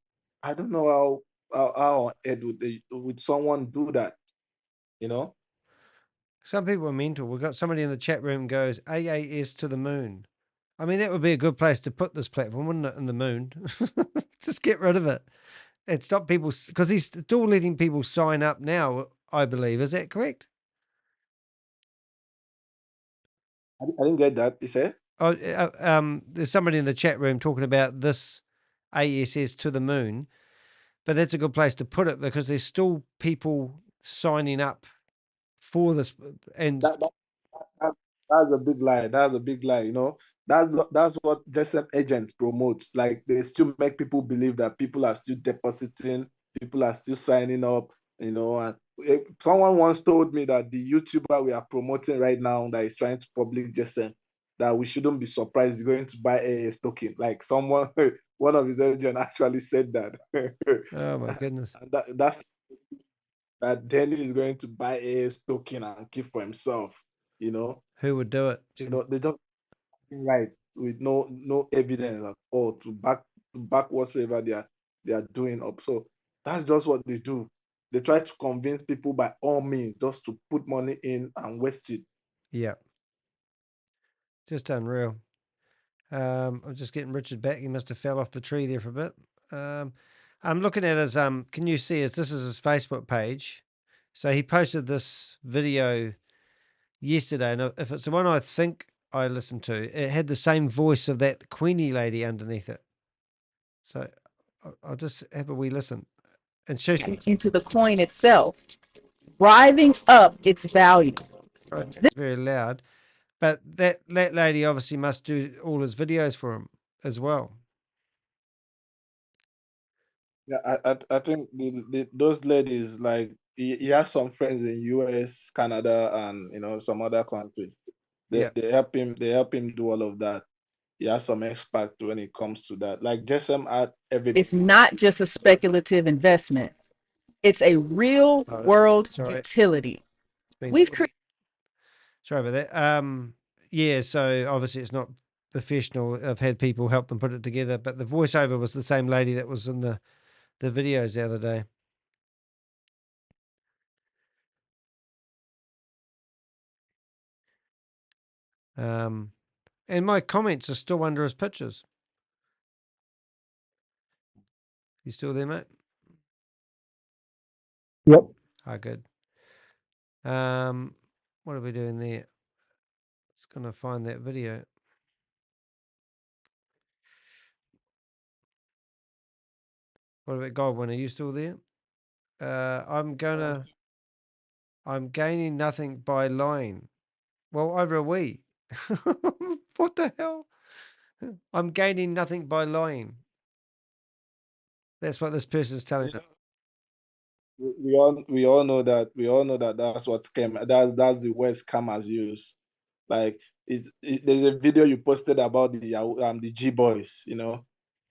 I don't know how on earth would someone do that, Some people are mental. We've got somebody in the chat room goes AAS to the moon. I mean, that would be a good place to put this platform, wouldn't it? In the moon. Just get rid of it. And stop people, because he's still letting people sign up now, I believe. Is that correct? I didn't get that. You said? Oh, there's somebody in the chat room talking about this ASS to the moon, but that's a good place to put it because there's still people signing up for this. And That's a big lie. That's a big lie. You know, that's what JeSCAM agent promotes. Like they still make people believe that people are still depositing, people are still signing up. You know, and someone once told me that the YouTuber we are promoting right now that is trying to public JeSCAM, that we shouldn't be surprised he's going to buy AAS token. Like someone, one of his agents actually said that. oh my goodness, And that's that Danny is going to buy AAS token and keep for himself. You know, who would do it? you know, they just right with no evidence at all to back whatsoever they are doing up. So that's just what they do. They try to convince people by all means just to put money in and waste it. Yeah, just unreal. I'm just getting Richard back. He must have fell off the tree there for a bit. I'm looking at his can you see this is his Facebook page. So he posted this video yesterday, and if it's the one I think I listened to, it had the same voice of that Queenie lady underneath it. So I'll just have a wee listen. And show into the coin itself, driving up its value. It's very loud. But that lady obviously must do all his videos for him as well. Yeah, I think those ladies, like he has some friends in US, Canada, and you know some other countries. They help him. They help him do all of that. He has some experts when it comes to that. Like JeSCAM had everything. It's not just a speculative investment. It's a real world utility. We've created. Sorry about that. Yeah, so obviously it's not professional. I've had people help them put it together, but the voiceover was the same lady that was in the videos the other day. And my comments are still under his pictures. You still there, mate? Yep. Ah, good. What are we doing there? It's gonna find that video. What about Godwin? Are you still there? I'm gaining nothing by lying. Well, over a wee. What the hell? I'm gaining nothing by lying. That's what this person's telling us. We all know that that's what scam. That's the word scammers use. Like there's a video you posted about the GEEBOYs, you know,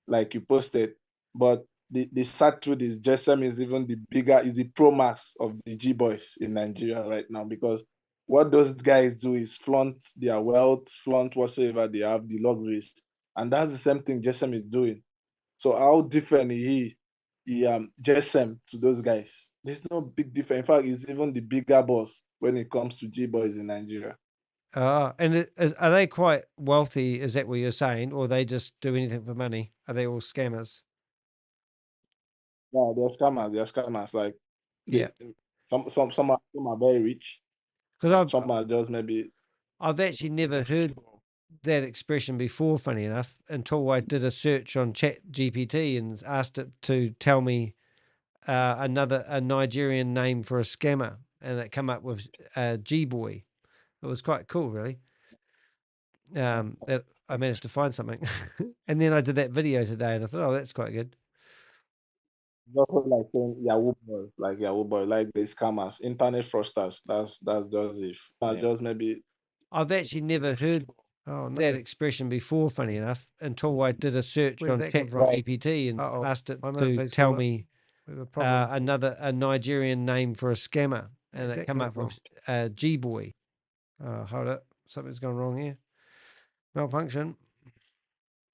like you posted, but the sad truth is JeSCAM is even the pro max of the GEEBOYs in Nigeria right now, because what those guys do is flaunt their wealth, flaunt whatsoever they have, the luxuries, and that's the same thing JeSCAM is doing. So how different he JeSCAM to those guys? There's no big difference. In fact, he's even the bigger boss when it comes to GEEBOYs in Nigeria. And are they quite wealthy? Is that what you're saying, or they just do anything for money? Are they all scammers? Yeah, they're scammers. They're scammers. Like, some are very rich. Because some are just maybe. I've actually never heard that expression before, funny enough, until I did a search on ChatGPT and asked it to tell me a Nigerian name for a scammer, and it came up with GEEBOY. It was quite cool, really. That I managed to find something, and then I did that video today, and I thought, oh, that's quite good. Also like saying Yahoo boy, like the scammers, internet fraudsters. That's just it. Just maybe. I've actually never heard that expression before, funny enough, until I did a search on ChatGPT and asked it to tell me a Nigerian name for a scammer, and it came up with GEEBOY. Hold it, something's gone wrong here. Malfunction.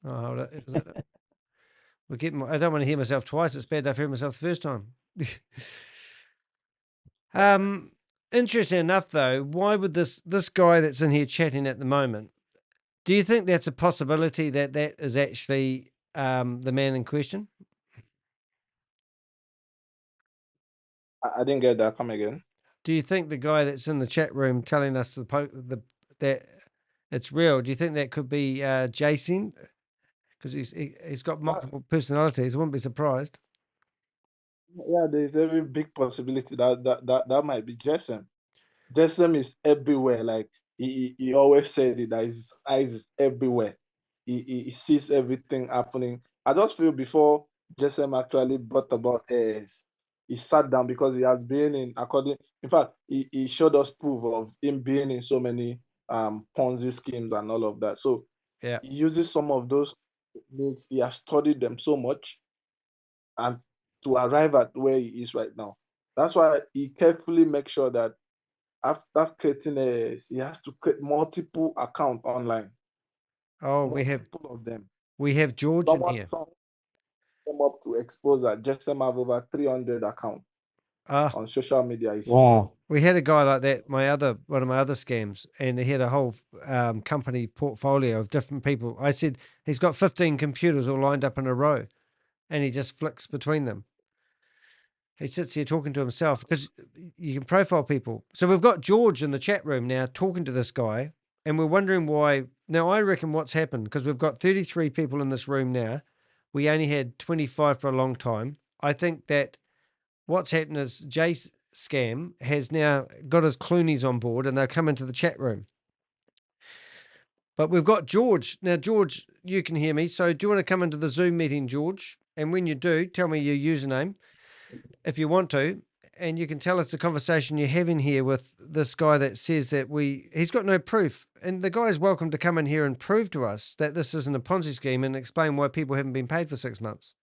Oh, hold it. Is it? I don't want to hear myself twice. It's bad I've heard myself the first time. Interesting enough, though, why would this guy that's in here chatting at the moment, Do you think that's a possibility that that is actually the man in question? I didn't get that. Come again. Do you think the guy that's in the chat room telling us that it's real? Do you think that could be Jason? Because he's got multiple personalities. I wouldn't be surprised. Yeah, there's a very big possibility that might be Jesam. Jesam is everywhere. Like he always said it, that his eyes is everywhere. He sees everything happening. I just feel before Jesam actually brought about AAS, he sat down because he has been in fact, he showed us proof of him being in so many Ponzi schemes and all of that. So Yeah. he uses some of those techniques. He has studied them so much and to arrive at where he is right now. That's why he carefully makes sure that after creating he has to create multiple accounts online. Oh, multiple of them. We have George in here. Someone come up to expose that Jesam have over 300 accounts on social media. Wow. We had a guy like that, one of my other scams, and he had a whole company portfolio of different people. I said, he's got 15 computers all lined up in a row, and he just flicks between them. He sits here talking to himself because you can profile people. So we've got George in the chat room now talking to this guy, and we're wondering why. Now, I reckon what's happened, because we've got 33 people in this room now. We only had 25 for a long time. I think that what's happened is JeSCAM has now got his Cloonies on board, and they'll come into the chat room. But we've got George. Now, George, you can hear me. So do you want to come into the Zoom meeting, George? And when you do, tell me your username if you want to. And you can tell us the conversation you're having here with this guy that says that he's got no proof. And the guy's welcome to come in here and prove to us that this isn't a Ponzi scheme and explain why people haven't been paid for 6 months.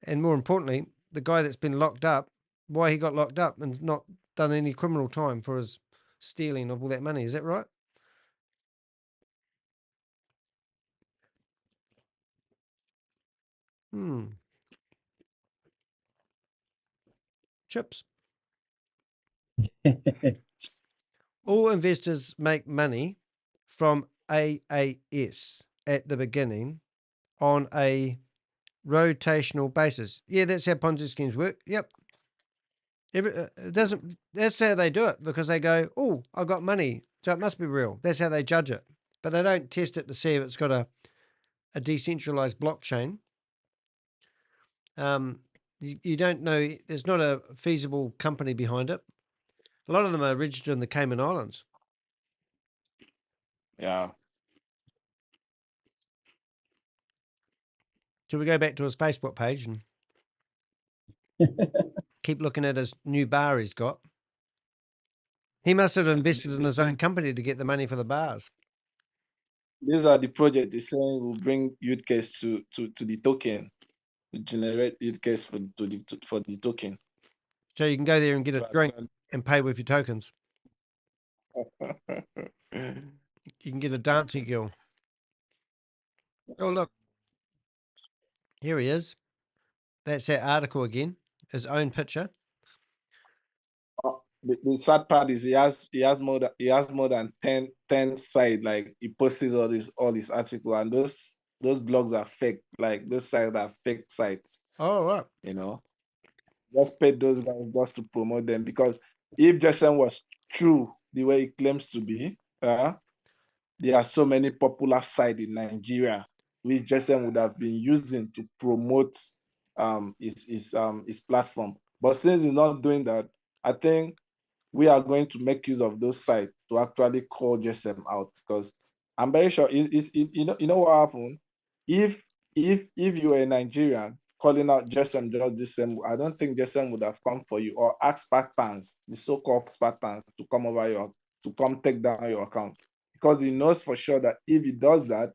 And more importantly, the guy that's been locked up, why he got locked up and not done any criminal time for his stealing of all that money. Is that right? Chips. All investors make money from AAS at the beginning on a rotational basis. Yeah, that's how Ponzi schemes work. Yep. It doesn't. That's how they do it, because they go, "Oh, I got money, so it must be real." That's how they judge it, but they don't test it to see if it's got a decentralized blockchain. You don't know. There's not a feasible company behind it. A lot of them are registered in the Cayman Islands. Yeah. Should we go back to his Facebook page and keep looking at his new bar he's got? He must have invested in his own company to get the money for the bars. These are the projects they're saying will bring use case to the token, to generate use case for the token. So you can go there and get a drink and pay with your tokens. You can get a dancing girl. Oh, look. Here he is. That's that article again. His own picture. The sad part is he has more than 10 sites. Like he posts all these articles, and those blogs are fake. Like those sites are fake sites. Oh, right. You know, just paid those guys just to promote them, because if Jesam was true the way he claims to be, there are so many popular sites in Nigeria which Jesam would have been using to promote his platform. But since he's not doing that, I think we are going to make use of those sites to actually call Jesam out, because I'm very sure you know what happened? If you were a Nigerian calling out Jesam just the same, I don't think Jesam would have come for you or ask Spartans, the so-called Spartans, to come take down your account, because he knows for sure that if he does that,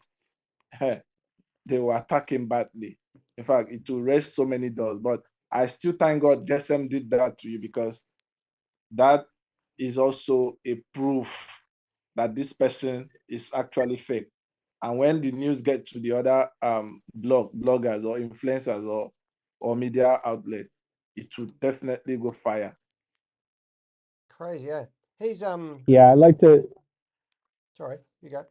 they will attack him badly. In fact, it will raise so many doors. But I still thank God Jesam did that to you, because that is also a proof that this person is actually fake. And when the news gets to the other bloggers or influencers or media outlet, it will definitely go fire. Crazy, yeah. He's Yeah, I'd like to. Sorry, you go.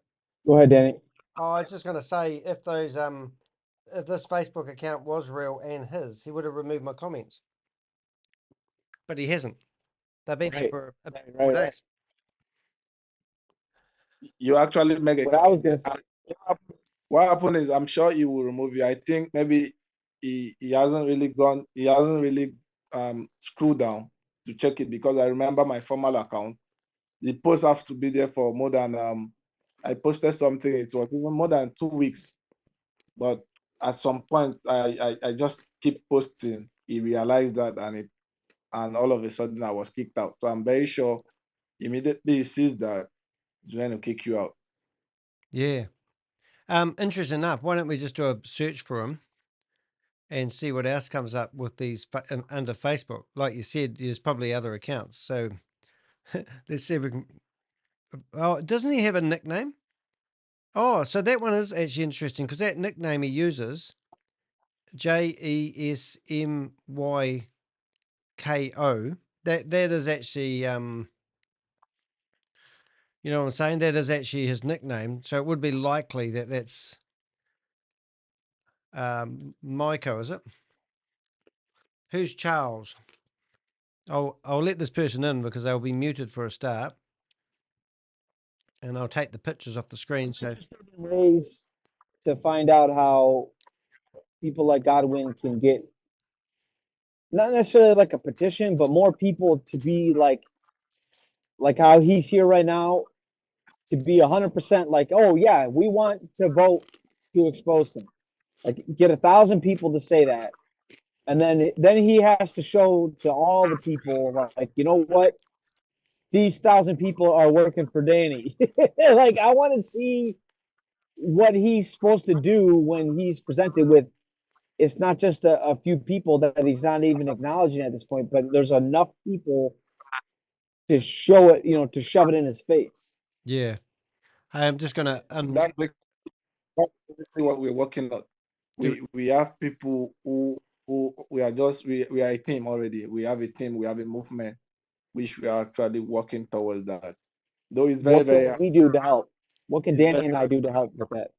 Go ahead, Danny. Oh, I was just going to say, if those if this Facebook account was real and his, he would have removed my comments, but he hasn't. They've been there Right. for about Right, 4 right. days. You actually make a. What I was gonna say, What happened is, I'm sure he will remove you. I think maybe he hasn't really screwed down to check it, because I remember my formal account. The posts have to be there for more than I posted something. It was even more than 2 weeks, but at some point I just keep posting. He realized that, and all of a sudden I was kicked out. So I'm very sure immediately he sees that, he's going to kick you out. Yeah. Interesting enough, why don't we just do a search for him and see what else comes up with these under Facebook? Like you said, there's probably other accounts. So let's see if we can. Oh, doesn't he have a nickname? Oh, so that one is actually interesting, because that nickname he uses, JeSMYKO, that is actually you know what I'm saying? That is actually his nickname. So it would be likely that that's Michael, is it? Who's Charles? I'll let this person in because they'll be muted for a start, and I'll take the pictures off the screen. So ways to find out how people like Godwin can get not necessarily like a petition, but more people to be like how he's here right now, to be 100% like, oh yeah, we want to vote to expose him. Like get 1,000 people to say that, and then he has to show to all the people like, you know what, these 1,000 people are working for Danny. Like I want to see what he's supposed to do when he's presented with. It's not just a few people that he's not even acknowledging at this point, but there's enough people to show it, to shove it in his face. yeah, I'm just gonna That's basically what we're working on. We have people who we are a team already. We have a team, we have a movement, which we are actually working towards that. Though it's very, What very can we do to help? What can it's Danny very, and I do to help with that?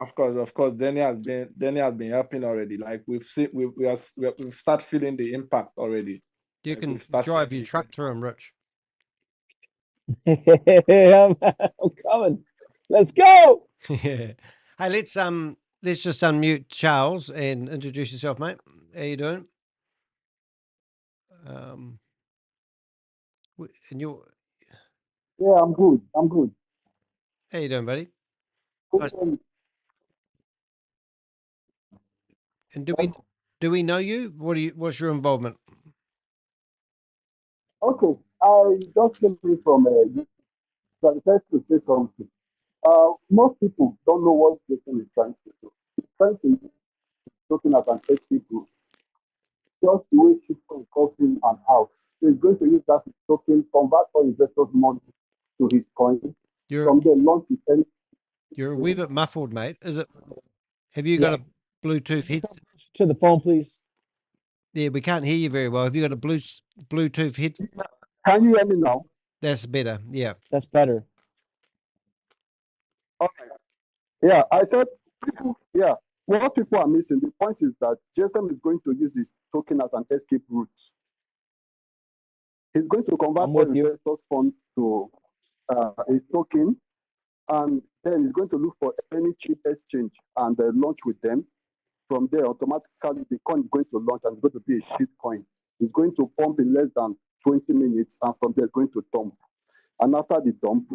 of course, Danny has been helping already. Like we've started feeling the impact already. you Like can drive your truck through him, Rich. I'm coming. Let's go. Yeah. Hey, let's just unmute Charles and introduce yourself, mate. How you doing? And you, Yeah, I'm good. I'm good. how you doing, buddy? Nice. And do we know you? What's your involvement? Okay, I just came in from trying to say something. Most people don't know what Jason is trying to do. He's trying to use token as an escape route, just the way Bitcoin comes in and out. So he's going to use that token, convert all investors' money to his coin. From there, launch his end. You're a wee bit muffled, mate. Is it? Have you got a Bluetooth headset? To the phone, please. Yeah, we can't hear you very well. Have you got a Bluetooth head? Can you hear me now? That's better. Yeah. That's better. Okay. Yeah, I said what people are missing, the point is that JSM is going to use this token as an escape route. He's going to convert all investors' funds to a token, and then he's going to look for any cheap exchange and launch with them. From there, automatically, the coin is going to launch and it's going to be a shit coin. It's going to pump in less than 20 minutes, and from there, it's going to dump. And after the dump,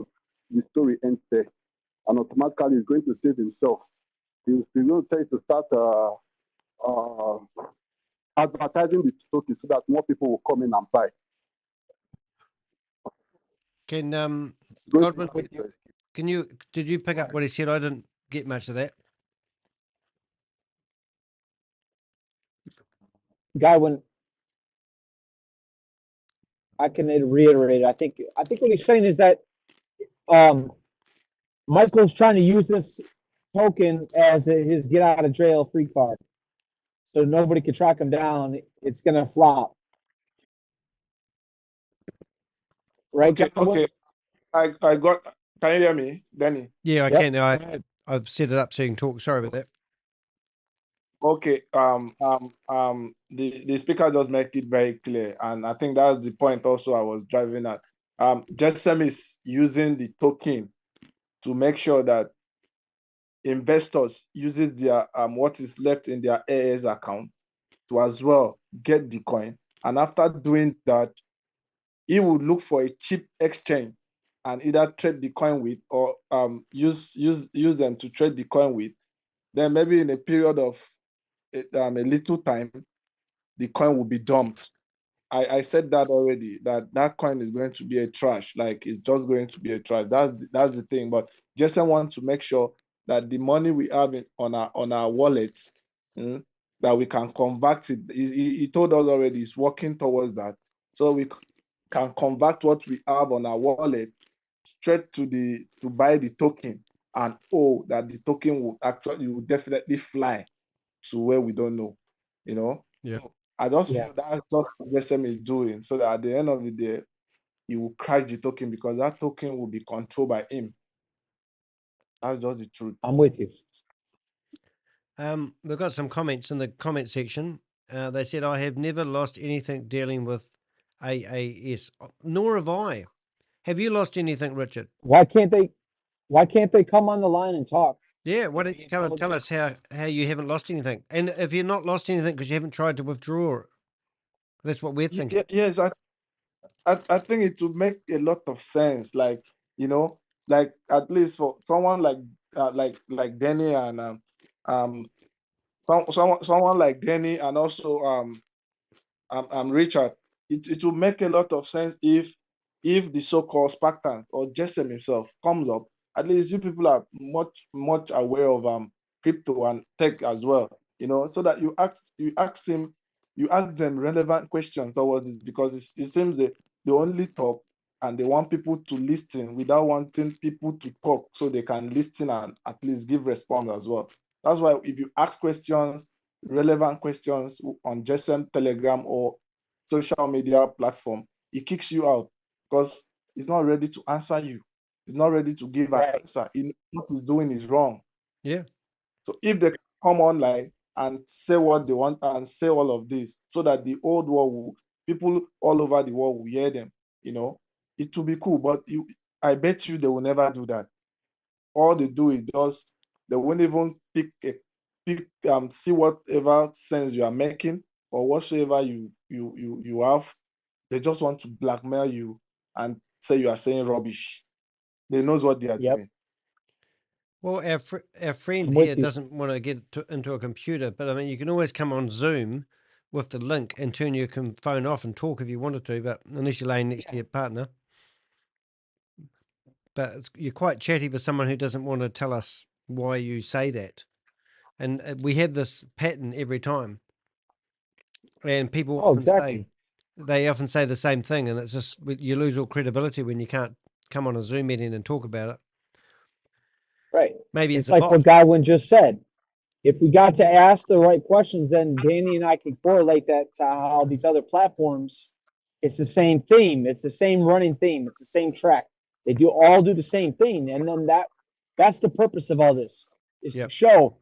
the story ends there. And automatically, he's going to save himself. He's going to try to start advertising the token so that more people will come in and buy. Can Godwin, did you pick up what he said? I didn't get much of that. Godwin, I can reiterate it. I think what he's saying is that Michael's trying to use this token as his get out of jail free card, so nobody can track him down. It's gonna flop, right? Okay. I got. Can you hear me, Danny? Yeah, I can. I've set it up so you can talk. Sorry about that. Okay. The speaker just make it very clear, and I think that's the point also I was driving at. JeSCAM is using the token to make sure that investors uses their what is left in their AAS account to as well get the coin, and after doing that, he would look for a cheap exchange and either trade the coin with or use them to trade the coin with. Then maybe in a period of a little time, the coin will be dumped. I said that already, that coin is going to be a trash, like it's just going to be a trash. That's the thing. But just I want to make sure that the money we have on our wallets, that we can convert it. He told us already he's working towards that. So we can convert what we have on our wallet straight to buy the token, and that the token will definitely fly to where we don't know, you know. Yeah. I just feel that's just what JeSCAM is doing, so that at the end of the day, he will crash the token because that token will be controlled by him. That's just the truth. I'm with you. We've got some comments in the comment section. They said, I have never lost anything dealing with AAS, nor have I. Have you lost anything, Richard? Why can't they come on the line and talk? Yeah, why don't you come and tell us how you haven't lost anything? And if you're not lost anything because you haven't tried to withdraw, that's what we're thinking. Yes, I think it would make a lot of sense. Like, you know, like at least for someone like Danny and someone like Danny and also Richard, it will make a lot of sense if the so-called Spartan or JeSCAM himself comes up. At least you people are much aware of crypto and tech as well, you know, so that you ask them relevant questions towards this, because it seems they only talk and they want people to listen without wanting people to talk so they can listen and at least give response as well. That's why if you ask questions, relevant questions on JeSCAM Telegram or social media platform, it kicks you out because it's not ready to answer you. It's not ready to give an answer. What he's doing is wrong. Yeah. So if they come online and say what they want and say all of this, so that the old world people all over the world will hear them, you know, it will be cool. But I bet you they will never do that. All they do is just they won't even see whatever sense you are making or whatsoever you have. They just want to blackmail you and say you are saying rubbish. They knows what they are doing. Well, our friend here doesn't want to get into a computer, but I mean, you can always come on Zoom with the link and turn your phone off and talk if you wanted to, but unless you're laying next to your partner. But you're quite chatty for someone who doesn't want to tell us why you say that. And we have this pattern every time. And people often say the same thing, and it's just you lose all credibility when you can't come on a Zoom meeting and talk about it. Right. Maybe it's like bot. what Godwin just said. If we got to ask the right questions, then Danny and I can correlate that to how these other platforms, it's the same theme. It's the same running theme. It's the same track. They all do the same thing. And then that's the purpose of all this, is to show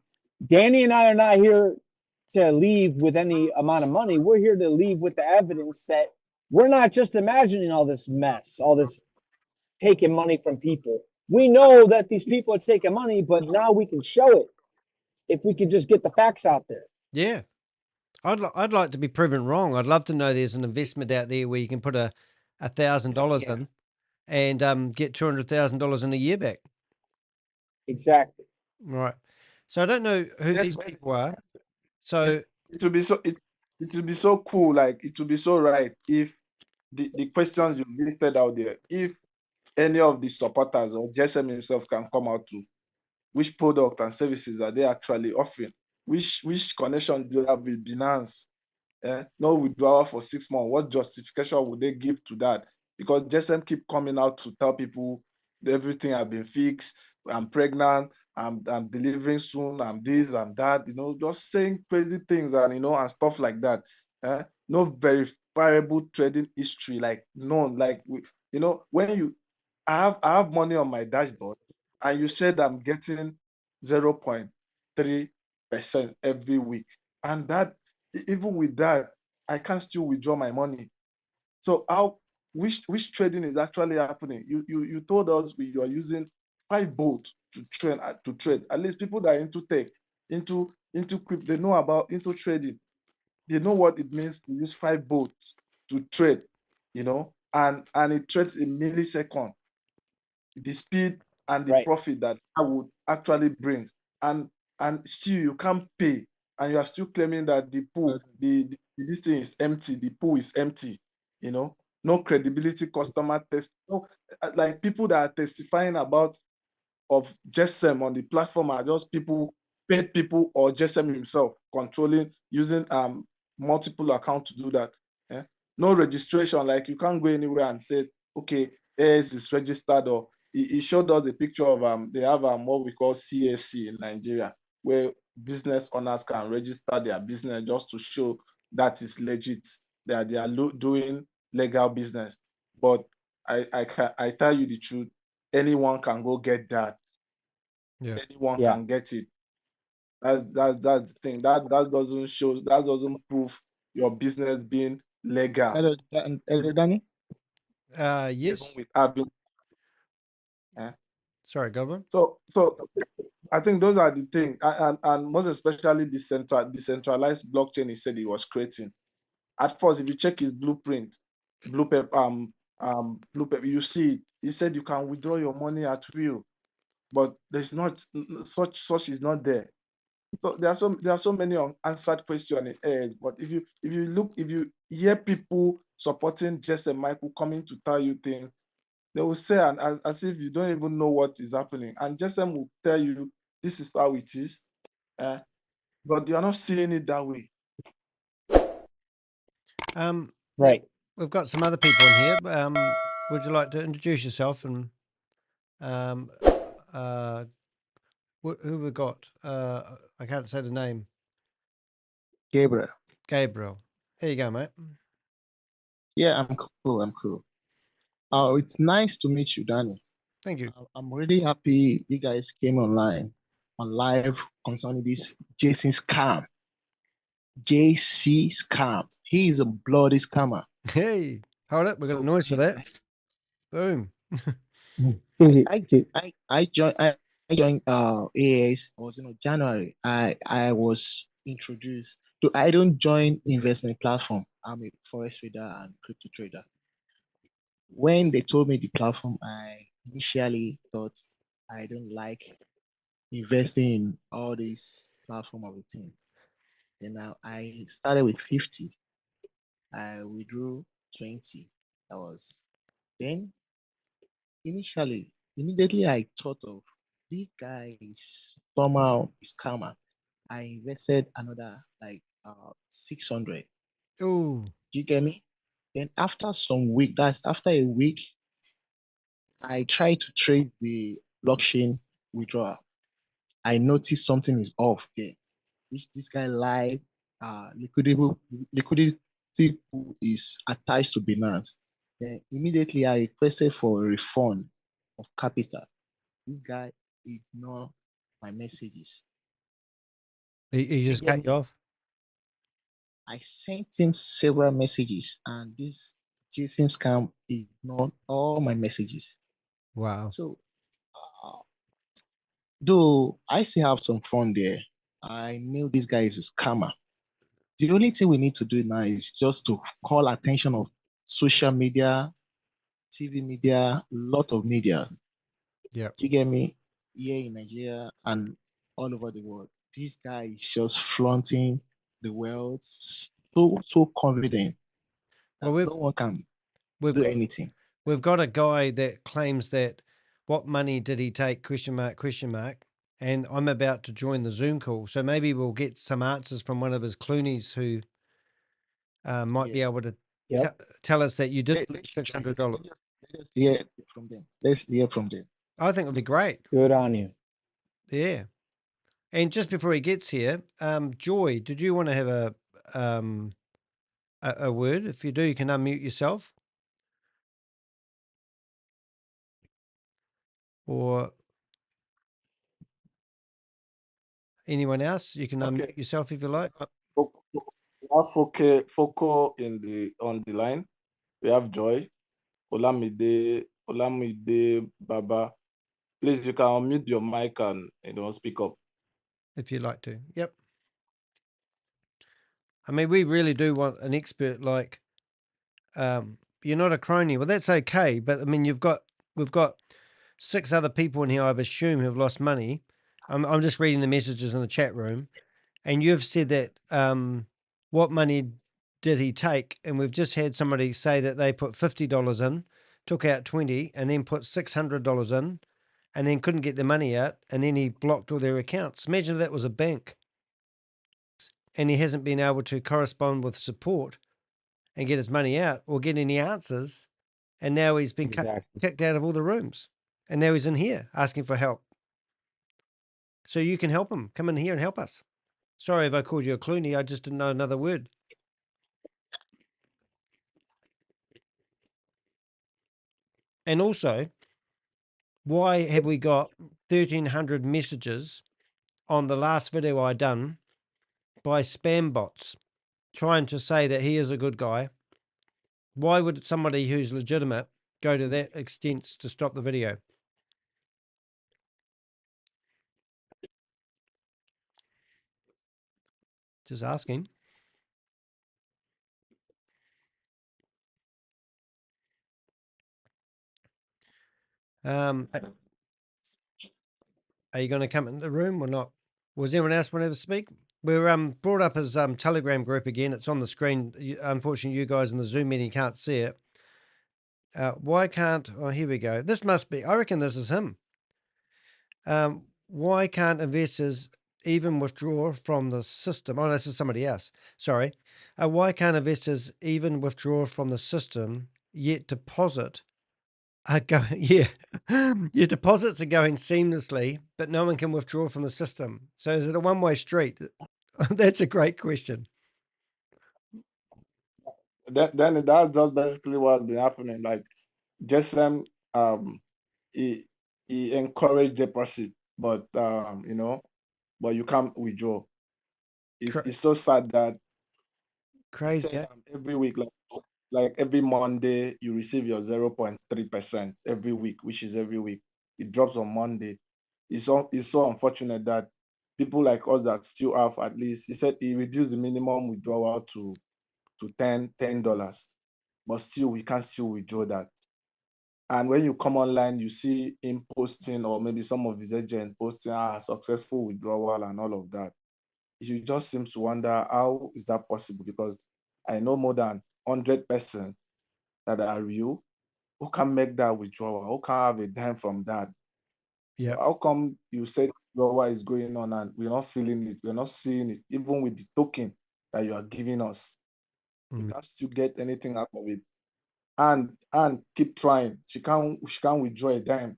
Danny and I are not here to leave with any amount of money. We're here to leave with the evidence that we're not just imagining all this mess, all this taking money from people. We know that these people are taking money, but now we can show it if we could just get the facts out there. Yeah. I'd like to be proven wrong. I'd love to know there's an investment out there where you can put $1,000 in and get $200,000 in a year back. Exactly. Right. So I don't know who these people are. So it would be so cool, like it would be so right if the questions you listed out there, if any of the supporters or JeSCAM himself can come out to which product and services are they actually offering, which connection do you have with Binance, no withdrawal for 6 months, what justification would they give to that? Because JeSCAM keep coming out to tell people everything has been fixed, I'm pregnant, I'm delivering soon, I'm this, I'm that, you know, just saying crazy things and, you know, and stuff like that. No verifiable trading history, like none. Like, you know, when I have money on my dashboard and you said I'm getting 0.3% every week. And that, even with that, I can still withdraw my money. So which trading is actually happening? You told us you are using 5 bots to trade. At least people that are into tech, into crypto, they know about into trading. They know what it means to use 5 bots to trade, and it trades in millisecond. The speed and the profit that would actually bring, and still you can't pay, and you are still claiming that the pool, this thing is empty, the pool is empty, no credibility, customer test, no, like people that are testifying about of Jesam on the platform are just paid people, or Jesam himself controlling, using multiple accounts to do that. No registration, like you can't go anywhere and say, okay, AAS is registered, or he showed us a picture of they have what we call CSC in Nigeria, where business owners can register their business just to show that is legit, that they are doing legal business. But I tell you the truth, anyone can go get that. Yeah. Anyone can get it. That's the thing. That doesn't prove your business being legal. Hello, Danny. Yes. Even with having, Sorry, Godwin. So I think those are the things, and most especially the decentralized blockchain he said he was creating. At first, if you check his blueprint, blueprint, you see it. He said you can withdraw your money at will, but there's not such is not there. So there are so many unanswered questions in air. But if you hear people supporting Jesam Michael coming to tell you things, they will say as if you don't even know what is happening. And Jesam will tell you this is how it is, but you are not seeing it that way. Right. We've got some other people in here. Would you like to introduce yourself and who we got? I can't say the name. Gabriel. Gabriel. There you go, mate. Yeah, I'm cool. Oh, it's nice to meet you, Danny. Thank you. I'm really happy you guys came on live concerning this JeSCAM. JeSCAM. He is a bloody scammer. Hey, hold up. We've got a noise for that. Boom. I joined AAS. I was in January. I was introduced to. I don't join investment platform. I'm a forex trader and crypto trader. When they told me the platform, I initially thought I don't like investing in all these platform of the thing. Then now I started with 50. I withdrew 20. That was then immediately I thought of this guy is somehow a scammer. I invested another like 600. Oh, Do you get me? Then after a week, I tried to trade the blockchain withdrawal. I noticed something is off there. This guy lied. Liquidity pool is attached to Binance. Then immediately I requested for a refund of capital. This guy ignored my messages. he just cut you off. I sent him several messages, and this JeSCAM scam ignored all my messages. Wow. So, though I still have some fun there, I knew this guy is a scammer. The only thing we need to do now is just to call attention of social media, TV media, lot of media. Yeah. You get me? Here in Nigeria and all over the world. This guy is just flaunting the wealth, so confident that Well, no one can we've do got anything. we've got a guy that claims that what money did he take? ? And I'm about to join the Zoom call, so maybe we'll get some answers from one of his Cloonies who might be able to tell us that you did $600. Let's hear from them. Let's hear from them. I think it'll be great. Good on you. Yeah. And just before he gets here, Joy, did you want to have a word? If you do, you can unmute yourself. Or Anyone else? You can unmute Okay. yourself if you like. We have Foco on the line. We have Joy, Olamide, Baba. Please, you can unmute your mic and speak up. If you'd like to. Yep. I mean, we really do want an expert like you're not a crony. Well, that's okay, but I mean, we've got 6 other people in here, I assume, who've lost money. I'm just reading the messages in the chat room, and you've said that what money did he take? And we've just had somebody say that they put $50 in, took out 20, and then put $600 in, and then couldn't get the money out, and then he blocked all their accounts. Imagine if that was a bank, and he hasn't been able to correspond with support and get his money out or get any answers, and now he's been kicked out of all the rooms, and now he's in here asking for help. So you can help him. Come in here and help us. Sorry if I called you a Clooney. I just didn't know another word. And also, why have we got 1,300 messages on the last video I done by spam bots trying to say that he is a good guy? Why would somebody who's legitimate go to that extent to stop the video? Just asking. Are you going to come in the room or not? Was anyone else want to speak? We're brought up as Telegram group again. It's on the screen. Unfortunately, you guys in the Zoom meeting can't see it. Why can't? Oh, here we go. This must be. I reckon this is him. Why can't investors even withdraw from the system? Oh, this is somebody else. Sorry. Why can't investors even withdraw from the system yet deposit? Yeah, your deposits are going seamlessly, but no one can withdraw from the system. So is it a one-way street? That's a great question. Then that's just basically what's been happening. Like Jesam, he encouraged deposit, but but you can't withdraw. It's so sad that Crazy. said, every week, like every Monday, you receive your 0.3% every week, which is every week. It drops on Monday. It's so unfortunate that people like us that still have at least, he said he reduced the minimum withdrawal to $10, but still we can still withdraw that. And when you come online, you see him posting, or maybe some of his agents posting successful withdrawal and all of that. You just seem to wonder, how is that possible? Because I know more than 100% that are real. Who can make that withdrawal? Who can have a dime from that? Yeah. How come you said withdrawal is going on and we're not feeling it? We're not seeing it, even with the token that you are giving us. We can't still get anything out of it. And keep trying. She can't withdraw a dime.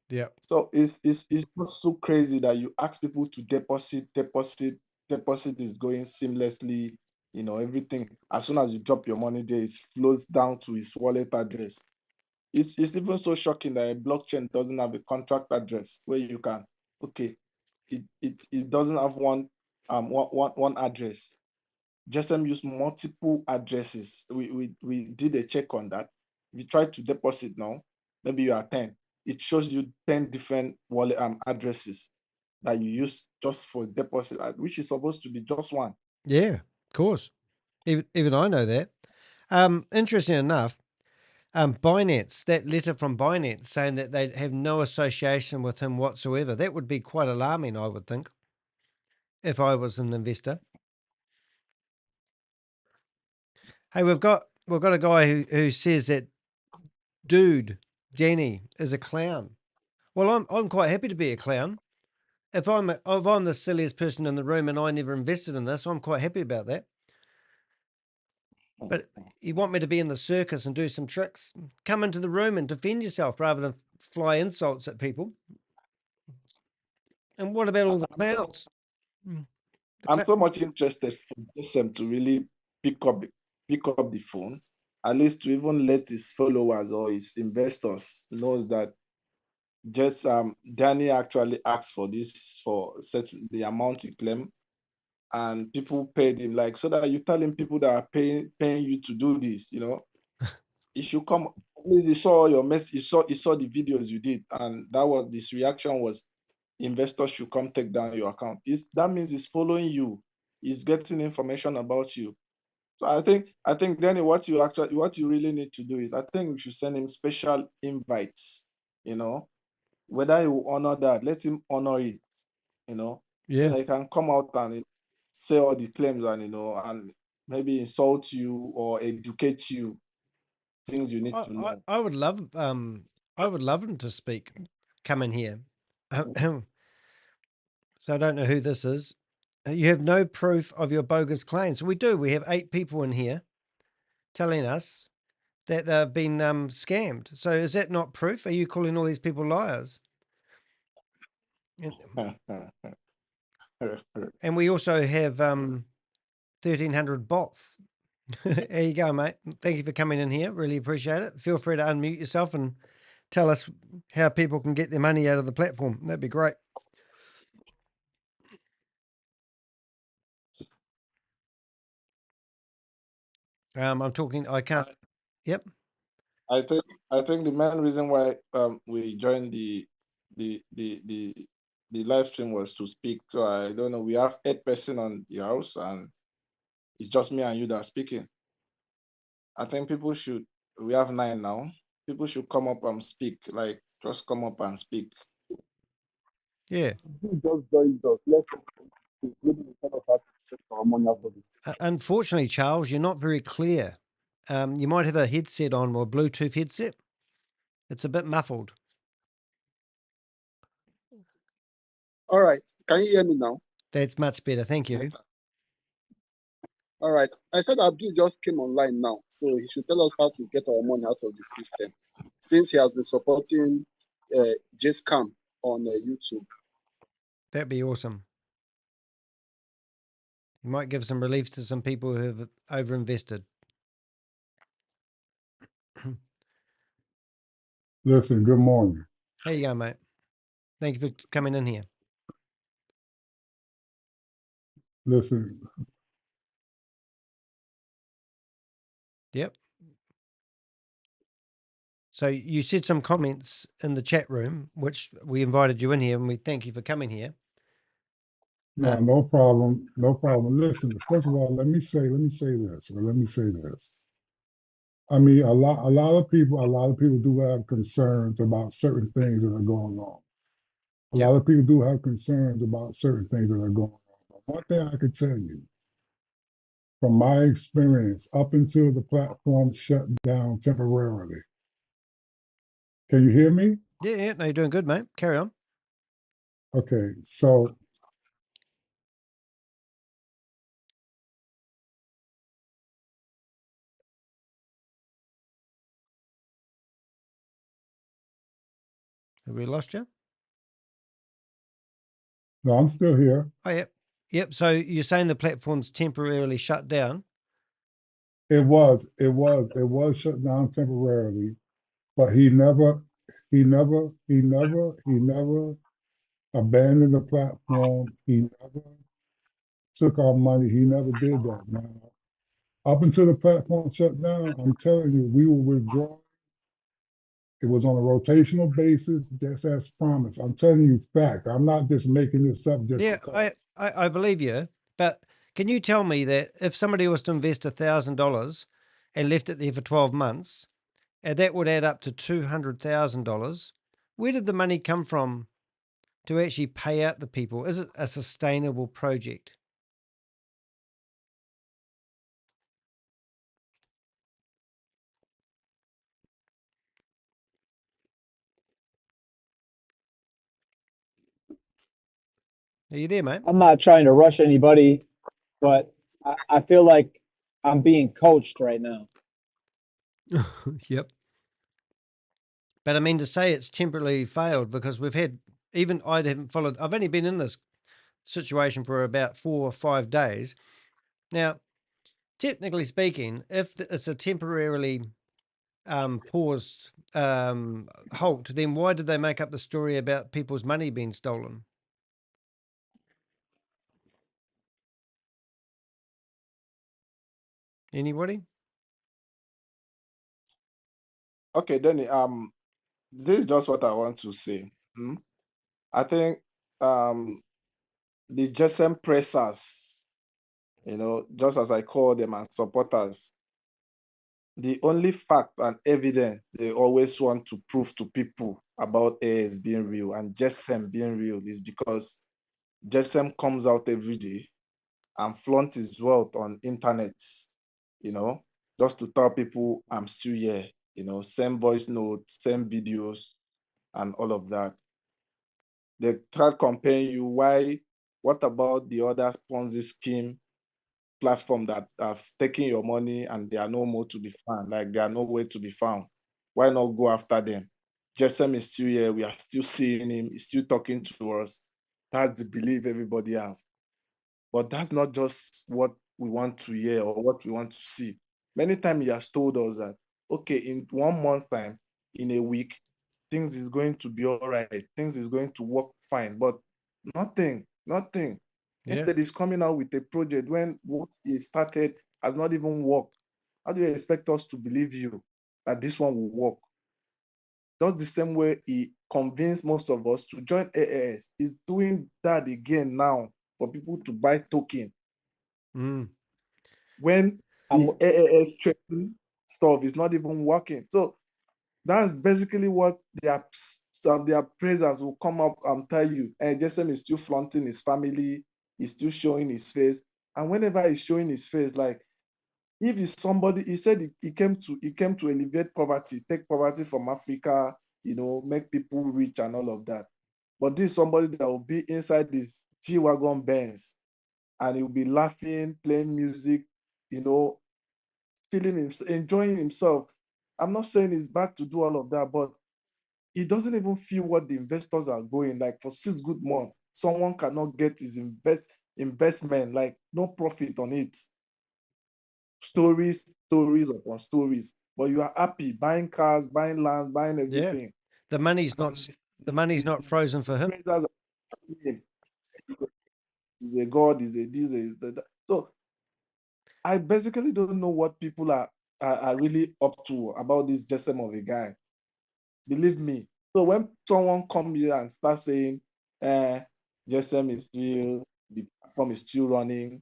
Yeah. So it's just so crazy that you ask people to deposit is going seamlessly. Everything, as soon as you drop your money there, it flows down to his wallet address. It's even so shocking that a blockchain doesn't have a contract address where you can, okay, it doesn't have one address. JeSCAM use multiple addresses. We did a check on that. If you try to deposit now, maybe you are 10. It shows you 10 different wallet addresses that you use just for deposit, which is supposed to be just one. Yeah, of course. Even I know that. Interesting enough, Binance, that letter from Binance saying that they have no association with him whatsoever, that would be quite alarming, I would think, if I was an investor. Hey, we've got a guy who says that dude, Danny, is a clown. Well, I'm quite happy to be a clown. If I'm the silliest person in the room and I never invested in this, I'm quite happy about that. But you want me to be in the circus and do some tricks? Come into the room and defend yourself rather than fly insults at people. And what about all the clowns? I'm so much interested for JeSCAM to really pick up the phone, at least to even let his followers or his investors knows that just Danny actually asked for this for set the amount he claimed, and people paid him like so that you telling people that are paying you to do this, you know. He should come. At least he saw your mess. He saw the videos you did, and that was this reaction was investors should come take down your account. That means he's following you. He's getting information about you. So I think Danny, what you really need to do is I think we should send him special invites, you know, whether he will honor that, let him honor it, you know. Yeah. So he can come out and say all the claims and, you know, and maybe insult you or educate you, things you need to know. I would love him to speak, come in here. So I don't know who this is. You have no proof of your bogus claims. We do. We have 8 people in here telling us that they've been scammed. So is that not proof? Are you calling all these people liars? And we also have 1,300 bots. There you go, mate. Thank you for coming in here. Really appreciate it. Feel free to unmute yourself and tell us how people can get their money out of the platform. That'd be great. I'm talking. I can't. Yep. I think the main reason why we joined the live stream was to speak. So I don't know. We have 8 person on the house, and it's just me and you that are speaking. I think people should. We have 9 now. People should come up and speak. Like just come up and speak. Yeah. Just joined us. Let's maybe we kind of have to check our money out of this. Unfortunately, Charles, you're not very clear. You might have a headset on or a Bluetooth headset. It's a bit muffled. All right. Can you hear me now? That's much better. Thank you. All right. I said Abdul just came online now, so he should tell us how to get our money out of the system, since he has been supporting JeSCAM on YouTube. That'd be awesome. You might give some relief to some people who have overinvested. Listen, good morning. There you go, mate. Thank you for coming in here. Listen. Yep. So you said some comments in the chat room, which we invited you in here, and we thank you for coming here. No, no problem. No problem. Listen, first of all, let me say this. I mean, a lot of people do have concerns about certain things that are going on. A lot of people do have concerns about certain things that are going on. But one thing I can tell you, from my experience, up until the platform shut down temporarily. Can you hear me? Yeah, no, you're doing good, mate. Carry on. Okay, so have we lost you? No, I'm still here. Oh, yep. Yep. So you're saying the platform's temporarily shut down? It was shut down temporarily, but he never abandoned the platform. He never took our money. He never did that. Now, up until the platform shut down, I'm telling you, we were withdrawing. It was on a rotational basis, just as promised. I'm telling you fact. I'm not just making this up just because. I believe you, but can you tell me that if somebody was to invest $1,000 and left it there for 12 months, and that would add up to $200,000, where did the money come from to actually pay out the people? Is it a sustainable project? Are you there, mate? I'm not trying to rush anybody, but I feel like I'm being coached right now. Yep. But I mean to say it's temporarily failed because we've had, even I haven't followed, I've only been in this situation for about 4 or 5 days. Now, technically speaking, if it's a temporarily paused halt, then why did they make up the story about people's money being stolen? Anybody? Okay, Danny. This is just what I want to say. I think the JeSCAM pressers, just as I call them, and supporters, the only fact and evidence they always want to prove to people about AAS being real and JeSCAM being real is because JeSCAM comes out every day and flaunts his wealth on internet, just to tell people I'm still here, same voice notes, same videos, and all of that. They try comparing you. What about the other Ponzi scheme platform that have taken your money and they are no more to be found, like they are nowhere to be found? Why not go after them? JeSCAM is still here. We are still seeing him. He's still talking to us. That's the belief everybody have. But that's not just what we want to hear or what we want to see. Many times he has told us that, okay, in 1 month time, in a week, things is going to be all right. Things is going to work fine. But nothing. Yeah. Instead, he's coming out with a project when what he started has not even worked. How do you expect us to believe you that this one will work? Just the same way he convinced most of us to join AAS. He's doing that again now for people to buy token. When the AAS trading stuff is not even working. So that's basically what their appraisers will come up and tell you. And JeSCAM is still flaunting his family, he's still showing his face. And whenever he's showing his face, like if he's somebody, he said he came to elevate poverty, take poverty from Africa, make people rich and all of that. But this is somebody that will be inside this G-Wagon Benz and he'll be laughing, playing music, enjoying himself. I'm not saying it's bad to do all of that, but he doesn't even feel what the investors are going. Like for 6 good months, someone cannot get his investment, like no profit on it. Stories upon stories. But you are happy buying cars, buying lands, buying everything. Yeah. The money's not frozen for him. He's a god, he's a this, is that. So I basically don't know what people are really up to about this JeSCAM of a guy. Believe me. So when someone come here and start saying, JeSCAM is real, the platform is still running,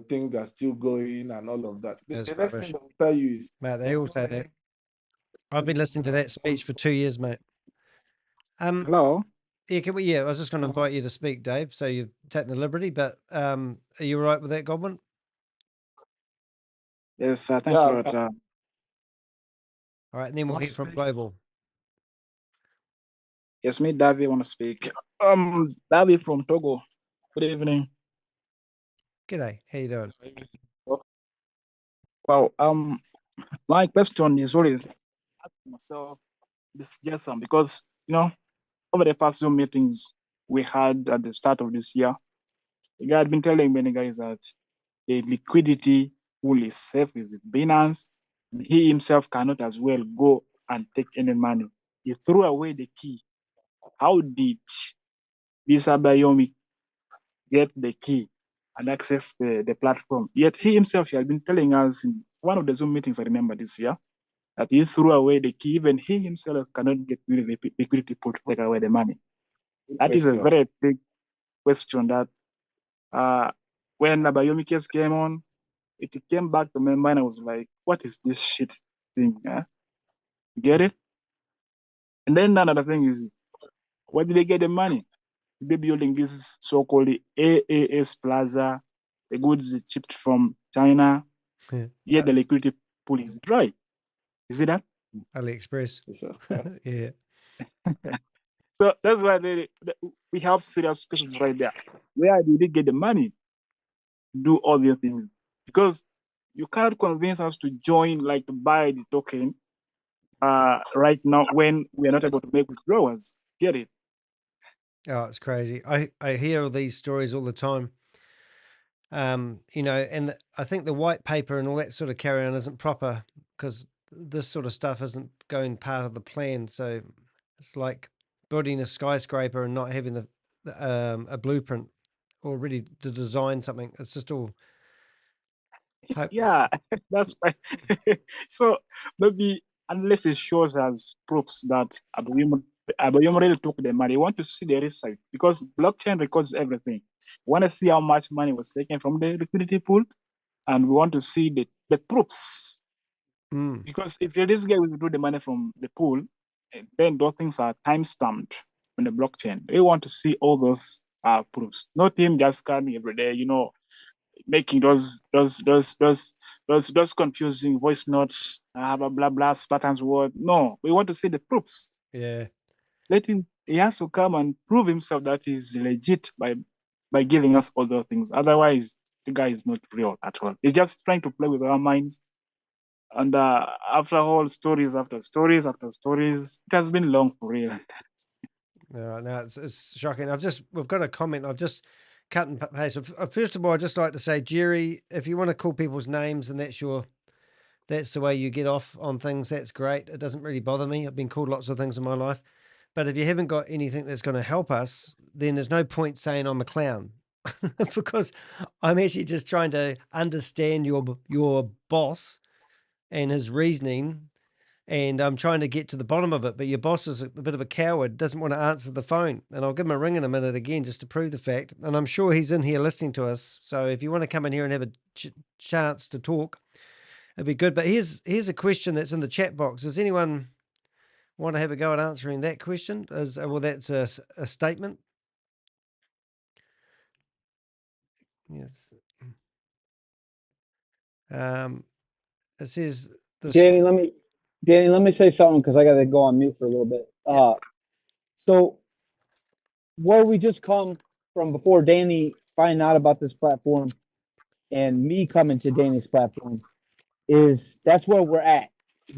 things are still going and all of that. The next thing they'll tell you is, Mate, they all say that. I've been listening to that speech for 2 years, mate. Hello. Yeah, I was just going to invite you to speak, Dave. So you've taken the liberty, but are you all right with that, Godwin? Yes, thanks a lot. All right, and then we'll hear from Global. Yes, me, Davi, want to speak. Davi from Togo. Good evening. G'day. How you doing? Well, my question is always asking myself this JeSCAM because over the past Zoom meetings we had at the start of this year, the guy had been telling many guys that the liquidity pool is safe with Binance. He himself cannot as well go and take any money. He threw away the key. How did this Abayomi get the key and access the platform? Yet he himself has been telling us in one of the Zoom meetings, I remember this year, that he threw away the key. Even he himself cannot get rid of the liquidity pool to take away the money. That is a very big question that when Abayomi case came on, it came back to my mind. I was like, what is this shit thing? Get it? And then another thing is, where did they get the money? They building this so-called AAS Plaza, the goods shipped from China, yet the liquidity pool is dry. You see that? AliExpress. Yeah. So that's why we have serious questions right there. Where did they get the money to do all these things? Because you can't convince us to join, like to buy the token right now when we are not able to make withdrawals. Get it? Oh, it's crazy. I hear all these stories all the time. And I think the white paper and all that sort of carry on isn't proper because this sort of stuff isn't going part of the plan. So it's like building a skyscraper and not having a blueprint or ready to design something. It's just all hope. Yeah, that's right. So maybe unless it shows us proofs that Abayum really took the money, we want to see the research because blockchain records everything. We want to see how much money was taken from the liquidity pool, and we want to see the proofs. Because if this guy withdrew the money from the pool, then those things are time stamped on the blockchain. We want to see all those proofs, not him just scanning every day, making those confusing voice notes, blah blah blah, Spartan's word. No, we want to see the proofs. Yeah. Let him. He has to come and prove himself that he's legit by giving us all those things. Otherwise, the guy is not real at all. He's just trying to play with our minds. And after all, stories after stories after stories, it has been long for real. No, it's shocking. We've got a comment. I've just cut and paste. First of all, I'd just like to say, Jerry, if you want to call people's names and that's the way you get off on things, that's great. It doesn't really bother me. I've been called lots of things in my life. But if you haven't got anything that's going to help us, then there's no point saying I'm a clown. Because I'm actually just trying to understand your boss and his reasoning, and I'm trying to get to the bottom of it. But your boss is a bit of a coward, doesn't want to answer the phone. And I'll give him a ring in a minute again just to prove the fact. And I'm sure he's in here listening to us. So if you want to come in here and have a chance to talk, it'd be good. But here's a question that's in the chat box. Does anyone want to have a go at answering that question? Well, that's a statement. Yes. It says Danny, let me say something because I got to go on mute for a little bit. So where we just come from before Danny finding out about this platform and me coming to Danny's platform is that's where we're at.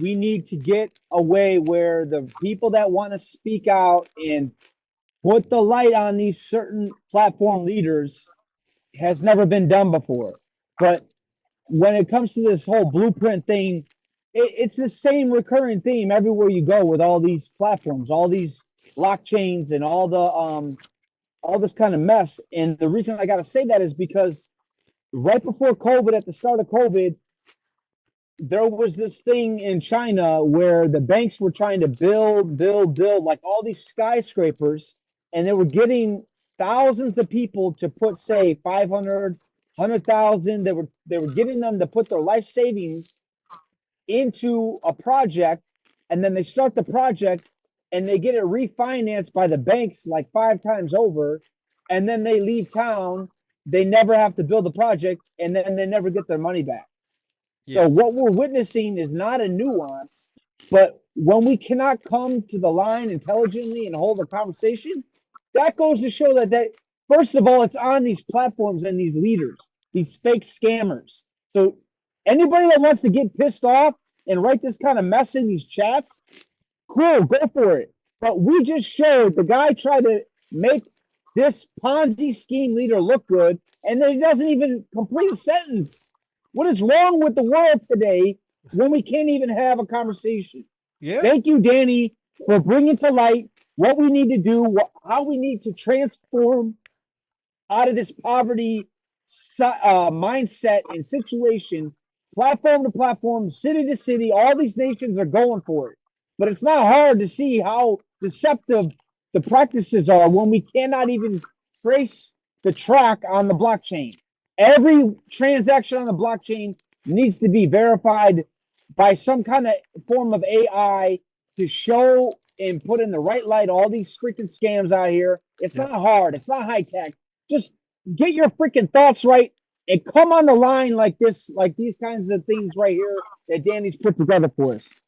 We need to get away where the people that want to speak out and put the light on these certain platform leaders has never been done before. But when it comes to this whole blueprint thing, it's the same recurring theme everywhere you go with all these platforms, all these blockchains and all this kind of mess. And the reason I got to say that is because right before COVID, at the start of COVID, there was this thing in China where the banks were trying to build like all these skyscrapers, and they were getting thousands of people to put, say, 500, 100,000. They were getting them to put their life savings into a project, and then they start the project and they get it refinanced by the banks like 5 times over, and then they leave town. They never have to build the project, and then they never get their money back. So what we're witnessing is not a nuance, but when we cannot come to the line intelligently and hold a conversation, that goes to show that first of all, it's on these platforms and these leaders, these fake scammers. So anybody that wants to get pissed off and write this kind of mess in these chats, cool, go for it. But we just showed the guy tried to make this Ponzi scheme leader look good, and then he doesn't even complete a sentence. What is wrong with the world today when we can't even have a conversation? Yeah. Thank you, Danny, for bringing to light what we need to do, how we need to transform out of this poverty mindset and situation, platform to platform, city to city. All these nations are going for it. But it's not hard to see how deceptive the practices are when we cannot even trace the track on the blockchain. Every transaction on the blockchain needs to be verified by some kind of form of AI to show and put in the right light all these freaking scams out here. It's not hard. It's not high tech. Just get your freaking thoughts right and come on the line like this, like these kinds of things right here that Danny's put together for us.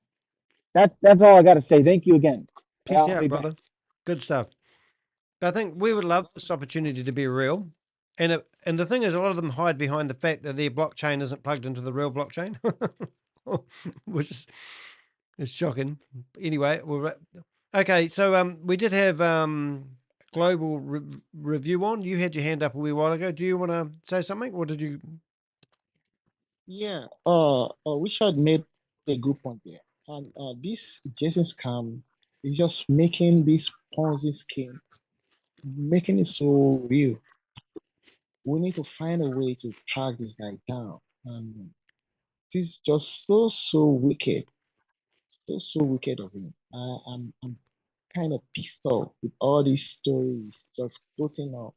That's all I got to say. Thank you again. Peace out, brother. Good stuff. I think we would love this opportunity to be real. And the thing is, a lot of them hide behind the fact that their blockchain isn't plugged into the real blockchain, which is shocking. Anyway, okay. So we did have Global Review on. You had your hand up a wee while ago. Do you want to say something, or did you? Yeah. Richard made a good point there. And this Jesam scam is just making this Ponzi scheme, making it so real. We need to find a way to track this guy down. And this is just so wicked. So wicked of him. I'm kind of pissed off with all these stories just putting up.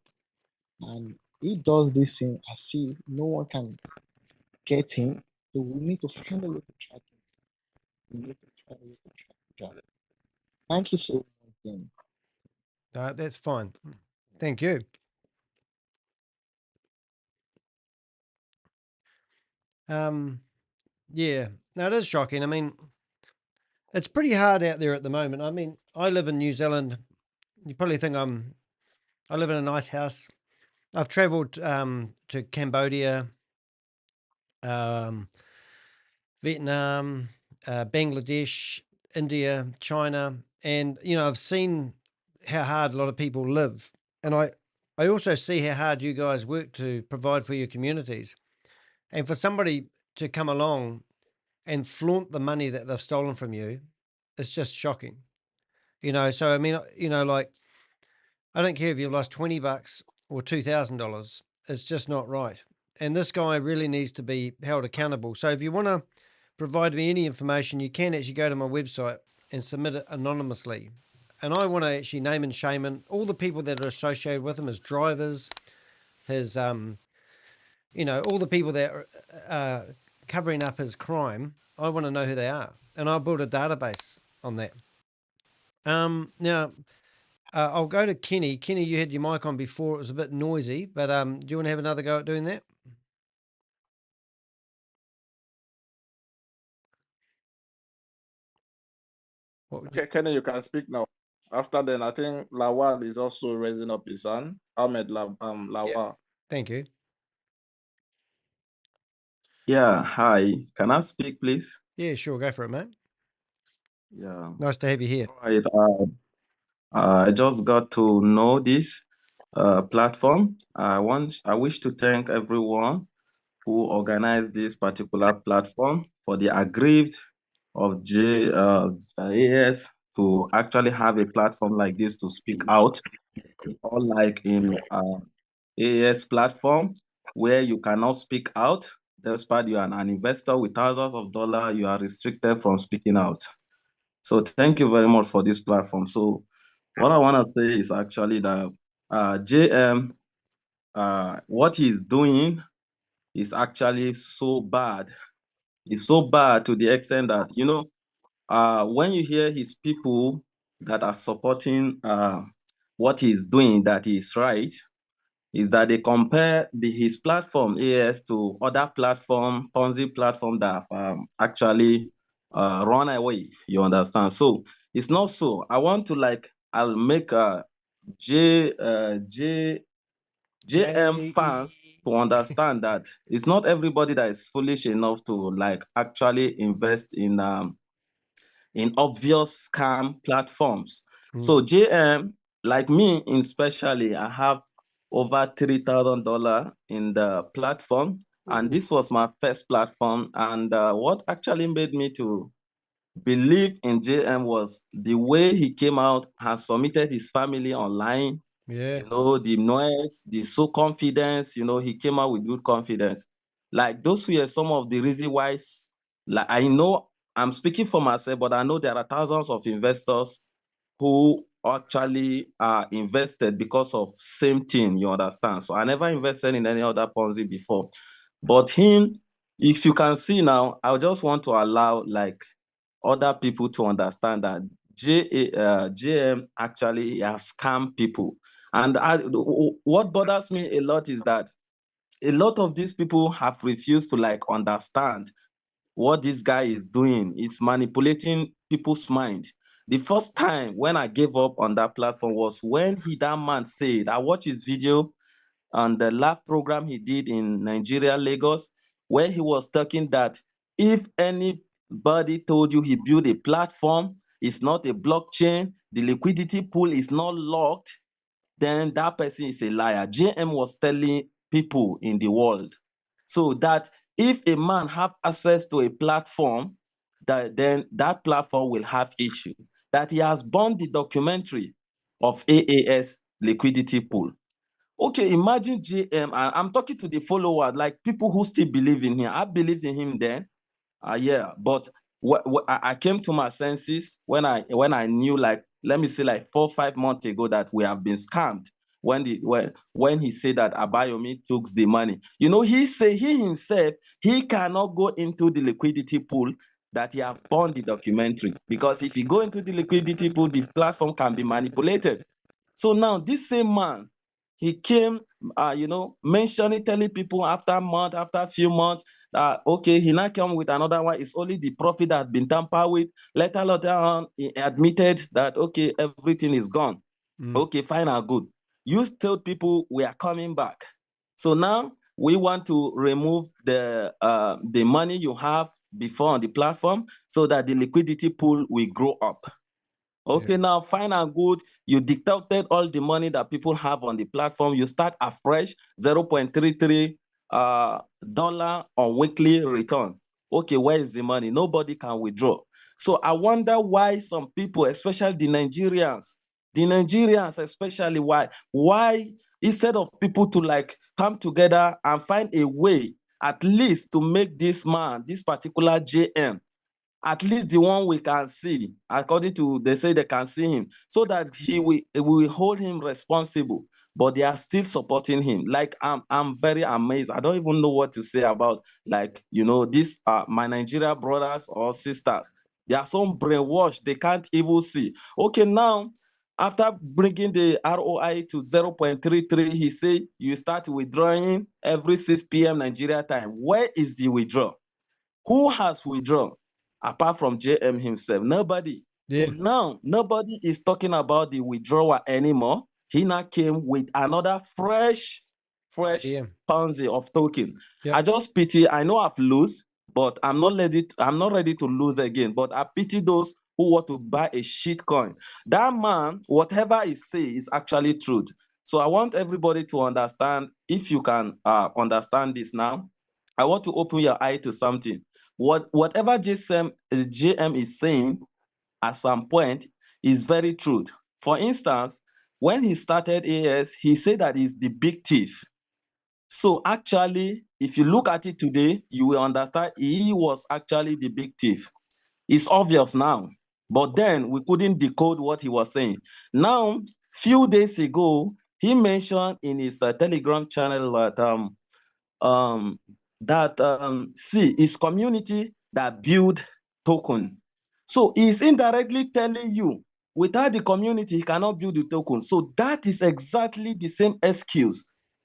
And he does this thing as if no one can get him. So we need to find a way to track him. We need to find a way to track him. Thank you so much, Danny. That's fine. Thank you. Yeah, now it is shocking. I mean, it's pretty hard out there at the moment. I mean, I live in New Zealand. You probably think I live in a nice house. I've traveled to Cambodia, Vietnam, Bangladesh, India, China, and I've seen how hard a lot of people live, and I also see how hard you guys work to provide for your communities, and for somebody to come along and flaunt the money that they've stolen from you, it's just shocking. So I mean, like, I don't care if you've lost $20 or $2,000. It's just not right. And this guy really needs to be held accountable. So if you want to provide me any information, you can actually go to my website and submit it anonymously. And I want to actually name and shame all the people that are associated with him, his drivers, his, all the people that are covering up his crime. I want to know who they are. And I'll build a database on that. Now, I'll go to Kenny. Kenny, you had your mic on before. It was a bit noisy, but do you want to have another go at doing that? Okay, Kenny, you can speak now. After then, I think Lawal is also raising up his hand. Lawal. Yeah. Thank you. Yeah, hi. Can I speak, please? Yeah, sure. Go for it, mate. Yeah. Nice to have you here. All right. I just got to know this platform. I wish to thank everyone who organized this particular platform for the aggrieved of AAS to actually have a platform like this to speak out, unlike in AAS platform where you cannot speak out. Despite you are an investor with thousands of dollars, you are restricted from speaking out. So thank you very much for this platform. So what I want to say is actually that JM, what he's doing is actually so bad. It's so bad to the extent that, when you hear his people that are supporting what he's doing that is right, is that they compare his platform AS to other platform, Ponzi platform that have actually run away, you understand? So it's not so. I want to I'll make a JM fans to understand that it's not everybody that is foolish enough to actually invest in obvious scam platforms. So JM, like me especially, I have over $3,000 in the platform, and this was my first platform. And what actually made me to believe in JM was the way he came out and submitted his family online. Yeah. The noise, the so confidence, he came out with good confidence. Like those were some of the reasons why, like I know I'm speaking for myself, but I know there are thousands of investors who actually are invested because of same thing, you understand? So I never invested in any other Ponzi before. But him, if you can see now, I just want to allow other people to understand that JM actually has scammed people. And what bothers me a lot is that a lot of these people have refused to understand what this guy is doing. It's manipulating people's mind. The first time when I gave up on that platform was when that man said, I watched his video on the live program he did in Nigeria, Lagos, where he was talking that if anybody told you he built a platform, it's not a blockchain, the liquidity pool is not locked, then that person is a liar. JM was telling people in the world so that if a man have access to a platform then that platform will have issue. That he has burned the documentary of AAS liquidity pool. Okay, imagine JM, and I'm talking to the followers, like people who still believe in him. I believed in him then, yeah, but I came to my senses when I knew, like, let me say like 4 or 5 months ago, that we have been scammed. When he said that Abayomi took the money, you know, he himself, he cannot go into the liquidity pool, that he have burned the documentary, because if you go into the liquidity pool, the platform can be manipulated. So now this same man, he came, you know, mentioning, telling people after month, after a few months, okay, he now come with another one. It's only the profit that had been tampered with. Later on, he admitted that, okay, everything is gone. Okay, fine and good. You told people we are coming back. So now we want to remove the money you have before on the platform, so that the liquidity pool will grow up. Okay, now fine and good. You deducted all the money that people have on the platform. You start afresh, 0.33 dollar on weekly return. Okay, where is the money? Nobody can withdraw. So I wonder why some people, especially the Nigerians especially, why instead of people to like come together and find a way at least to make this man, this particular JM, at least the one we can see, according to, they say they can see him, so that he will hold him responsible, but they are still supporting him. Like, I'm very amazed. I don't even know what to say about, like, you know, these my Nigeria brothers or sisters. They are so brainwashed, they can't even see. Okay, now, after bringing the ROI to 0.33, he said you start withdrawing every 6 p.m. Nigeria time. Where is the withdrawal? Who has withdrawn apart from JM himself? Nobody. Yeah. So now nobody is talking about the withdrawal anymore. He now came with another fresh Ponzi of token. Yep. I just pity. I know I've lost, but I'm not ready to lose again. But I pity those who want to buy a shit coin. That man, whatever he says, is actually truth. So I want everybody to understand. If you can understand this now, I want to open your eye to something. Whatever JM is saying at some point is very true. For instance, when he started AS, he said that he's the big thief. So actually, if you look at it today, you will understand he was actually the big thief. It's obvious now, but then we couldn't decode what he was saying. Now, few days ago, he mentioned in his Telegram channel that see, it's community that build token. So he's indirectly telling you, without the community, he cannot build the token. So that is exactly the same excuse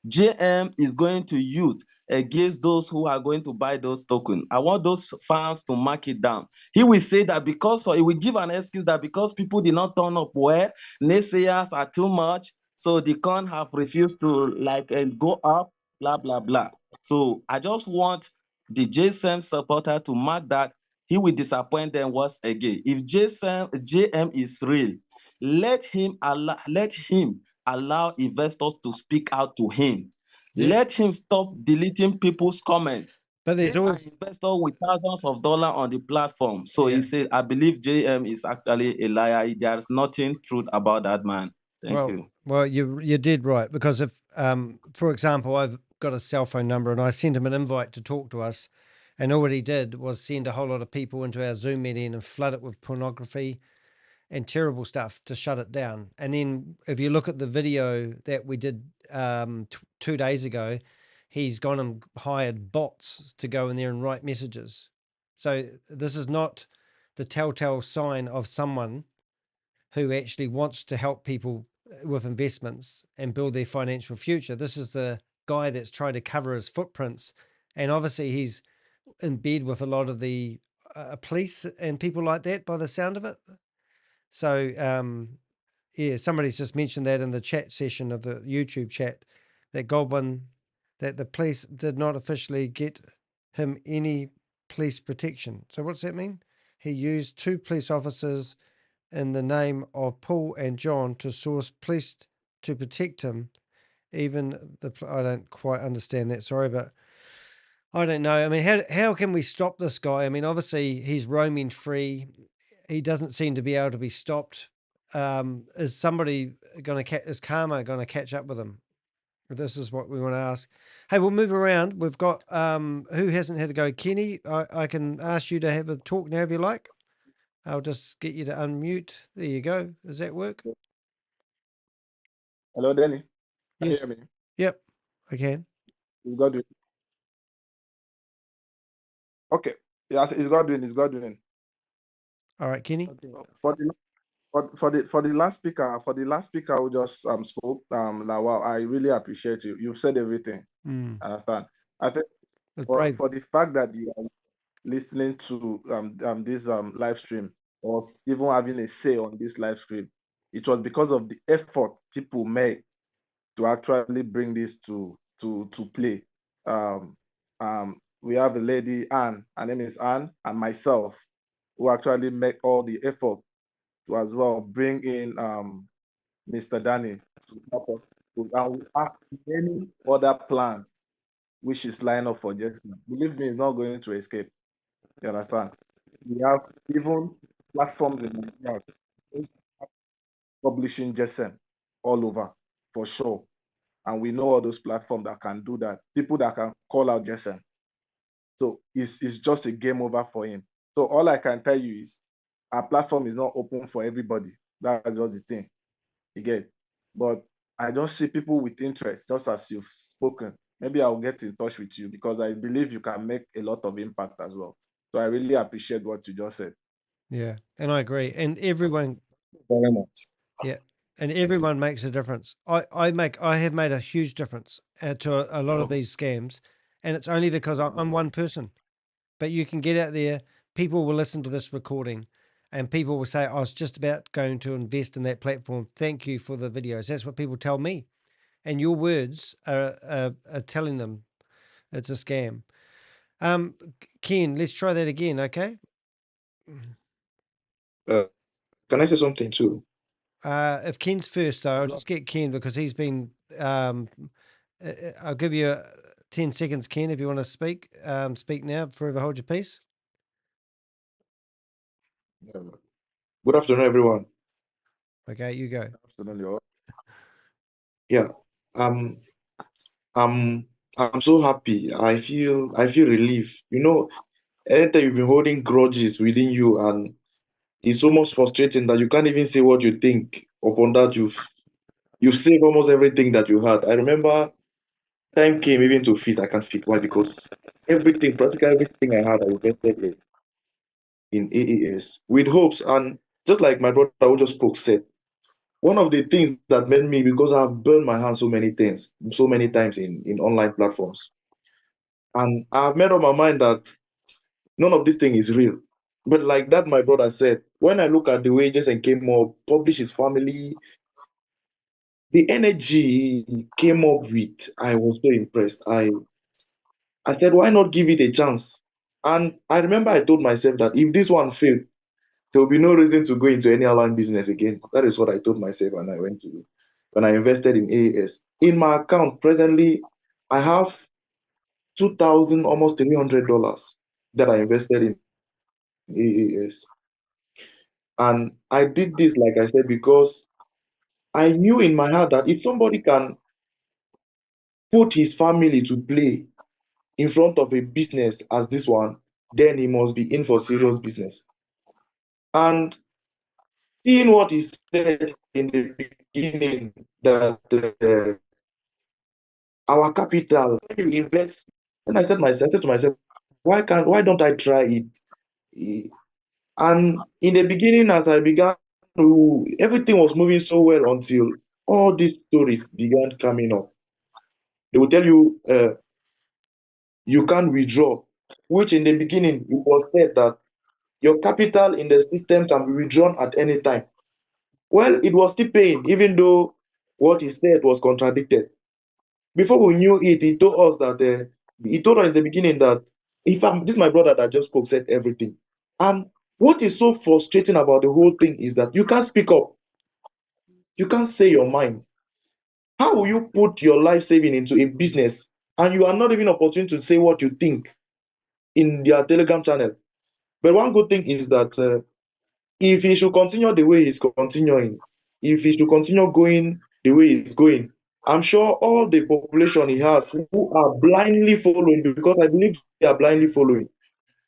JM is going to use against those who are going to buy those tokens. I want those fans to mark it down. He will say that he will give an excuse that because people did not turn up where naysayers are too much, so the coin have refused to go up, blah, blah, blah. So I just want the JSAM supporter to mark that he will disappoint them once again. If JM is real, let him allow investors to speak out to him. Yeah. Let him stop deleting people's comments. But there's always an investor with thousands of dollars on the platform. So he said, I believe JM is actually a liar. There's nothing truth about that man. Thank you. Well, you did right, because if, for example, I've got a cell phone number and I sent him an invite to talk to us, and all he did was send a whole lot of people into our Zoom meeting and flood it with pornography and terrible stuff to shut it down. And then if you look at the video that we did 2 days ago, he's gone and hired bots to go in there and write messages. So this is not the telltale sign of someone who actually wants to help people with investments and build their financial future. This is the guy that's trying to cover his footprints. And obviously he's in bed with a lot of the police and people like that, by the sound of it. So, yeah, somebody's just mentioned that in the chat session of the YouTube chat, that Godwin, that the police did not officially get him any police protection. So what's that mean? He used 2 police officers in the name of Paul and John to source police to protect him. Even I don't quite understand that, sorry, but I don't know. I mean, how can we stop this guy? I mean, obviously he's roaming free. He doesn't seem to be able to be stopped. Is somebody going to is karma going to catch up with him? This is what we want to ask. Hey, we'll move around. We've got who hasn't had to go? Kenny, I can ask you to have a talk now if you like. I'll just get you to unmute. There you go. Does that work? Hello, Danny. Can Yes. you hear me? Yep, I can. It's Godwin. Okay. Yes, it's Godwin. It's Godwin. All right, Kenny. For the last speaker who just spoke, wow, I really appreciate you. You've said everything. Understand? I think for the fact that you are listening to this live stream, or even having a say on this live stream, it was because of the effort people made to actually bring this to play. We have a lady, Anne, her name is Anne, and myself, who actually make all the effort to as well bring in Mr. Danny to help us. And we have many other plans which is lined up for JeSCAM. Believe me, it's not going to escape. You understand? We have even platforms in Nigeria publishing JeSCAM all over, for sure. And we know all those platforms that can do that. People that can call out JeSCAM. So it's just a game over for him. So all I can tell you is our platform is not open for everybody. That's just the thing. You get. But I don't see people with interest, just as you've spoken. Maybe I'll get in touch with you because I believe you can make a lot of impact as well. So I really appreciate what you just said. Yeah, and I agree. And everyone, very much. Yeah, and everyone makes a difference. I have made a huge difference to a lot of these scams, and it's only because I'm one person. But you can get out there. People will listen to this recording, and people will say, "I was just about going to invest in that platform. Thank you for the videos." That's what people tell me, and your words are telling them it's a scam. Ken, let's try that again, okay? Can I say something too? If Ken's first, though, I'll just get Ken because he's been. I'll give you 10 seconds, Ken, if you want to speak. Speak now. Forever hold your peace. Good afternoon, everyone. Okay, you go. Good afternoon. Yeah, I'm so happy. I feel relief. You know, anytime you've been holding grudges within you, and it's almost frustrating that you can't even say what you think. Upon that, you've saved almost everything that you had. I remember time came even to fit. I can't fit. Why? Because practically everything I had, I invested in AAS with hopes. And just like my brother who just spoke said, one of the things that made me, because I've burned my hands so many times in online platforms, and I've made up my mind that none of this thing is real. But like that, my brother said, when I look at the way Jason came up, published his family, the energy he came up with, I was so impressed. I said, why not give it a chance? And I remember I told myself that if this one failed, there will be no reason to go into any online business again. That is what I told myself when I invested in AAS. In my account presently, I have $2,000, almost $300 that I invested in AAS. And I did this, like I said, because I knew in my heart that if somebody can put his family to play in front of a business as this one, then he must be in for serious business. And seeing what he said in the beginning, that our capital, when you invest, and I said to myself, why don't I try it? And in the beginning, as I began everything was moving so well until all these stories began coming up. They will tell you you can't withdraw, which in the beginning it was said that your capital in the system can be withdrawn at any time. Well, it was still paying, even though what he said was contradicted. Before we knew it, he told us in the beginning that this is my brother that just spoke, said everything. And what is so frustrating about the whole thing is that you can't speak up. You can't say your mind. How will you put your life saving into a business and you are not even opportune to say what you think in their Telegram channel. But one good thing is that if he should continue the way he's continuing, if he should continue going the way he's going, I'm sure all the population he has who are blindly following, because I believe they are blindly following.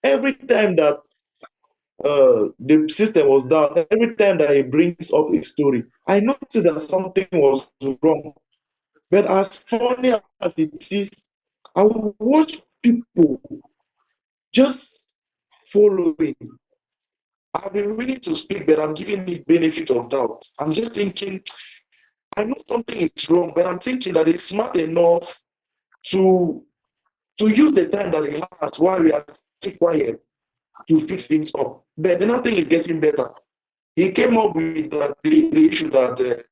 Every time that the system was down, every time that he brings up a story, I noticed that something was wrong. But as funny as it is, I will watch people just following. I've been willing to speak, but I'm giving it benefit of doubt. I'm just thinking, I know something is wrong, but I'm thinking that he's smart enough to use the time that he has while we are still quiet to fix things up. But nothing is getting better. He came up with the issue that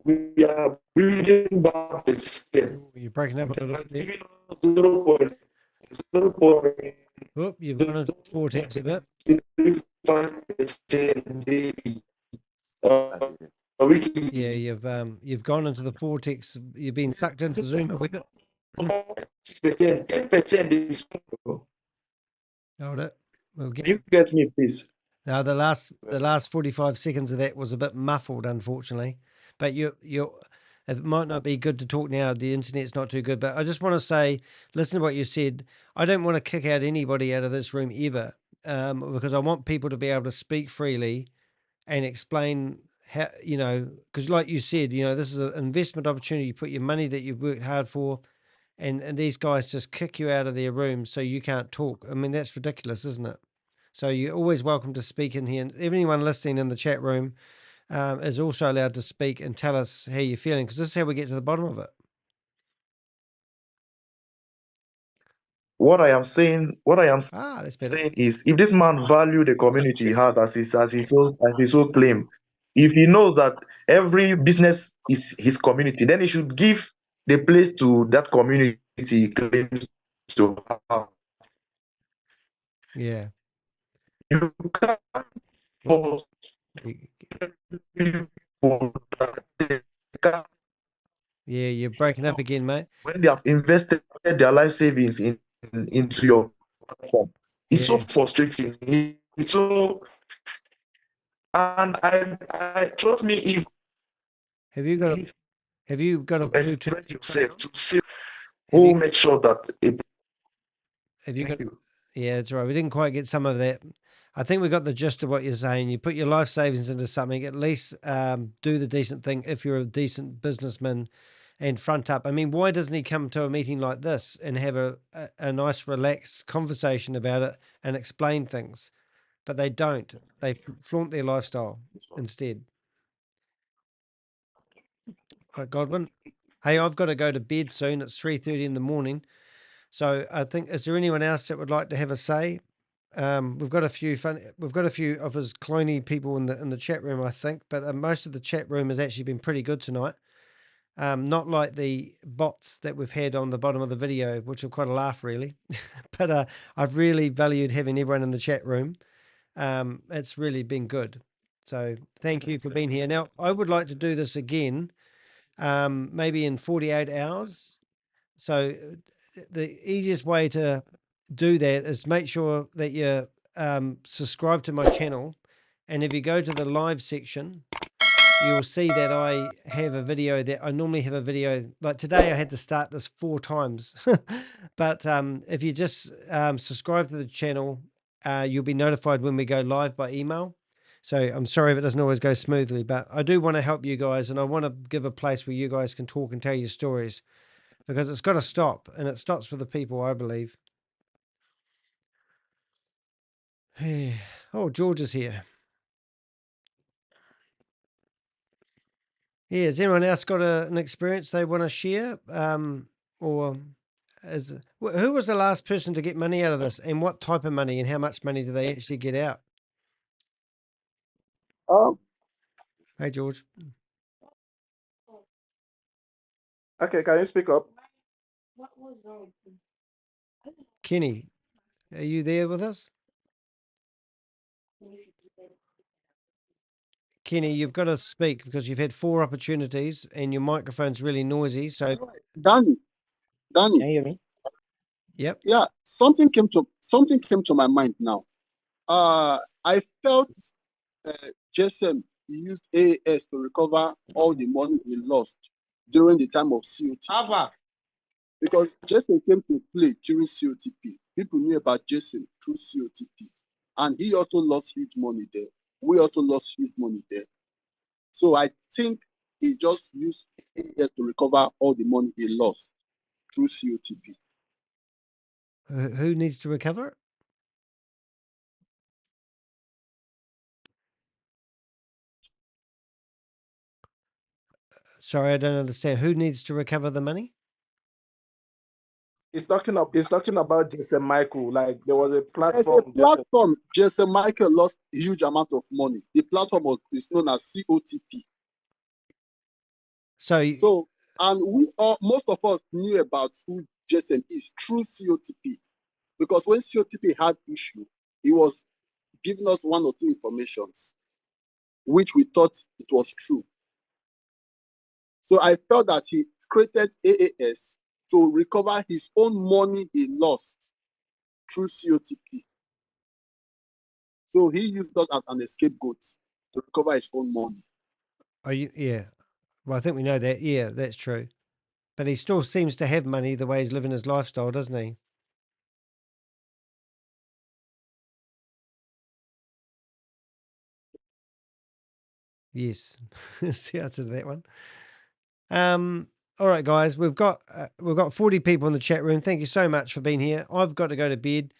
we are building back the system. You're breaking up a little bit. Giving us 0.0. Oh, you've gone into vortex a bit. 5% daily. Yeah, you've gone into the vortex. You've been sucked into Zoom a wee bit. 10% is. Hold it. We'll get. You get me, please. Now the last 45 seconds of that was a bit muffled, unfortunately. But it might not be good to talk now. The internet's not too good. But I just want to say, listen to what you said. I don't want to kick out anybody out of this room ever, because I want people to be able to speak freely and explain how, because like you said, this is an investment opportunity. You put your money that you've worked hard for, and these guys just kick you out of their room so you can't talk. I mean, that's ridiculous, isn't it? So you're always welcome to speak in here. And anyone listening in the chat room is also allowed to speak and tell us how you're feeling, because this is how we get to the bottom of it. What I am saying that's better. is, if this man value the community he has as his own claim, if he knows that every business is his community, then he should give the place to that community he claims to have. Yeah. You can't force people that Yeah, you're breaking up again, mate. when they have invested their life savings into your platform. It's so frustrating. It's so, and I trust me, if have you got a Bluetooth? Express yourself to see who make sure that have you got yeah, that's right. We didn't quite get some of that. I think we got the gist of what you're saying. You put your life savings into something, at least do the decent thing if you're a decent businessman and front up. I mean, why doesn't he come to a meeting like this and have a nice, relaxed conversation about it and explain things? But they don't. They flaunt their lifestyle instead. Right, Godwin? Hey, I've got to go to bed soon. It's 3:30 in the morning. So I think, is there anyone else that would like to have a say? We've got a few of his cloney people in the chat room, I think, but most of the chat room has actually been pretty good tonight. Not like the bots that we've had on the bottom of the video, which are quite a laugh, really. But I've really valued having everyone in the chat room. It's really been good. So thank you for being here. Now, I would like to do this again, maybe in 48 hours. So the easiest way to do that is make sure that you subscribe to my channel. And if you go to the live section, you'll see that I have a video that I normally have a video. Like today, I had to start this 4 times. But if you just subscribe to the channel, you'll be notified when we go live by email. So I'm sorry if it doesn't always go smoothly, but I do want to help you guys, and I want to give a place where you guys can talk and tell your stories, because it's got to stop, and it stops with the people, I believe. Oh, George is here. Yeah, has anyone else got an experience they want to share? Or who was the last person to get money out of this, and what type of money, and how much money do they actually get out? Hey, George. Okay, can you speak up? Kenny, are you there with us? Kenny, you've got to speak because you've had 4 opportunities and your microphone's really noisy. So, Danny, Can you hear me? yep. yeah, something came to my mind now. I felt Jesam used AAS to recover all the money he lost during the time of COTP. Because Jesam came to play during COTP. People knew about Jesam through COTP. And he also lost huge money there. We also lost huge money there. So I think he just used AAS to recover all the money he lost through COTP. Who needs to recover it? Sorry, I don't understand. Who needs to recover the money? It's talking about Jesam Michael. Like there was a There's a platform. platform, Jesam Michael lost a huge amount of money. The platform is known as COTP. So, and most of us knew about who Jesam is through COTP. Because when COTP had issue, he was giving us 1 or 2 informations, which we thought it was true. So I felt that he created AAS to recover his own money he lost through COTP. So he used us as an scapegoat to recover his own money. Yeah. Well, I think we know that. Yeah, that's true. But he still seems to have money the way he's living his lifestyle, doesn't he? Yes. That's the answer to that one. All right, guys, we've got 40 people in the chat room. Thank you so much for being here. I've got to go to bed.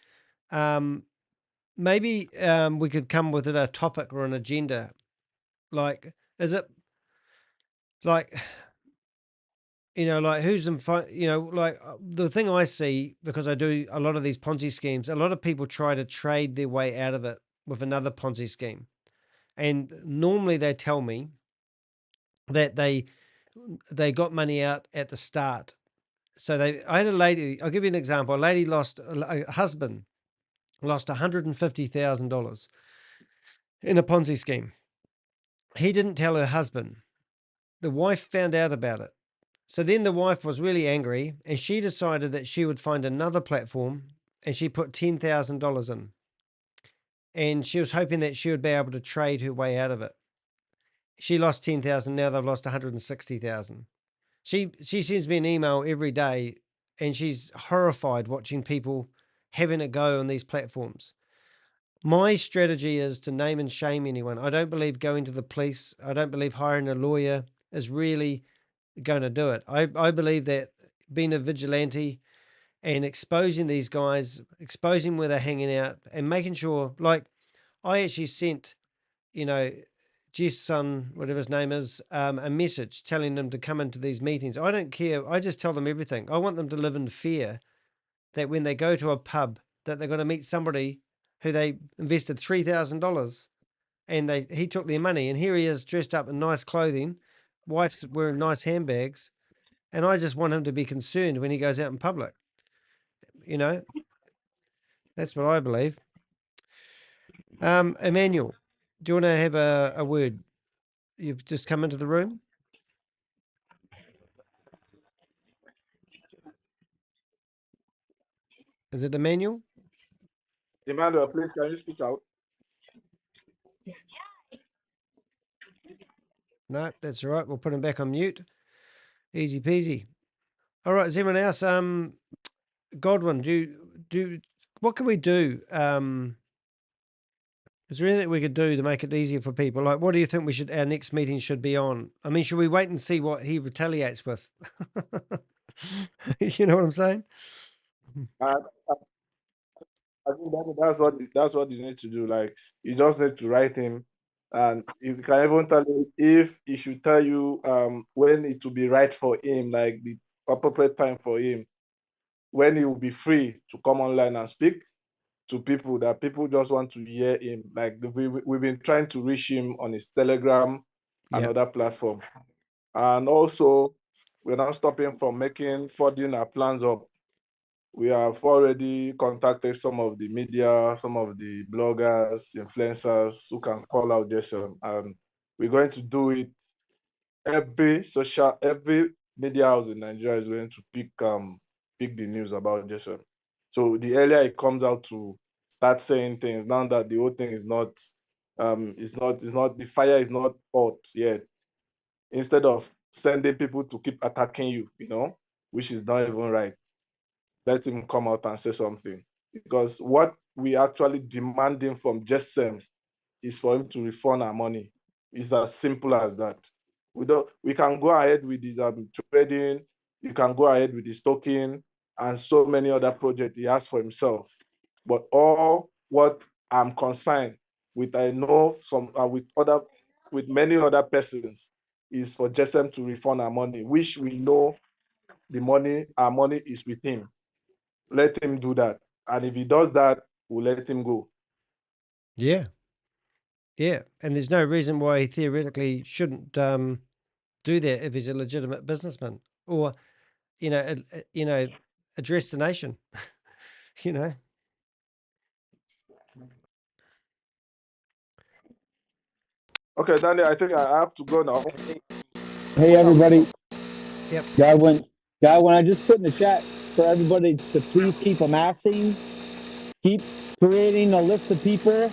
Maybe we could come with a topic or an agenda. Like, is it like, like who's in front, like the thing I see, because I do a lot of these Ponzi schemes, a lot of people try to trade their way out of it with another Ponzi scheme. And normally they tell me that they got money out at the start. So I had a lady, I'll give you an example. A lady a husband lost $150,000 in a Ponzi scheme. He didn't tell her husband. The wife found out about it. So then the wife was really angry and she decided that she would find another platform and she put $10,000 in. And she was hoping that she would be able to trade her way out of it. She lost 10,000. Now they've lost 160,000. She sends me an email every day and she's horrified watching people having a go on these platforms. My strategy is to name and shame anyone. I don't believe going to the police. I don't believe hiring a lawyer is really going to do it. I believe that being a vigilante and exposing these guys, exposing where they're hanging out and making sure, like I actually sent, Jesam, whatever his name is, a message telling them to come into these meetings. I don't care. I just tell them everything. I want them to live in fear that when they go to a pub that they're going to meet somebody who they invested $3,000 and he took their money and here he is dressed up in nice clothing, wife's wearing nice handbags, and I just want him to be concerned when he goes out in public. That's what I believe. Emmanuel, do you want to have a word? You've just come into the room. Is it Emmanuel? Emmanuel, please, can you speak out? No, that's all right. We'll put him back on mute. Easy peasy. All right, is anyone else? Godwin, what can we do? Is there anything we could do to make it easier for people? Like, what do you think our next meeting should be on? I mean, should we wait and see what he retaliates with? You know what I'm saying? I think that's what you need to do. Like you just need to write him, and you can even tell him if he should tell you when it will be right for him, like the appropriate time for him, when he will be free to come online and speak to people that people just want to hear him. Like we've been trying to reach him on his Telegram and other platform, and also we're not stopping from making forwarding our plans up. We have already contacted some of the media, some of the bloggers, influencers who can call out Jesam and We're going to do it. Every media house in Nigeria is going to pick the news about Jesam. So the earlier it comes out to start saying things, now that the whole thing is not the fire is not hot yet. Instead of sending people to keep attacking you, which is not even right. Let him come out and say something. Because what we actually demanding from Jesam is for him to refund our money. It's as simple as that. We can go ahead with his trading, you can go ahead with his token and so many other projects he has for himself. But all what I'm concerned with, I know some with many other persons, is for Jesam to refund our money, which we know our money is with him. Let him do that. And if he does that, we'll let him go. Yeah. Yeah. And there's no reason why he theoretically shouldn't do that if he's a legitimate businessman or, address the nation, Okay, Danny, I think I have to go now. Hey, everybody. Yep. Godwin, I just put in the chat for everybody to please keep amassing, keep creating a list of people,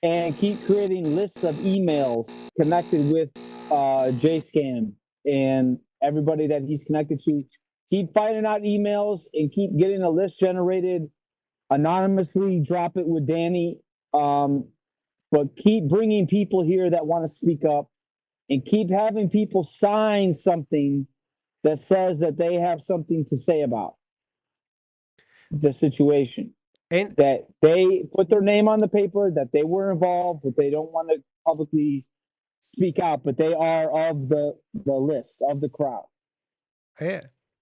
and keep creating lists of emails connected with JeSCAM and everybody that he's connected to. Keep finding out emails and keep getting a list generated anonymously. Drop it with Danny. But keep bringing people here that want to speak up and keep having people sign something that says that they have something to say about the situation. And that they put their name on the paper, that they were involved, but they don't want to publicly speak out, but they are of the list of the crowd. Yeah.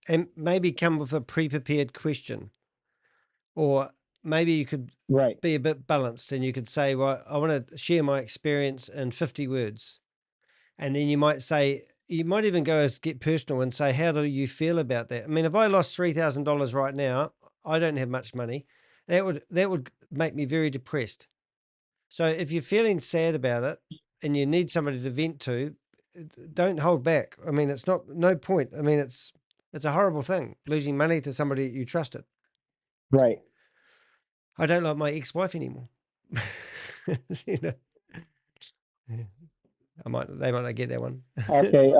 And maybe come with a pre-prepared question. Or maybe you could be a bit balanced and you could say, well, I want to share my experience in 50 words. And then you might say, you might even go as get personal and say, how do you feel about that? I mean, if I lost $3,000 right now, I don't have much money. That would make me very depressed. So if you're feeling sad about it and you need somebody to vent to, don't hold back. I mean, it's no point. I mean, it's a horrible thing, losing money to somebody you trusted. Right. I don't like my ex-wife anymore. They might not get that one. Okay.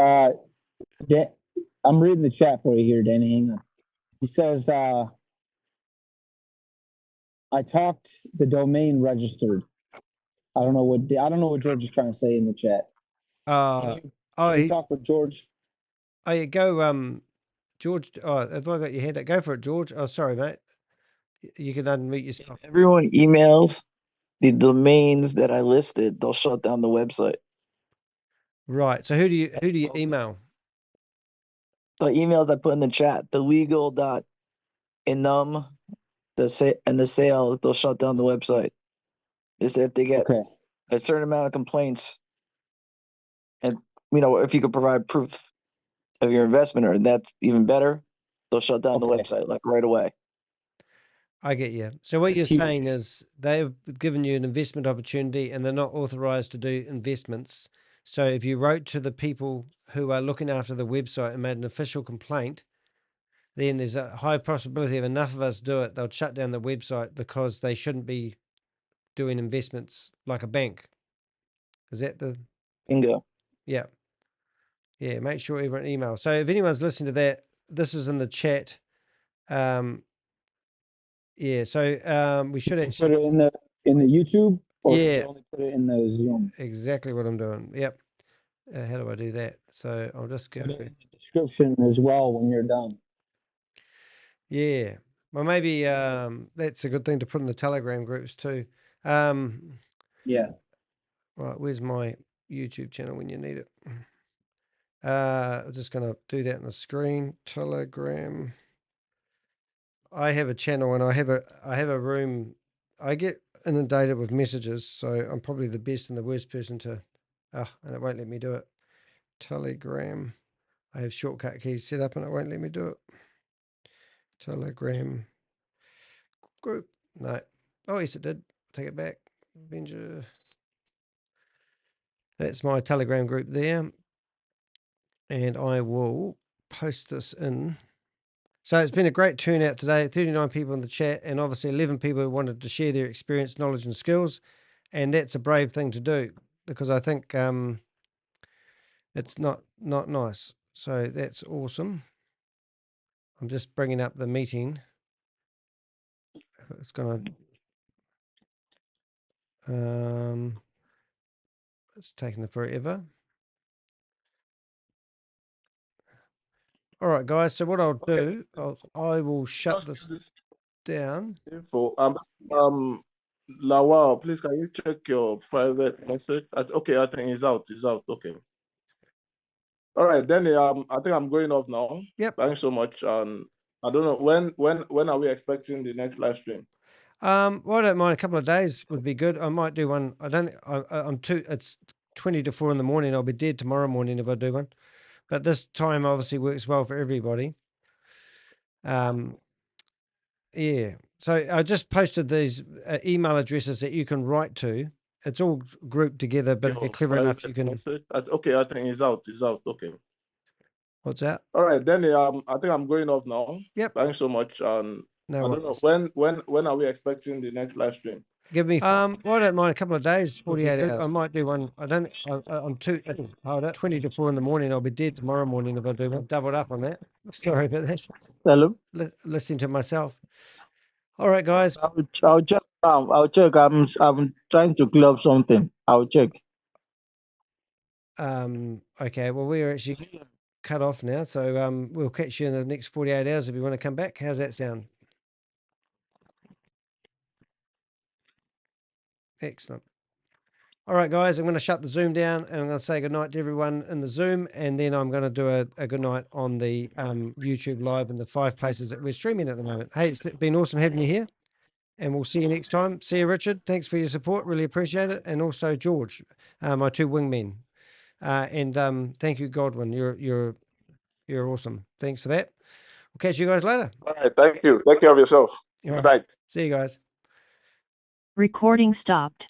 I'm reading the chat for you here, Danny. Hang on. He says, I talked the domain registered. I don't know what George is trying to say in the chat. Can you talk with George? Oh, yeah, go, George. Oh, have I got your hand up? Go for it, George. Oh, sorry, mate. You can unmute yourself. If everyone emails the domains that I listed, they'll shut down the website. Right. So who do you email? The emails I put in the chat, the legal.enum, and the sale, they'll shut down the website. Is if they get a certain amount of complaints, and if you could provide proof of your investment, or that's even better, they'll shut down the website like right away. I get you. So what you're saying is they've given you an investment opportunity and they're not authorized to do investments. So if you wrote to the people who are looking after the website and made an official complaint, then there's a high possibility if enough of us do it, they'll shut down the website because they shouldn't be doing investments like a bank. Is that the... Bingo. Yeah. Yeah, make sure everyone email. So if anyone's listening to that, this is in the chat. Yeah, so we should actually put it in the YouTube, or yeah, only put it in the Zoom. Exactly what I'm doing. Yep. How do I do that? So I'll just go Put it in the description as well when you're done. Yeah. Well, maybe that's a good thing to put in the Telegram groups too. Yeah. Right, where's my YouTube channel when you need it? I'm just going to do that on the screen. Telegram. I have a channel and I have a room. I get inundated with messages, so I'm probably the best and the worst person to and it won't let me do it. Telegram. I have shortcut keys set up and it won't let me do it. Telegram group. No. Oh, yes, it did. Take it back. Avenger. That's my Telegram group there. And I will post this in. So it's been a great turnout today. 39 people in the chat, and obviously 11 people who wanted to share their experience, knowledge, and skills. And that's a brave thing to do, because I think it's not nice. So that's awesome. I'm just bringing up the meeting. It's going to... it's taking forever. All right, guys. So what I'll do, I will shut this down. Info. Lawal, please can you check your private message? Okay, I think it's out. It's out. Okay. All right, then I think I'm going off now. Yep. Thanks so much. And I don't know when are we expecting the next live stream? Well, I don't mind. A couple of days would be good. I might do one. I don't think I'm too. It's 20 to 4 in the morning. I'll be dead tomorrow morning if I do one. But this time obviously works well for everybody. Yeah. So I just posted these email addresses that you can write to. It's all grouped together, but if you're clever enough, you can. Okay, I think it's out. It's out. Okay. What's that? All right, then I think I'm going off now. Yep. Thanks so much. And No I don't know when are we expecting the next live stream? Give me. Well, I don't mind. A couple of days, 48 hours. I might do one. I don't. I'm too. Hold up. 20 to 4 in the morning. I'll be dead tomorrow morning if I do one. Doubled up on that. Sorry about that. Hello. Listening to myself. All right, guys. I'll check. I'll check. I'm trying to clear up something. I'll check. Okay. Well, we are actually cut off now, so we'll catch you in the next 48 hours if you want to come back. How's that sound? Excellent. All right, guys, I'm going to shut the Zoom down, and I'm going to say goodnight to everyone in the Zoom, and then I'm going to do a good night on the YouTube Live in the 5 places that we're streaming at the moment. Hey, it's been awesome having you here, and we'll see you next time. See you, Richard. Thanks for your support. Really appreciate it. And also George, my 2 wingmen. And thank you, Godwin. You're awesome. Thanks for that. We'll catch you guys later. All right, thank you. Take care of yourself. Good night. See you guys. Recording stopped.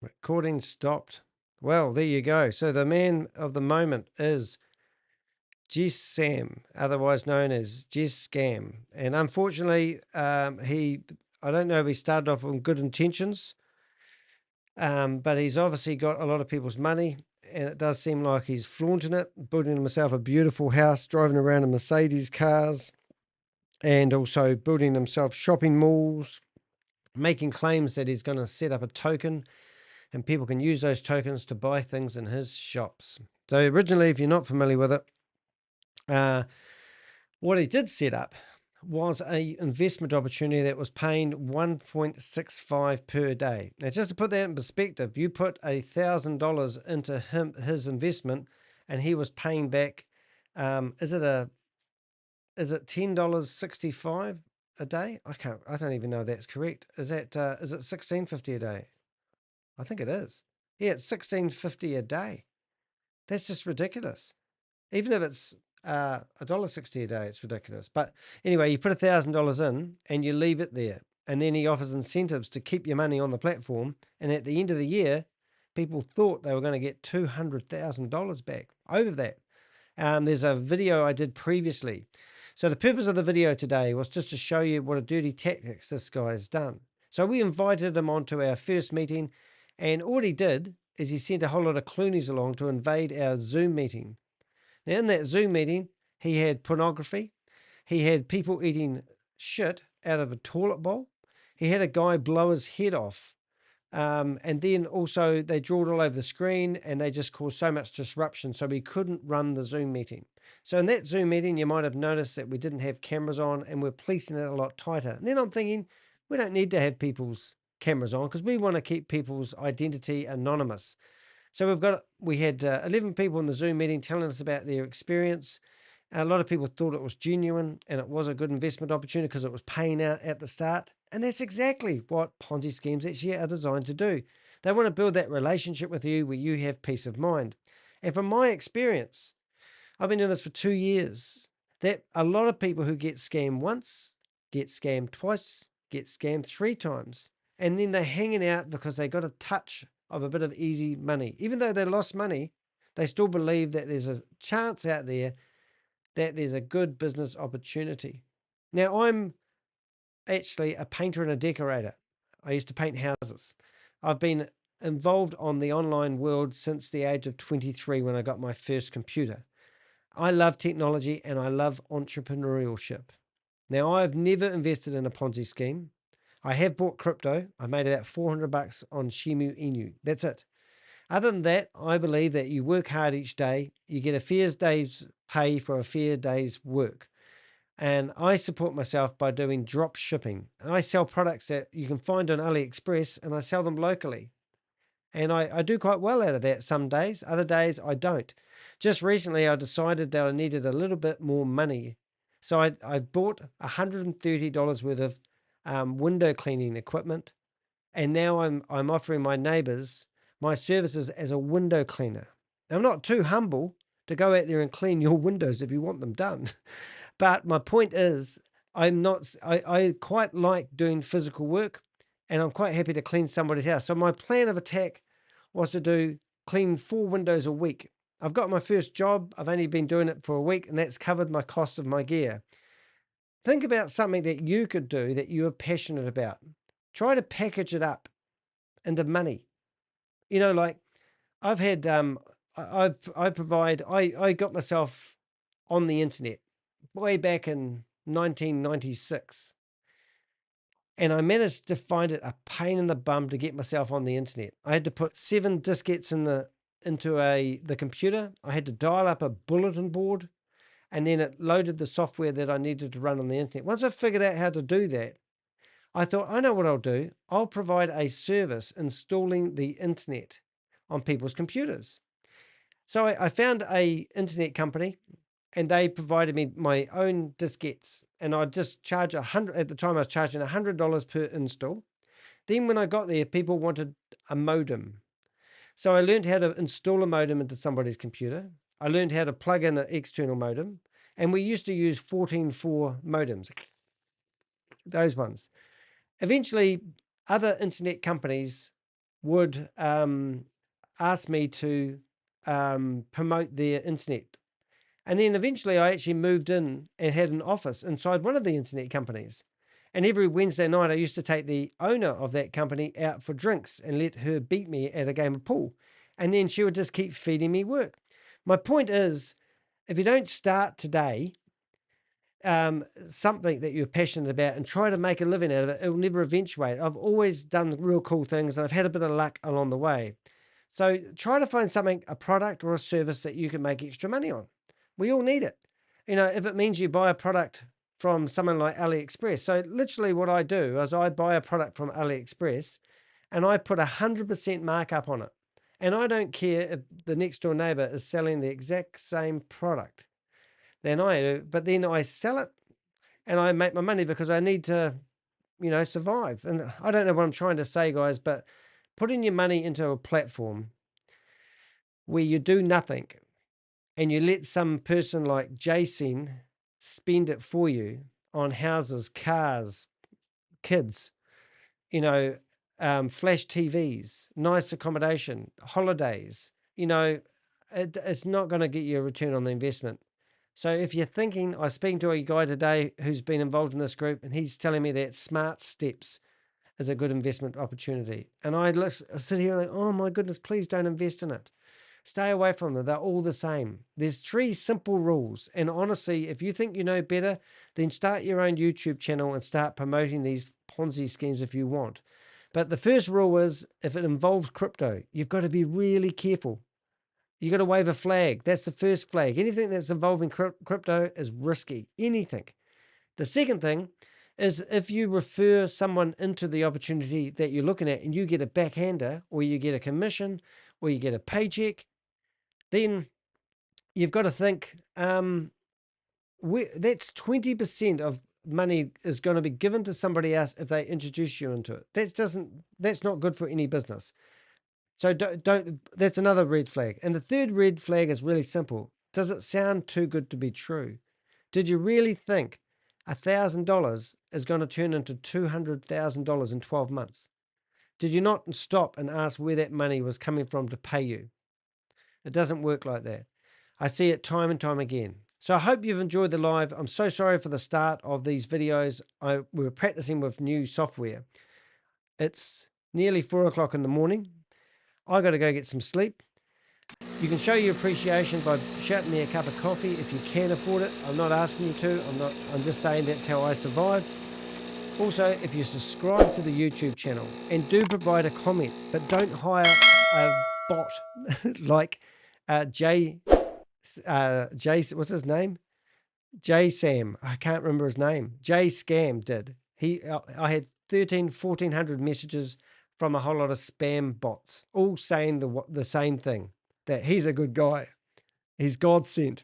Recording stopped. Well, there you go. So the man of the moment is JeSCAM, otherwise known as JeSCAM. And unfortunately, I don't know if he started off with good intentions, but he's obviously got a lot of people's money, and it does seem like he's flaunting it, building himself a beautiful house, driving around in Mercedes cars, and also building himself shopping malls, making claims that he's going to set up a token and people can use those tokens to buy things in his shops. So originally, if you're not familiar with it, what he did set up was a investment opportunity that was paying 1.65 per day. Now, just to put that in perspective, you put $1,000 into his investment, and he was paying back. Is it $10.65 a day? I don't even know if that's correct. Is it $16.50 a day? I think it is. Yeah, it's $16.50 a day. That's just ridiculous. Even if it's $1.60 a day, it's ridiculous. But anyway, you put $1,000 in and you leave it there. And then he offers incentives to keep your money on the platform. And at the end of the year, people thought they were going to get $200,000 back over that. There's a video I did previously. So the purpose of the video today was just to show you what a dirty tactics this guy has done. So we invited him onto our first meeting. And all he did is he sent a whole lot of Cloonies along to invade our Zoom meeting. Now, in that Zoom meeting, he had pornography. He had people eating shit out of a toilet bowl. He had a guy blow his head off. And then also they drawed all over the screen, and they just caused so much disruption, so we couldn't run the Zoom meeting. So in that Zoom meeting, you might have noticed that we didn't have cameras on, and we're policing it a lot tighter. And then I'm thinking, we don't need to have people's cameras on because we want to keep people's identity anonymous. So we had 11 people in the Zoom meeting telling us about their experience. A lot of people thought it was genuine and it was a good investment opportunity because it was paying out at the start. And that's exactly what Ponzi schemes actually are designed to do. They want to build that relationship with you where you have peace of mind. And from my experience, I've been doing this for 2 years, that a lot of people who get scammed once, get scammed twice, get scammed 3 times. And then they're hanging out because they got a touch of a bit of easy money. Even though they lost money, they still believe that there's a chance out there that there's a good business opportunity. Now, I'm actually a painter and a decorator. I used to paint houses. I've been involved on the online world since the age of 23 when I got my first computer. I love technology and I love entrepreneurship. Now, I've never invested in a Ponzi scheme. I have bought crypto. I made about $400 on Shemu Inu. That's it. Other than that, I believe that you work hard each day. You get a fair day's pay for a fair day's work. And I support myself by doing drop shipping. I sell products that you can find on AliExpress and I sell them locally. And I do quite well out of that some days. Other days I don't. Just recently I decided that I needed a little bit more money. So I bought $130 worth of window cleaning equipment. And now I'm offering my neighbors my services as a window cleaner. I'm not too humble to go out there and clean your windows if you want them done. But my point is, I quite like doing physical work and I'm quite happy to clean somebody's house. So my plan of attack was to clean 4 windows a week. I've got my first job. I've only been doing it for a week and that's covered my cost of my gear. Think about something that you could do that you are passionate about. Try to package it up into money. You know, like I've had, I got myself on the internet way back in 1996. And I managed to find it a pain in the bum to get myself on the internet. I had to put 7 diskettes into the computer. I had to dial up a bulletin board and then it loaded the software that I needed to run on the internet. Once I figured out how to do that, I thought, I know what I'll do. I'll provide a service installing the internet on people's computers. So I found a internet company and they provided me my own diskettes and I'd just charge $100. At the time I was charging $100 per install. Then when I got there, people wanted a modem. So I learned how to install a modem into somebody's computer. I learned how to plug in an external modem. And we used to use 14.4 modems, those ones. Eventually, other internet companies would ask me to promote their internet. And then eventually I actually moved in and had an office inside one of the internet companies. And every Wednesday night, I used to take the owner of that company out for drinks and let her beat me at a game of pool. And then she would just keep feeding me work. My point is, if you don't start today, something that you're passionate about and try to make a living out of it, it will never eventuate. I've always done real cool things and I've had a bit of luck along the way. So try to find something, a product or a service that you can make extra money on. We all need it. You know, if it means you buy a product from someone like AliExpress. So literally what I do is I buy a product from AliExpress and I put 100% markup on it. And I don't care if the next door neighbor is selling the exact same product than I do, but then I sell it and I make my money because I need to, you know, survive. And I don't know what I'm trying to say, guys, but putting your money into a platform where you do nothing and you let some person like Jason spend it for you on houses, cars, kids, you know, flash TVs, nice accommodation, holidays, you know, it's not going to get you a return on the investment. So if you're thinking, I was speaking to a guy today who's been involved in this group and he's telling me that Smart Steps is a good investment opportunity. And I sit here like, oh my goodness, please don't invest in it. Stay away from them. They're all the same. There's 3 simple rules. And honestly, if you think you know better, then start your own YouTube channel and start promoting these Ponzi schemes if you want. But the first rule is if it involves crypto, you've got to be really careful. You got to wave a flag. That's the first flag. Anything that's involving crypto is risky. Anything. The second thing is if you refer someone into the opportunity that you're looking at and you get a backhander or you get a commission or you get a paycheck, then you've got to think that's 20% of money is going to be given to somebody else if they introduce you into it. That's not good for any business. So don't, that's another red flag. And the third red flag is really simple. Does it sound too good to be true? Did you really think $1,000 is going to turn into $200,000 in 12 months? Did you not stop and ask where that money was coming from to pay you? It doesn't work like that. I see it time and time again. So I hope you've enjoyed the live. I'm so sorry for the start of these videos. We were practicing with new software. It's nearly 4 o'clock in the morning. I got to go get some sleep. You can show your appreciation by shouting me a cup of coffee if you can afford it. I'm not asking you to. I'm just saying that's how I survive. Also, if you subscribe to the YouTube channel and do provide a comment, but don't hire a bot like what's his name? Jesam. I can't remember his name. JeSCAM did. I had 1,400 messages from a whole lot of spam bots, all saying the same thing, that he's a good guy. He's God sent.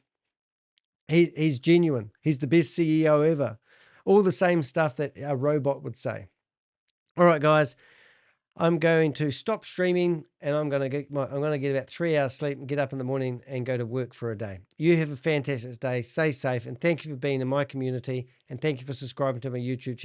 He's genuine. He's the best CEO ever. All the same stuff that a robot would say. All right, guys. I'm going to stop streaming and I'm going to get about 3 hours sleep and get up in the morning and go to work for a day. You have a fantastic day. Stay safe and thank you for being in my community and thank you for subscribing to my YouTube channel.